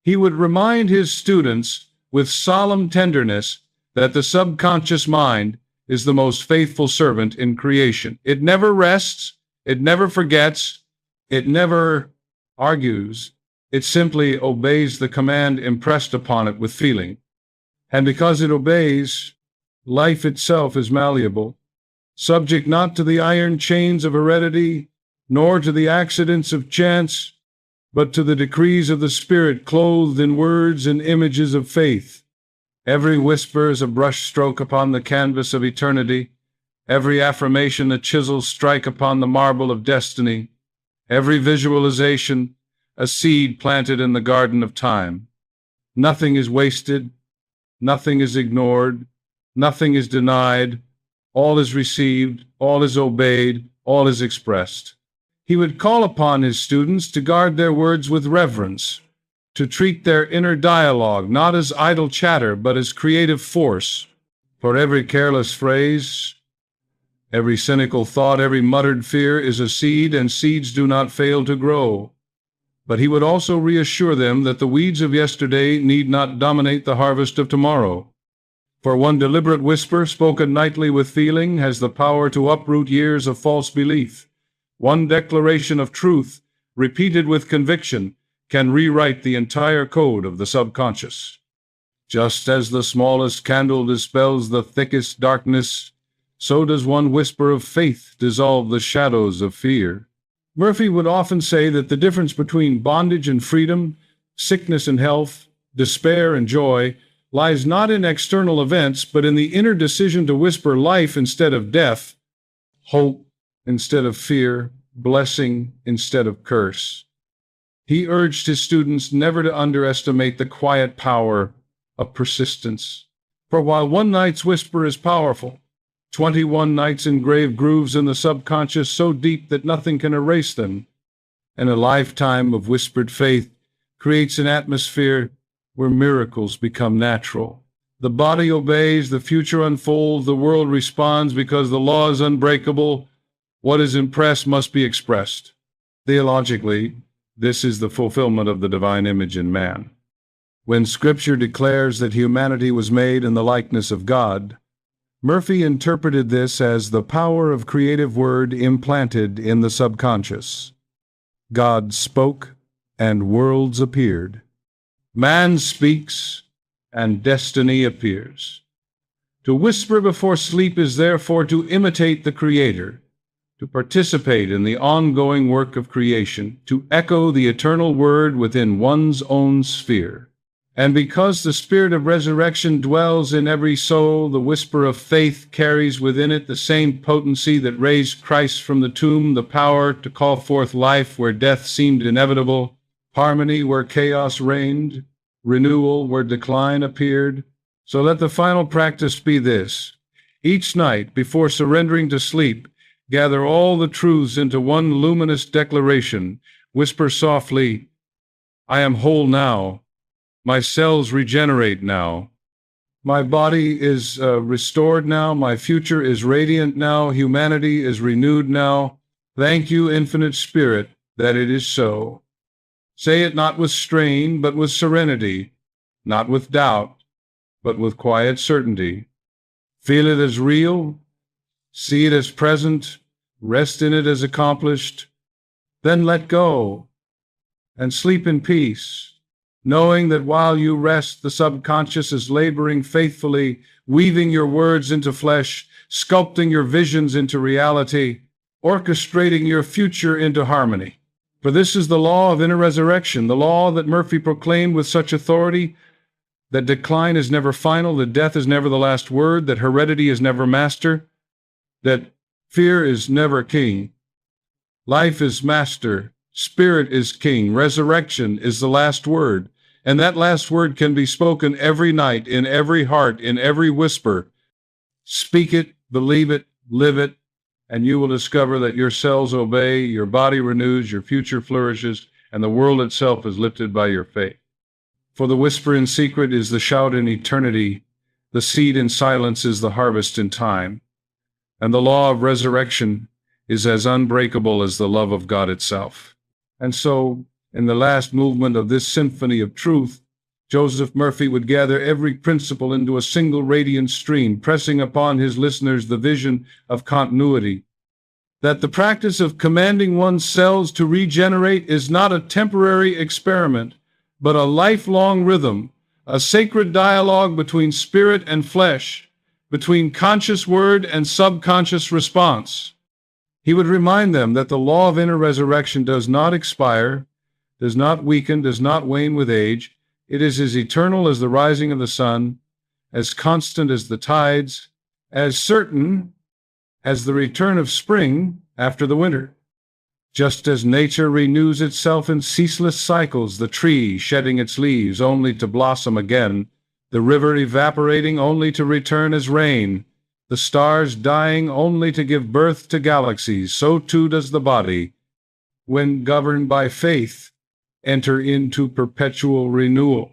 He would remind his students with solemn tenderness that the subconscious mind is the most faithful servant in creation. It never rests, it never forgets, it never argues. It simply obeys the command impressed upon it with feeling. And because it obeys, life itself is malleable, subject not to the iron chains of heredity, nor to the accidents of chance, but to the decrees of the Spirit clothed in words and images of faith. Every whisper is a brushstroke upon the canvas of eternity, every affirmation a chisel strike upon the marble of destiny, every visualization a seed planted in the garden of time. Nothing is wasted, nothing is ignored, nothing is denied, all is received, all is obeyed, all is expressed. He would call upon his students to guard their words with reverence, to treat their inner dialogue not as idle chatter, but as creative force. For every careless phrase, every cynical thought, every muttered fear is a seed, and seeds do not fail to grow. But he would also reassure them that the weeds of yesterday need not dominate the harvest of tomorrow. For one deliberate whisper, spoken nightly with feeling, has the power to uproot years of false belief. One declaration of truth, repeated with conviction, can rewrite the entire code of the subconscious. Just as the smallest candle dispels the thickest darkness, so does one whisper of faith dissolve the shadows of fear. Murphy would often say that the difference between bondage and freedom, sickness and health, despair and joy, lies not in external events, but in the inner decision to whisper life instead of death, hope instead of fear, blessing instead of curse. He urged his students never to underestimate the quiet power of persistence. For while one night's whisper is powerful, 21 nights engrave grooves in the subconscious so deep that nothing can erase them, and a lifetime of whispered faith creates an atmosphere where miracles become natural. The body obeys, the future unfolds, the world responds because the law is unbreakable. What is impressed must be expressed. Theologically, this is the fulfillment of the divine image in man. When Scripture declares that humanity was made in the likeness of God, Murphy interpreted this as the power of creative word implanted in the subconscious. God spoke, and worlds appeared. Man speaks, and destiny appears. To whisper before sleep is therefore to imitate the Creator, to participate in the ongoing work of creation, to echo the eternal word within one's own sphere. And because the spirit of resurrection dwells in every soul, the whisper of faith carries within it the same potency that raised Christ from the tomb, the power to call forth life where death seemed inevitable, harmony where chaos reigned, renewal where decline appeared. So let the final practice be this. Each night, before surrendering to sleep, gather all the truths into one luminous declaration. Whisper softly, I am whole now. My cells regenerate now. My body is restored now. My future is radiant now. Humanity is renewed now. Thank you, Infinite Spirit, that it is so. Say it not with strain, but with serenity, not with doubt, but with quiet certainty. Feel it as real, see it as present, rest in it as accomplished, then let go and sleep in peace, knowing that while you rest, the subconscious is laboring faithfully, weaving your words into flesh, sculpting your visions into reality, orchestrating your future into harmony. For this is the law of inner resurrection, the law that Murphy proclaimed with such authority, that decline is never final, that death is never the last word, that heredity is never master, that fear is never king. Life is master, spirit is king, resurrection is the last word. And that last word can be spoken every night, in every heart, in every whisper. Speak it, believe it, live it, and you will discover that your cells obey, your body renews, your future flourishes, and the world itself is lifted by your faith. For the whisper in secret is the shout in eternity, the seed in silence is the harvest in time, and the law of resurrection is as unbreakable as the love of God itself. And so, in the last movement of this symphony of truth, Joseph Murphy would gather every principle into a single radiant stream, pressing upon his listeners the vision of continuity, that the practice of commanding one's cells to regenerate is not a temporary experiment, but a lifelong rhythm, a sacred dialogue between spirit and flesh, between conscious word and subconscious response. He would remind them that the law of inner resurrection does not expire, does not weaken, does not wane with age. It is as eternal as the rising of the sun, as constant as the tides, as certain as the return of spring after the winter. Just as nature renews itself in ceaseless cycles, the tree shedding its leaves only to blossom again, the river evaporating only to return as rain, the stars dying only to give birth to galaxies, so too does the body, when governed by faith, enter into perpetual renewal.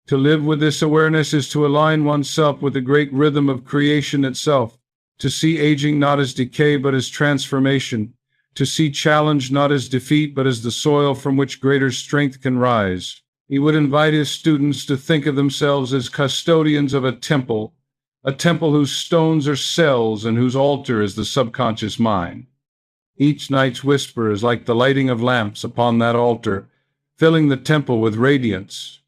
To live with this awareness is to align oneself with the great rhythm of creation itself, to see aging not as decay but as transformation, to see challenge not as defeat but as the soil from which greater strength can rise. He would invite his students to think of themselves as custodians of a temple whose stones are cells and whose altar is the subconscious mind. Each night's whisper is like the lighting of lamps upon that altar, filling the temple with radiance.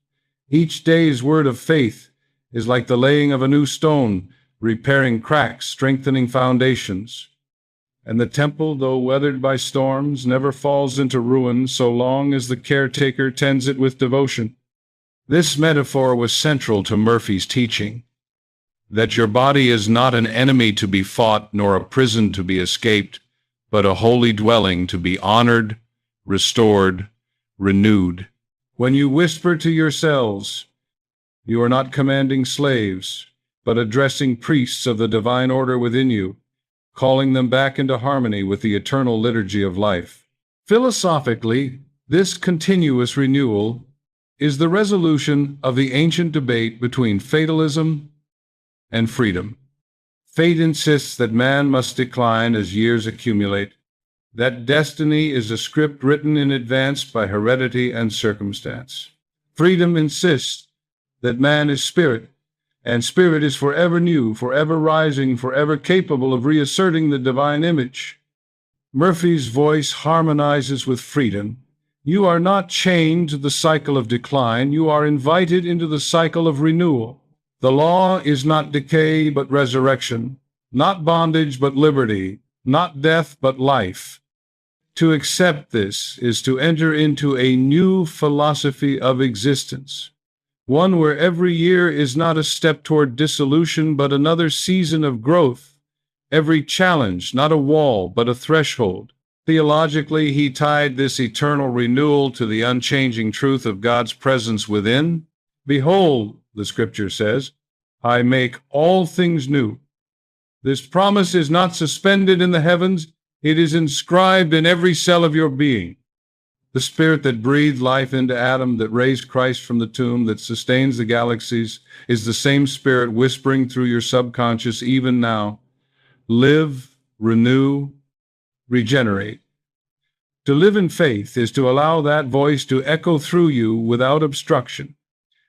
Each day's word of faith is like the laying of a new stone, repairing cracks, strengthening foundations. And the temple, though weathered by storms, never falls into ruin so long as the caretaker tends it with devotion. This metaphor was central to Murphy's teaching, that your body is not an enemy to be fought, nor a prison to be escaped, but a holy dwelling to be honored, restored, renewed. When you whisper to yourselves, you are not commanding slaves, but addressing priests of the divine order within you, calling them back into harmony with the eternal liturgy of life. Philosophically, this continuous renewal is the resolution of the ancient debate between fatalism and freedom. Fate insists that man must decline as years accumulate, that destiny is a script written in advance by heredity and circumstance. Freedom insists that man is spirit, and spirit is forever new, forever rising, forever capable of reasserting the divine image. Murphy's voice harmonizes with freedom. You are not chained to the cycle of decline, you are invited into the cycle of renewal. The law is not decay but resurrection, not bondage but liberty, not death but life. To accept this is to enter into a new philosophy of existence, one where every year is not a step toward dissolution but another season of growth, every challenge not a wall but a threshold. Theologically, he tied this eternal renewal to the unchanging truth of God's presence within. Behold, the scripture says, I make all things new. This promise is not suspended in the heavens, it is inscribed in every cell of your being. The Spirit that breathed life into Adam, that raised Christ from the tomb, that sustains the galaxies, is the same Spirit whispering through your subconscious even now. Live, renew, regenerate. To live in faith is to allow that voice to echo through you without obstruction,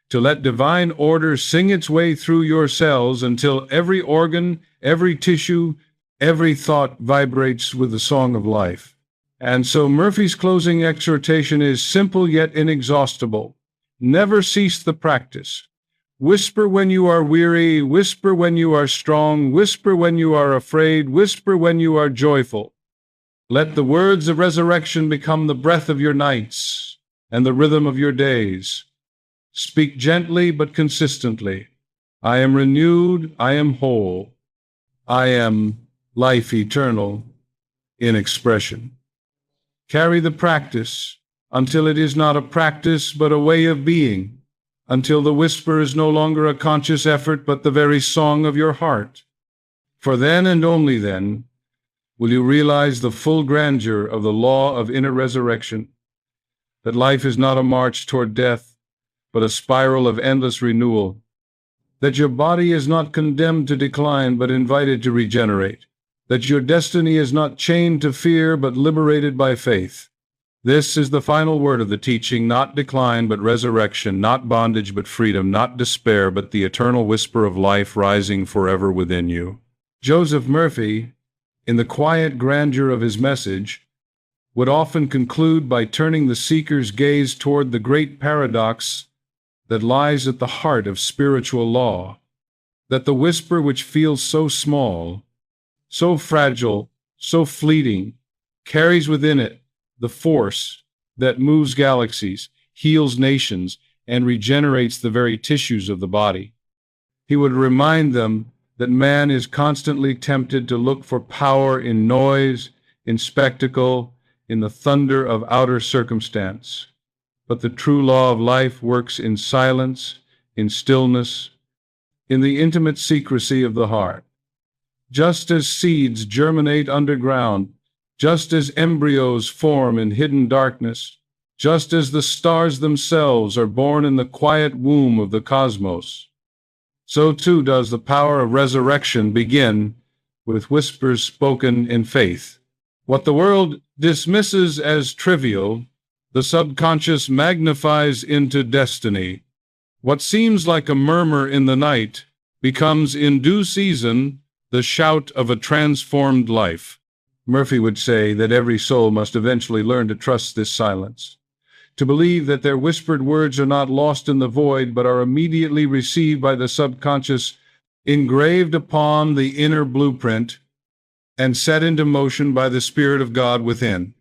to let divine order sing its way through your cells until every organ, every tissue, every thought vibrates with the song of life. And so Murphy's closing exhortation is simple yet inexhaustible. Never cease the practice. Whisper when you are weary, whisper when you are strong, whisper when you are afraid, whisper when you are joyful. Let the words of resurrection become the breath of your nights and the rhythm of your days. Speak gently but consistently. I am renewed, I am whole. I am life eternal in expression. Carry the practice until it is not a practice but a way of being, until the whisper is no longer a conscious effort but the very song of your heart. For then and only then will you realize the full grandeur of the law of inner resurrection, that life is not a march toward death, but a spiral of endless renewal, that your body is not condemned to decline but invited to regenerate, that your destiny is not chained to fear but liberated by faith. This is the final word of the teaching, not decline but resurrection, not bondage but freedom, not despair but the eternal whisper of life rising forever within you. Joseph Murphy, in the quiet grandeur of his message, would often conclude by turning the seeker's gaze toward the great paradox that lies at the heart of spiritual law, that the whisper which feels so small, so fragile, so fleeting, carries within it the force that moves galaxies, heals nations, and regenerates the very tissues of the body. He would remind them that man is constantly tempted to look for power in noise, in spectacle, in the thunder of outer circumstance. But the true law of life works in silence, in stillness, in the intimate secrecy of the heart. Just as seeds germinate underground, just as embryos form in hidden darkness, just as the stars themselves are born in the quiet womb of the cosmos, so too does the power of resurrection begin with whispers spoken in faith. What the world dismisses as trivial, the subconscious magnifies into destiny. What seems like a murmur in the night becomes in due season the shout of a transformed life. Murphy would say that every soul must eventually learn to trust this silence, to believe that their whispered words are not lost in the void but are immediately received by the subconscious engraved upon the inner blueprint and set into motion by the Spirit of God within.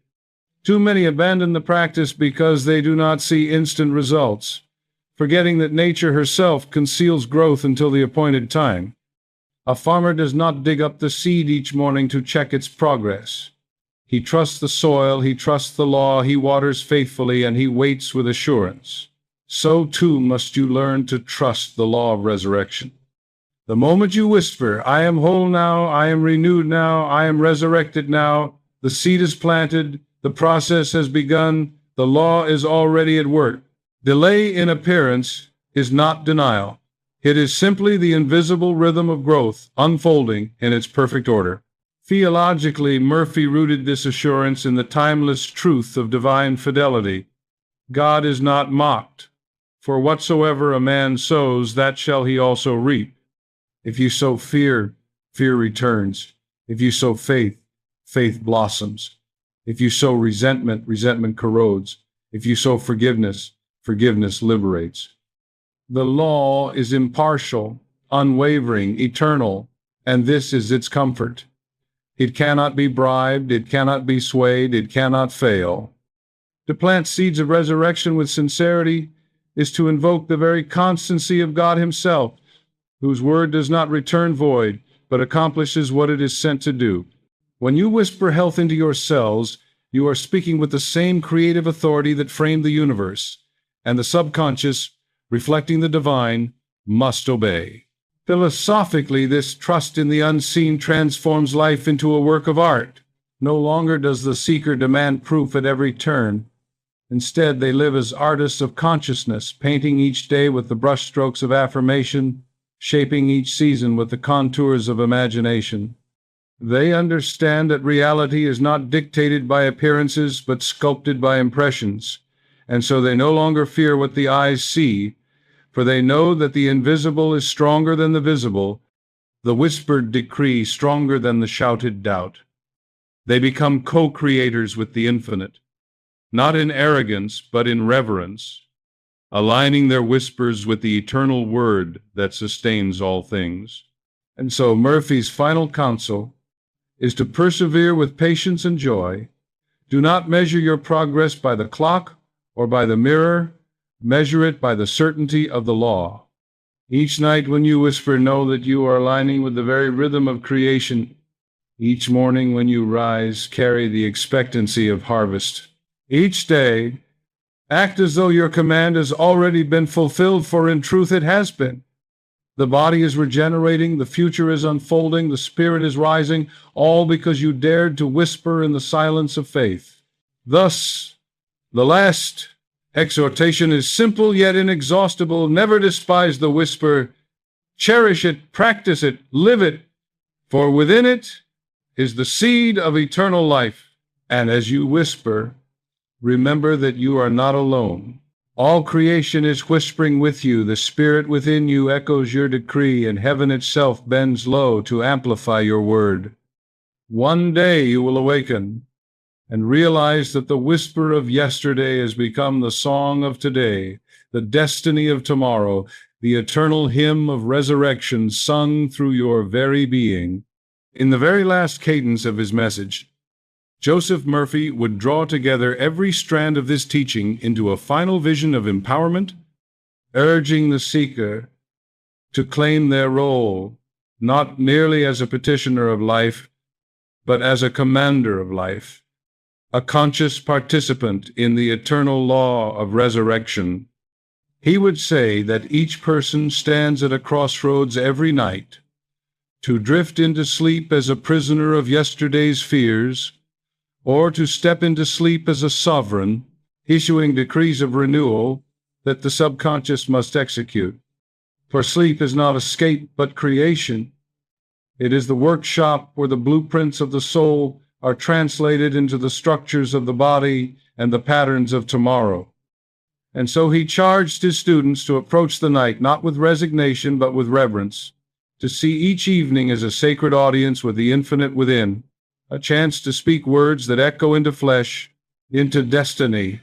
Too many abandon the practice because they do not see instant results, forgetting that nature herself conceals growth until the appointed time. A farmer does not dig up the seed each morning to check its progress. He trusts the soil, he trusts the law, he waters faithfully, and he waits with assurance. So too must you learn to trust the law of resurrection. The moment you whisper, "I am whole now, I am renewed now, I am resurrected now," the seed is planted, the process has begun, the law is already at work. Delay in appearance is not denial. It is simply the invisible rhythm of growth unfolding in its perfect order. Theologically, Murphy rooted this assurance in the timeless truth of divine fidelity. God is not mocked, for whatsoever a man sows, that shall he also reap. If you sow fear, fear returns. If you sow faith, faith blossoms. If you sow resentment, resentment corrodes. If you sow forgiveness, forgiveness liberates. The law is impartial, unwavering, eternal, and this is its comfort. It cannot be bribed, it cannot be swayed, it cannot fail. To plant seeds of resurrection with sincerity is to invoke the very constancy of God Himself, whose word does not return void, but accomplishes what it is sent to do. When you whisper health into your cells, you are speaking with the same creative authority that framed the universe, and the subconscious, reflecting the divine, must obey. Philosophically, this trust in the unseen transforms life into a work of art. No longer does the seeker demand proof at every turn. Instead, they live as artists of consciousness, painting each day with the brushstrokes of affirmation, shaping each season with the contours of imagination. They understand that reality is not dictated by appearances, but sculpted by impressions, and so they no longer fear what the eyes see, for they know that the invisible is stronger than the visible, the whispered decree stronger than the shouted doubt. They become co-creators with the infinite, not in arrogance, but in reverence, aligning their whispers with the eternal word that sustains all things. And so Murphy's final counsel is to persevere with patience and joy. Do not measure your progress by the clock or by the mirror. Measure it by the certainty of the law. Each night when you whisper, know that you are aligning with the very rhythm of creation. Each morning when you rise, carry the expectancy of harvest. Each day, act as though your command has already been fulfilled, for in truth it has been. The body is regenerating, the future is unfolding, the spirit is rising, all because you dared to whisper in the silence of faith. Thus, the last exhortation is simple yet inexhaustible. Never despise the whisper. Cherish it, practice it, live it, for within it is the seed of eternal life. And as you whisper, remember that you are not alone. All creation is whispering with you. The spirit within you echoes your decree, and heaven itself bends low to amplify your word. One day you will awaken and realize that the whisper of yesterday has become the song of today, the destiny of tomorrow, the eternal hymn of resurrection sung through your very being. In the very last cadence of his message, Joseph Murphy would draw together every strand of this teaching into a final vision of empowerment, urging the seeker to claim their role, not merely as a petitioner of life, but as a commander of life, a conscious participant in the eternal law of resurrection. He would say that each person stands at a crossroads every night, to drift into sleep as a prisoner of yesterday's fears, or to step into sleep as a sovereign, issuing decrees of renewal that the subconscious must execute. For sleep is not escape, but creation. It is the workshop where the blueprints of the soul are translated into the structures of the body and the patterns of tomorrow. And so he charged his students to approach the night not with resignation but with reverence, to see each evening as a sacred audience with the infinite within, a chance to speak words that echo into flesh, into destiny,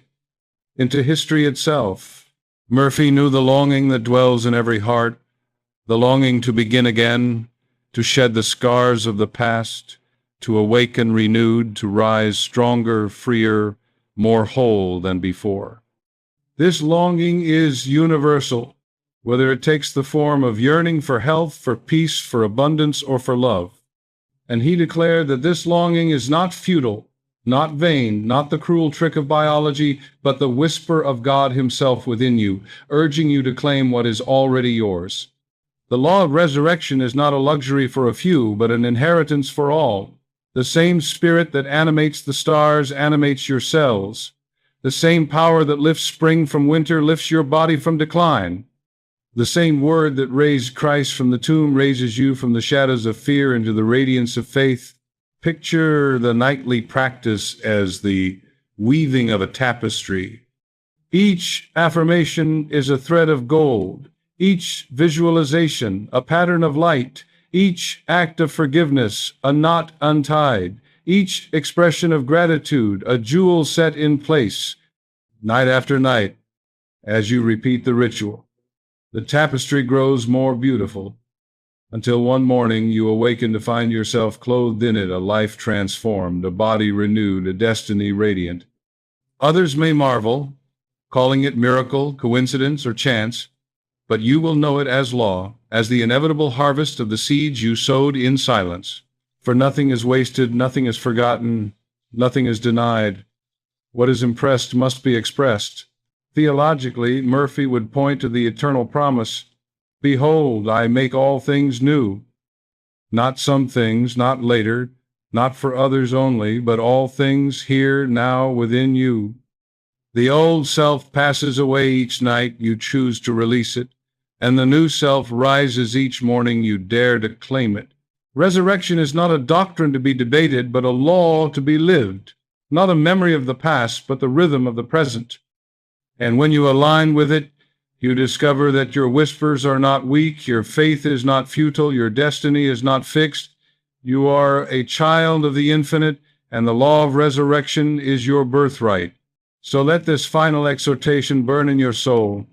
into history itself. Murphy knew the longing that dwells in every heart, the longing to begin again, to shed the scars of the past, to awaken renewed, to rise stronger, freer, more whole than before. This longing is universal, whether it takes the form of yearning for health, for peace, for abundance, or for love. And he declared that this longing is not futile, not vain, not the cruel trick of biology, but the whisper of God himself within you, urging you to claim what is already yours. The law of resurrection is not a luxury for a few, but an inheritance for all. The same spirit that animates the stars animates your cells. The same power that lifts spring from winter lifts your body from decline. The same word that raised Christ from the tomb raises you from the shadows of fear into the radiance of faith. Picture the nightly practice as the weaving of a tapestry. Each affirmation is a thread of gold, each visualization a pattern of light, each act of forgiveness a knot untied, each expression of gratitude a jewel set in place. Night after night, as you repeat the ritual, the tapestry grows more beautiful, until one morning you awaken to find yourself clothed in it, a life transformed, a body renewed, a destiny radiant. Others may marvel, calling it miracle, coincidence, or chance, but you will know it as law, as the inevitable harvest of the seeds you sowed in silence. For nothing is wasted, nothing is forgotten, nothing is denied. What is impressed must be expressed. Theologically, Murphy would point to the eternal promise, "Behold, I make all things new." Not some things, not later, not for others only, but all things here, now, within you. The old self passes away each night you choose to release it, and the new self rises each morning you dare to claim it. Resurrection is not a doctrine to be debated, but a law to be lived, not a memory of the past, but the rhythm of the present. And when you align with it, you discover that your whispers are not weak, your faith is not futile, your destiny is not fixed. You are a child of the infinite, and the law of resurrection is your birthright. So let this final exhortation burn in your soul.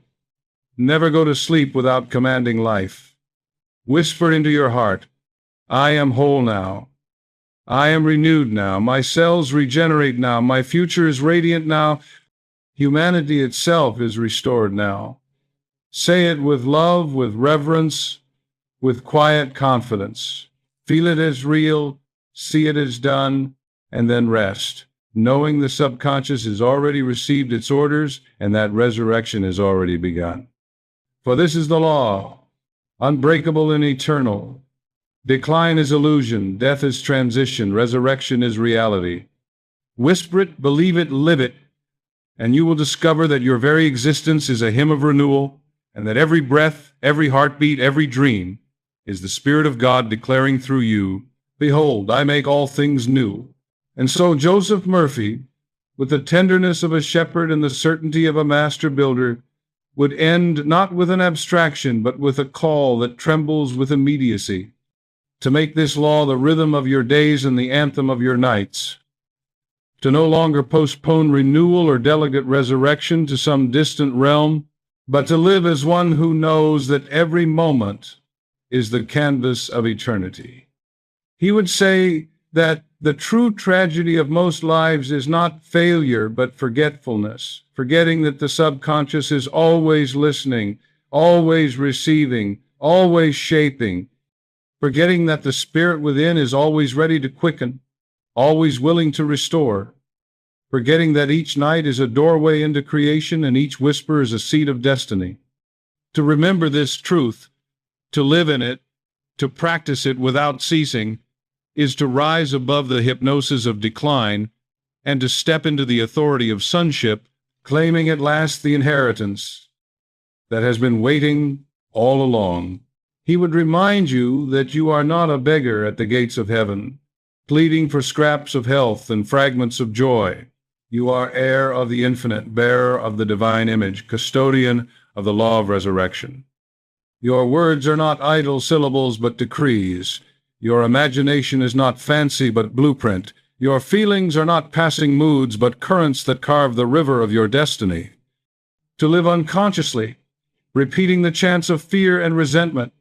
Never go to sleep without commanding life. Whisper into your heart, "I am whole now. I am renewed now. My cells regenerate now. My future is radiant now. Humanity itself is restored now." Say it with love, with reverence, with quiet confidence. Feel it as real, see it as done, and then rest, knowing the subconscious has already received its orders and that resurrection has already begun. For this is the law, unbreakable and eternal. Decline is illusion, death is transition, resurrection is reality. Whisper it, believe it, live it, and you will discover that your very existence is a hymn of renewal, and that every breath, every heartbeat, every dream is the Spirit of God declaring through you, "Behold, I make all things new." And so Joseph Murphy, with the tenderness of a shepherd and the certainty of a master builder, would end not with an abstraction, but with a call that trembles with immediacy, to make this law the rhythm of your days and the anthem of your nights, to no longer postpone renewal or delegate resurrection to some distant realm, but to live as one who knows that every moment is the canvas of eternity. He would say that the true tragedy of most lives is not failure, but forgetfulness, forgetting that the subconscious is always listening, always receiving, always shaping, forgetting that the spirit within is always ready to quicken, always willing to restore, forgetting that each night is a doorway into creation and each whisper is a seed of destiny. To remember this truth, to live in it, to practice it without ceasing, is to rise above the hypnosis of decline and to step into the authority of sonship, claiming at last the inheritance that has been waiting all along. He would remind you that you are not a beggar at the gates of heaven, pleading for scraps of health and fragments of joy. You are heir of the infinite, bearer of the divine image, custodian of the law of resurrection. Your words are not idle syllables, but decrees. Your imagination is not fancy, but blueprint. Your feelings are not passing moods, but currents that carve the river of your destiny. To live unconsciously, repeating the chants of fear and resentment,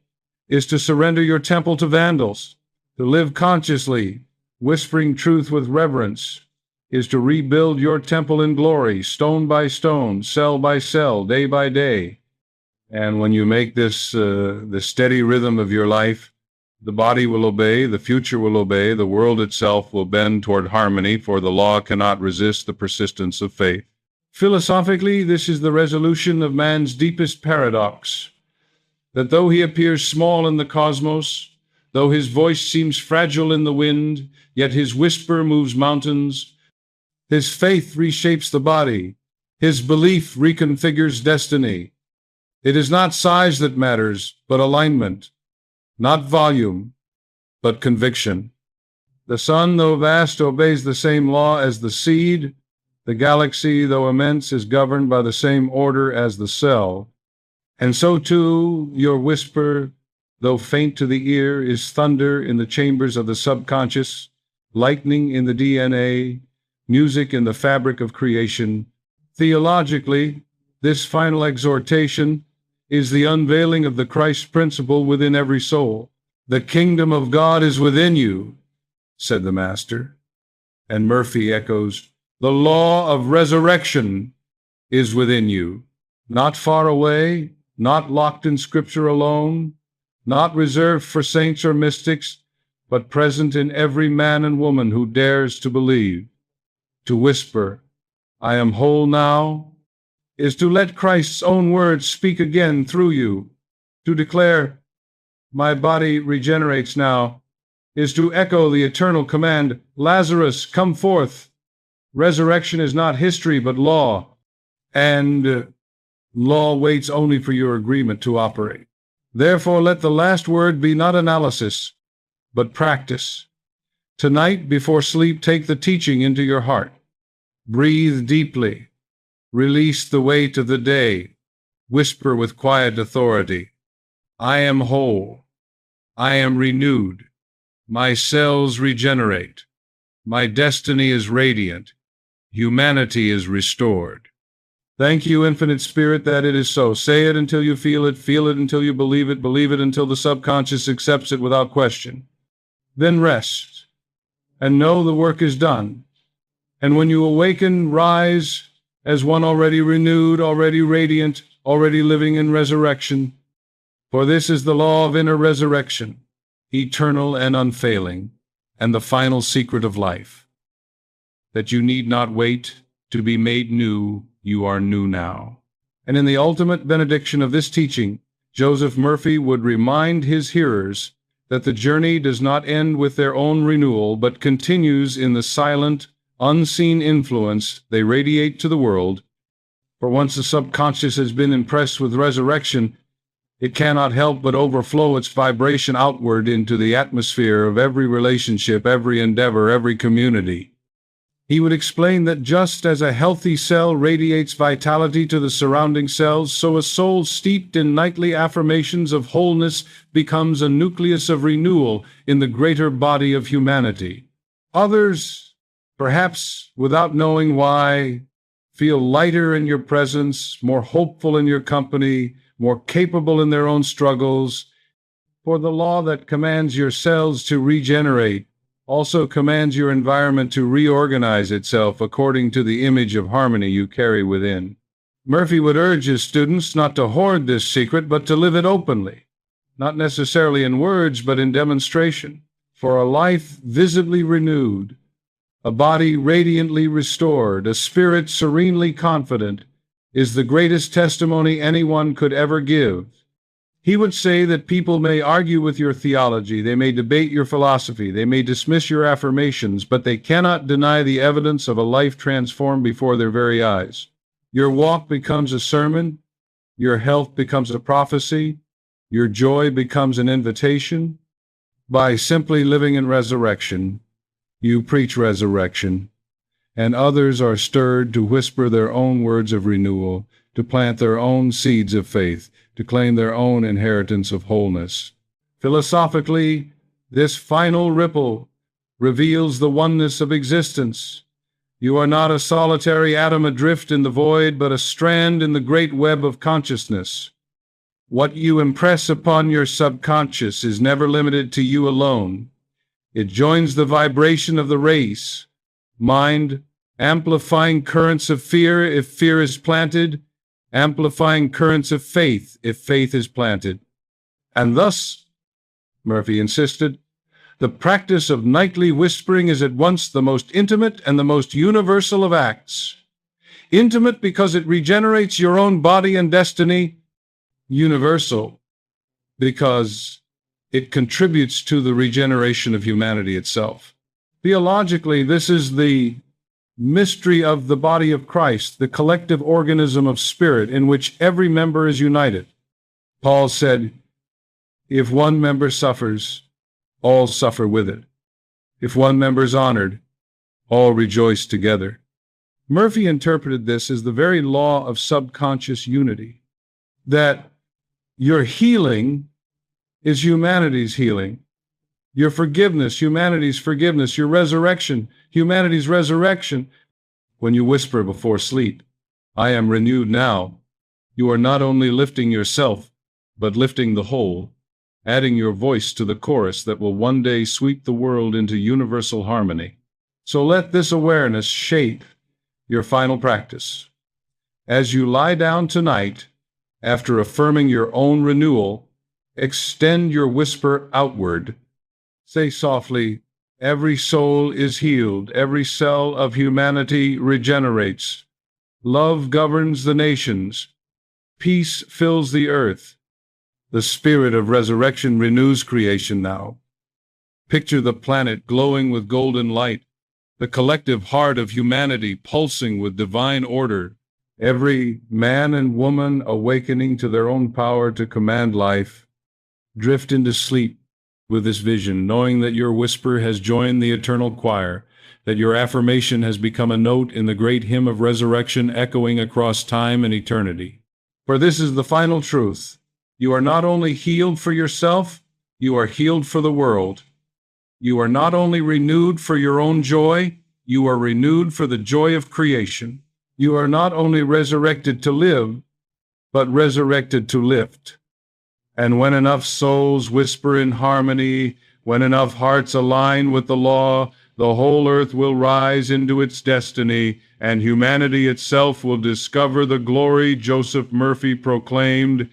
is to surrender your temple to vandals. To live consciously, whispering truth with reverence, is to rebuild your temple in glory, stone by stone, cell by cell, day by day. And when you make this the steady rhythm of your life, the body will obey, the future will obey, the world itself will bend toward harmony, for the law cannot resist the persistence of faith. Philosophically, this is the resolution of man's deepest paradox, that though he appears small in the cosmos, though his voice seems fragile in the wind, yet his whisper moves mountains. His faith reshapes the body. His belief reconfigures destiny. It is not size that matters, but alignment. Not volume, but conviction. The sun, though vast, obeys the same law as the seed. The galaxy, though immense, is governed by the same order as the cell. And so, too, your whisper, though faint to the ear, is thunder in the chambers of the subconscious, lightning in the DNA, music in the fabric of creation. Theologically, this final exhortation is the unveiling of the Christ principle within every soul. The kingdom of God is within you, said the Master. And Murphy echoes, the law of resurrection is within you, not far away, not locked in Scripture alone, not reserved for saints or mystics, but present in every man and woman who dares to believe. To whisper, I am whole now, is to let Christ's own words speak again through you. To declare, my body regenerates now, is to echo the eternal command, Lazarus, come forth. Resurrection is not history, but law, and law waits only for your agreement to operate. Therefore, let the last word be not analysis, but practice. Tonight, before sleep, take the teaching into your heart. Breathe deeply. Release the weight of the day. Whisper with quiet authority, I am whole. I am renewed. My cells regenerate. My destiny is radiant. Humanity is restored. Thank you, Infinite Spirit, that it is so. Say it until you feel it until you believe it until the subconscious accepts it without question. Then rest, and know the work is done. And when you awaken, rise as one already renewed, already radiant, already living in resurrection. For this is the law of inner resurrection, eternal and unfailing, and the final secret of life. That you need not wait to be made new, you are new now. And in the ultimate benediction of this teaching, Joseph Murphy would remind his hearers that the journey does not end with their own renewal, but continues in the silent, unseen influence they radiate to the world. For once the subconscious has been impressed with resurrection, it cannot help but overflow its vibration outward into the atmosphere of every relationship, every endeavor, every community. He would explain that just as a healthy cell radiates vitality to the surrounding cells, so a soul steeped in nightly affirmations of wholeness becomes a nucleus of renewal in the greater body of humanity. Others, perhaps without knowing why, feel lighter in your presence, more hopeful in your company, more capable in their own struggles. For the law that commands your cells to regenerate also commands your environment to reorganize itself according to the image of harmony you carry within. Murphy would urge his students not to hoard this secret, but to live it openly, not necessarily in words, but in demonstration. For a life visibly renewed, a body radiantly restored, a spirit serenely confident, is the greatest testimony anyone could ever give. He would say that people may argue with your theology, they may debate your philosophy, they may dismiss your affirmations, but they cannot deny the evidence of a life transformed before their very eyes. Your walk becomes a sermon, your health becomes a prophecy, your joy becomes an invitation. By simply living in resurrection, you preach resurrection, and others are stirred to whisper their own words of renewal, to plant their own seeds of faith, to claim their own inheritance of wholeness. Philosophically, this final ripple reveals the oneness of existence. You are not a solitary atom adrift in the void, but a strand in the great web of consciousness. What you impress upon your subconscious is never limited to you alone. It joins the vibration of the race, mind, amplifying currents of fear if fear is planted, amplifying currents of faith if faith is planted. And thus, Murphy insisted, the practice of nightly whispering is at once the most intimate and the most universal of acts. Intimate because it regenerates your own body and destiny. Universal because it contributes to the regeneration of humanity itself. Theologically, this is the mystery of the body of Christ, the collective organism of spirit in which every member is united. Paul said, if one member suffers, all suffer with it. If one member is honored, all rejoice together. Murphy interpreted this as the very law of subconscious unity, that your healing is humanity's healing. Your forgiveness, humanity's forgiveness. Your resurrection, humanity's resurrection. When you whisper before sleep, I am renewed now, you are not only lifting yourself, but lifting the whole, adding your voice to the chorus that will one day sweep the world into universal harmony. So let this awareness shape your final practice. As you lie down tonight, after affirming your own renewal, extend your whisper outward. Say softly, every soul is healed, every cell of humanity regenerates. Love governs the nations. Peace fills the earth. The spirit of resurrection renews creation now. Picture the planet glowing with golden light, the collective heart of humanity pulsing with divine order, every man and woman awakening to their own power to command life. Drift into sleep with this vision, knowing that your whisper has joined the eternal choir, that your affirmation has become a note in the great hymn of resurrection echoing across time and eternity. For this is the final truth. You are not only healed for yourself, you are healed for the world. You are not only renewed for your own joy, you are renewed for the joy of creation. You are not only resurrected to live, but resurrected to lift. And when enough souls whisper in harmony, when enough hearts align with the law, the whole earth will rise into its destiny, and humanity itself will discover the glory Joseph Murphy proclaimed,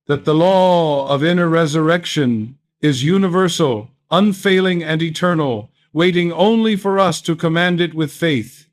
that the law of inner resurrection is universal, unfailing, and eternal, waiting only for us to command it with faith.